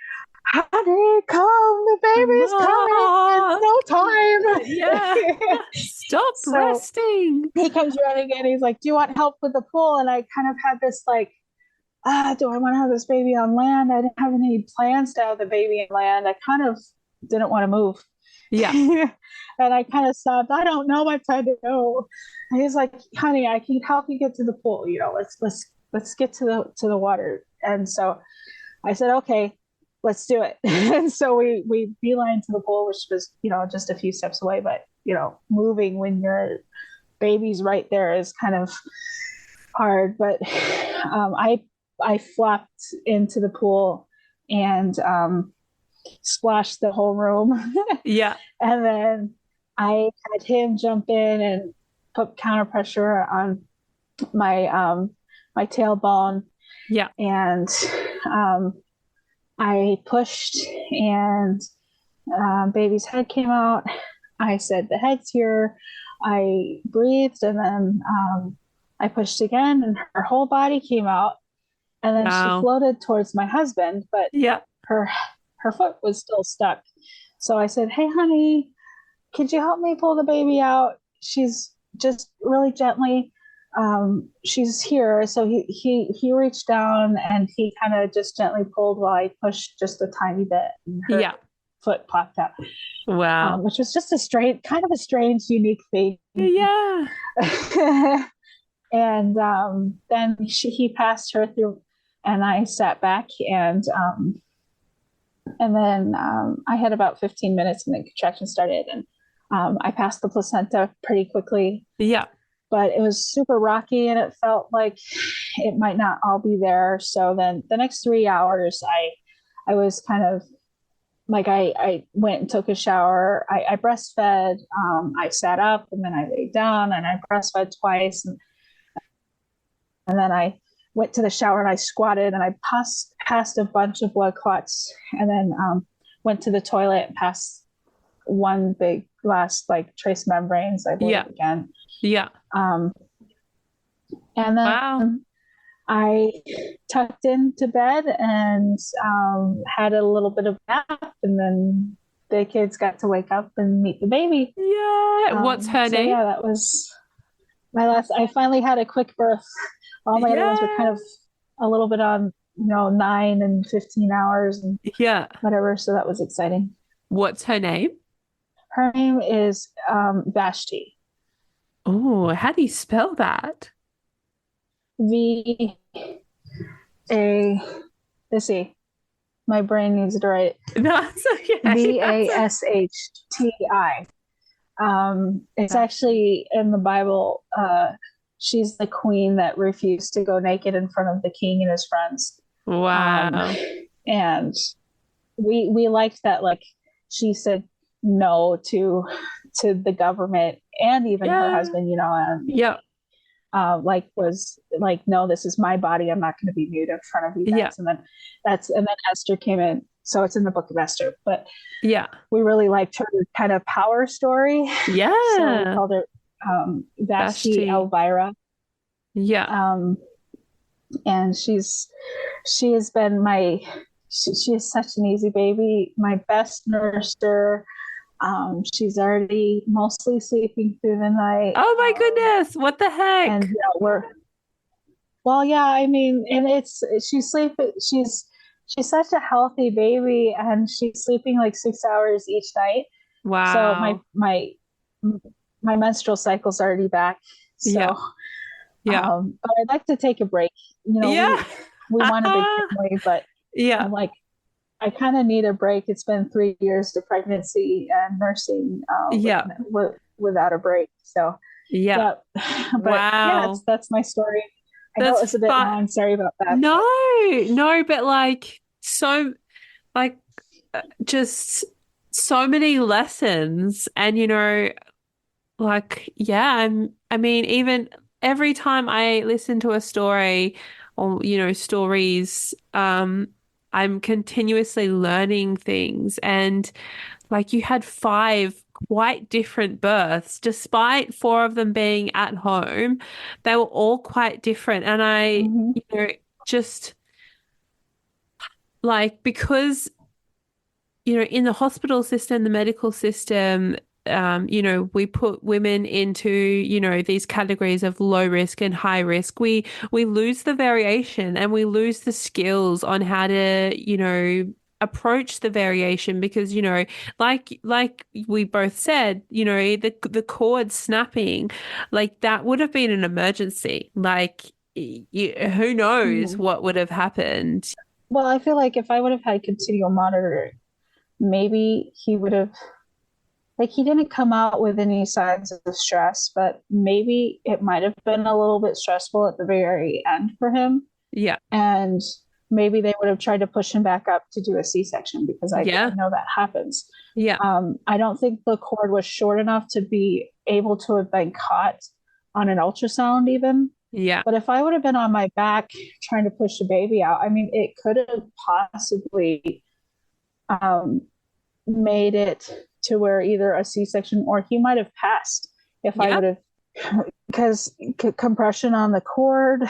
honey, come, the baby's coming. It's no time. Yeah. Stop So resting. he comes running in. He's like, do you want help with the pool? And I kind of had this like, do I want to have this baby on land? I didn't have any plans to have the baby on land. I kind of didn't want to move. Yeah. And I kind of sobbed, I don't know what to do. And he's like, honey, I can help you get to the pool. Let's get to the water. And so I said, okay, let's do it. And so we beeline to the pool, which was, just a few steps away, but moving when your baby's right there is kind of hard. But I flopped into the pool and splashed the whole room. Yeah. And then I had him jump in and put counter pressure on my my tailbone. Yeah. And I pushed, and baby's head came out. I said, the head's here. I breathed, and then I pushed again, and her whole body came out. And then she floated towards my husband, but yeah, her her foot was still stuck. So I said, "Hey, honey, could you help me pull the baby out? She's just really gently. She's here." So he reached down and he kind of just gently pulled while I pushed just a tiny bit, and her foot popped out. Wow. Which was just kind of a strange, unique thing. Yeah. And then he passed her through, and I sat back, and then I had about 15 minutes, and the contractions started, and I passed the placenta pretty quickly. Yeah. But it was super rocky, and it felt like it might not all be there. So then the next 3 hours, I was kind of like, I went and took a shower. I breastfed. I sat up, and then I laid down, and I breastfed twice. And then I went to the shower, and I squatted, and I passed a bunch of blood clots, and then went to the toilet and passed one big last like trace membranes, I believe, again. Yeah. And then I tucked into bed and had a little bit of nap, and then the kids got to wake up and meet the baby. Yeah. What's her name? Yeah, that was my last. I finally had a quick birth. All my other ones were kind of a little bit on, 9 and 15 hours and whatever. So that was exciting. What's her name? Her name is Vashti. Oh, how do you spell that? Let's see. My brain needs to write it. That's okay. Vashti. It's actually in the Bible. She's the queen that refused to go naked in front of the king and his friends. Wow. And we liked that, like, she said no to the government and even her husband, like was like, no, this is my body. I'm not going to be nude in front of you guys. And then Esther came in. So it's in the book of Esther, but we really liked her kind of power story. Yeah. So we called her Vashti Elvira. Yeah. And she has been she is such an easy baby, my best nurser. She's already mostly sleeping through the night. Oh my goodness, what the heck? And I mean, and she's such a healthy baby, and she's sleeping like 6 hours each night. Wow. So my menstrual cycle's already back. So but I'd like to take a break. We want a big family, but I'm like, I kind of need a break. It's been 3 years to pregnancy and nursing without a break. So but that's my story. I know it was a bit long. Sorry about that. No, but like just so many lessons, and I mean, even every time I listen to a story or stories, I'm continuously learning things. And like, you had 5 quite different births, despite 4 of them being at home. They were all quite different. And I, just like, because, in the hospital system, the medical system, we put women into, these categories of low risk and high risk. We lose the variation, and we lose the skills on how to, approach the variation, because, like we both said, the cord snapping, like, that would have been an emergency. Like, who knows what would have happened. Well, I feel like if I would have had continual monitoring, maybe he would have, like, he didn't come out with any signs of stress, but maybe it might have been a little bit stressful at the very end for him. Yeah. And maybe they would have tried to push him back up to do a C-section, because I know that happens. Yeah. I don't think the cord was short enough to be able to have been caught on an ultrasound even. Yeah. But if I would have been on my back trying to push the baby out, I mean, it could have possibly made it to where either a C-section or he might have passed if I would have, because compression on the cord.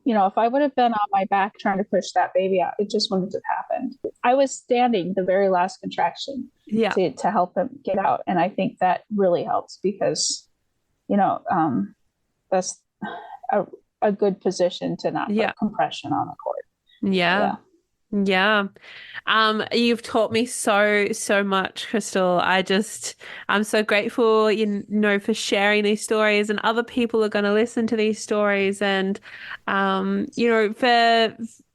If I would have been on my back trying to push that baby out, it just wouldn't have happened. I was standing the very last contraction Yeah. to help him get out. And I think that really helps because, you know, that's a, a good position to not Yeah. put compression on the cord. Yeah. Yeah. Yeah. You've taught me so much, Crystal. I'm so grateful, for sharing these stories, and other people are going to listen to these stories. And,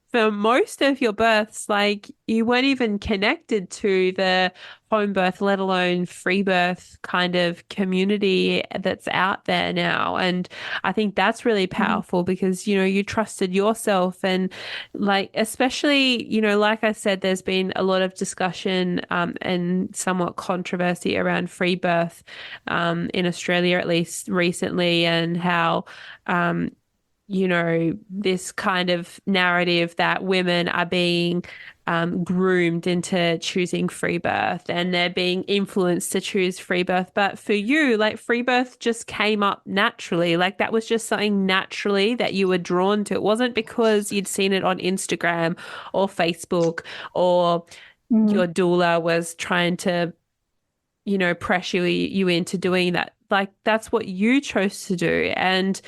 for most of your births, like you weren't even connected to the home birth, let alone free birth kind of community that's out there now. And I think that's really Mm-hmm. powerful because, you trusted yourself, and like, especially, like I said, there's been a lot of discussion and somewhat controversy around free birth in Australia, at least recently, and how this kind of narrative that women are being groomed into choosing free birth, and they're being influenced to choose free birth. But for you, like, free birth just came up naturally. Like, that was just something naturally that you were drawn to. It wasn't because you'd seen it on Instagram or Facebook, or Mm-hmm. your doula was trying to, pressure you into doing that. Like, that's what you chose to do. And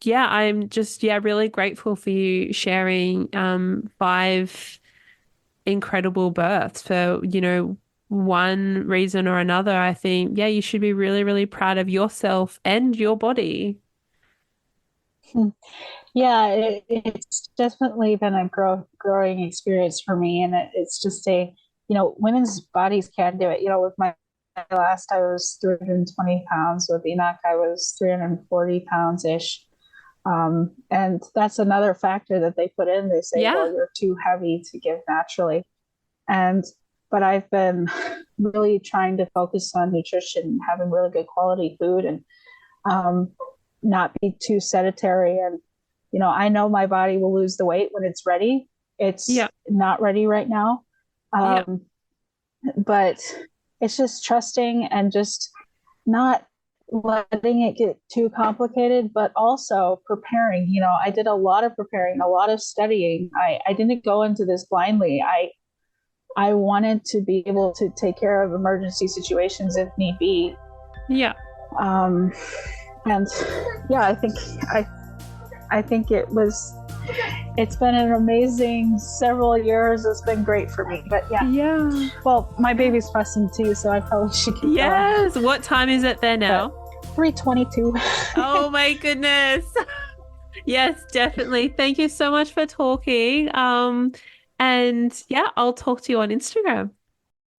yeah, I'm just, really grateful for you sharing 5 incredible births for, one reason or another. I think, yeah, you should be really, really proud of yourself and your body. Yeah, it's definitely been a growing experience for me. And it's just women's bodies can do it. With my last, I was 320 pounds. With Enoch, I was 340 pounds ish. And that's another factor that they put in. They say, Yeah. well, you're too heavy to give naturally. But I've been really trying to focus on nutrition, having really good quality food, and not be too sedentary. And, I know my body will lose the weight when it's ready. It's Yeah. not ready right now. Yeah. But it's just trusting and just not letting it get too complicated, but also preparing. I did a lot of preparing, a lot of studying. I didn't go into this blindly. I wanted to be able to take care of emergency situations if need be. Yeah. And yeah, I think it's been an amazing several years. It's been great for me. But yeah. Yeah. Well, my baby's fussing too, so I probably should keep Yes. going. What time is it there now? 3:22. Oh my goodness. Yes, definitely. Thank you so much for talking. And yeah, I'll talk to you on Instagram.